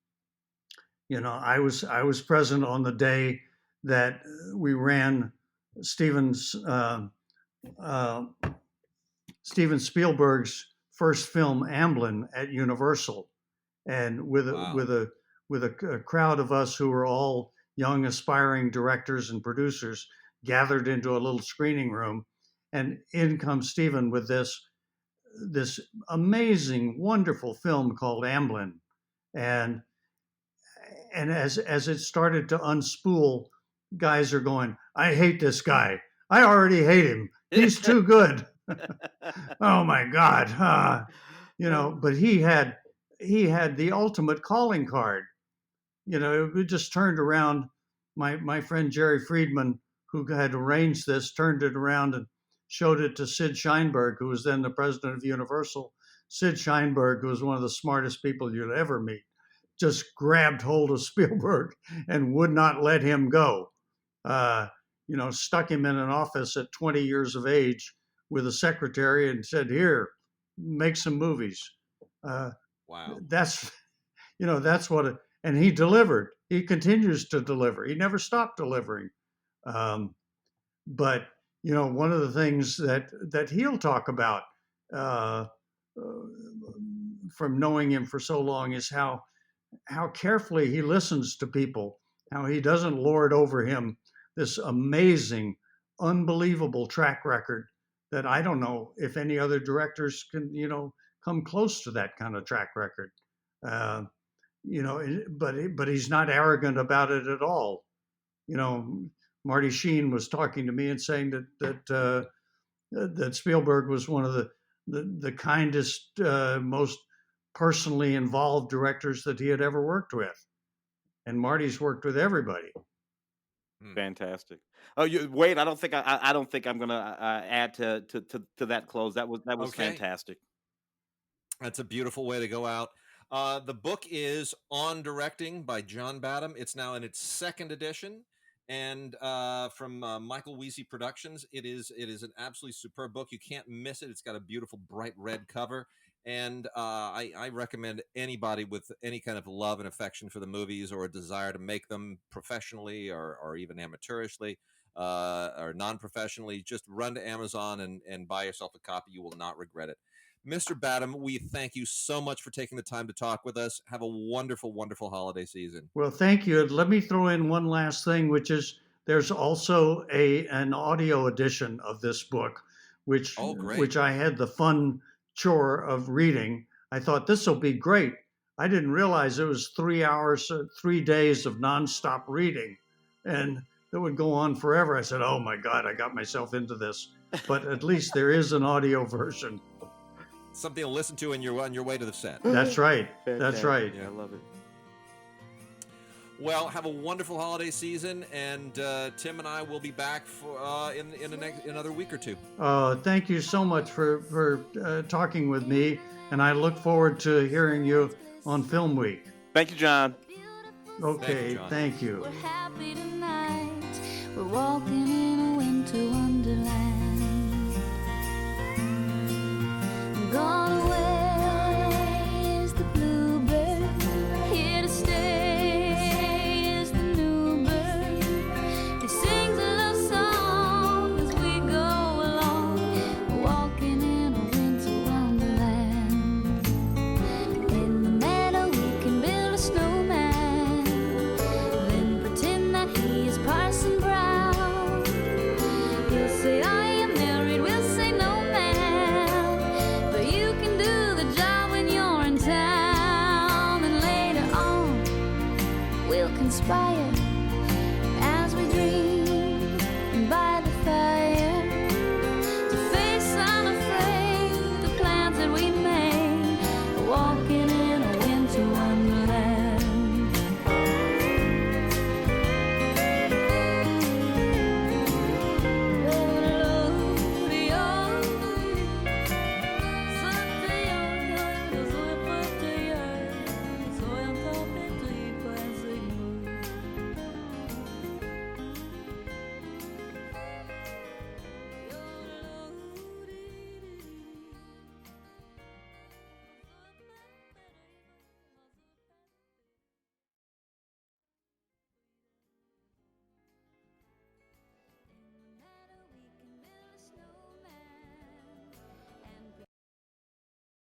I was present on the day that we ran Steven's uh, Steven Spielberg's first film, Amblin, at Universal, and with a Wow. with a with a crowd of us who were all young, aspiring directors and producers gathered into a little screening room, and in comes Steven with this amazing, wonderful film called Amblin, and as it started to unspool, guys are going, I hate this guy. I already hate him. He's too good. Oh my God. But he had the ultimate calling card. It just turned around. My friend Jerry Friedman, who had arranged this, turned it around and showed it to Sid Sheinberg, who was then the president of Universal. Sid Sheinberg, who was one of the smartest people you'd ever meet, just grabbed hold of Spielberg and would not let him go. Stuck him in an office at 20 years of age with a secretary and said, "Here, make some movies." Uh, Wow. that's what it, and he delivered. He continues to deliver. He never stopped delivering. Um, but one of the things that he'll talk about, uh, from knowing him for so long, is how carefully he listens to people, how he doesn't lord over him this amazing, unbelievable track record that I don't know if any other directors can, come close to that kind of track record. Uh, but he's not arrogant about it at all. Marty Sheen was talking to me and saying that Spielberg was one of the kindest, most personally involved directors that he had ever worked with, and Marty's worked with everybody. Fantastic. Oh, wait. I don't think I'm gonna add to that close. That was Okay. fantastic. That's a beautiful way to go out. The book is On Directing by John Badham. It's now in its second edition, and from Michael Weasey Productions. It is an absolutely superb book. You can't miss it. It's got a beautiful bright red cover, and I recommend anybody with any kind of love and affection for the movies, or a desire to make them professionally or even amateurishly. Or non-professionally, just run to Amazon and buy yourself a copy. You will not regret it. Mr. Badham, we thank you so much for taking the time to talk with us. Have a wonderful, wonderful holiday season. Well, thank you. Let me throw in one last thing, which is there's also an audio edition of this book, which Oh, great. which I had the fun chore of reading. I thought this will be great. I didn't realize it was 3 hours, 3 days of nonstop reading, and that would go on forever. I said, "Oh my God, I got myself into this." But at least there is an audio version. Something to listen to on your way to the set. That's right. That's Fantastic. right. I love it. Well, have a wonderful holiday season, and Tim and I will be back for in another week or two. Thank you so much for talking with me, and I look forward to hearing you on Film Week. Thank you, John. Okay, John. thank you. We're happy tonight. We're walking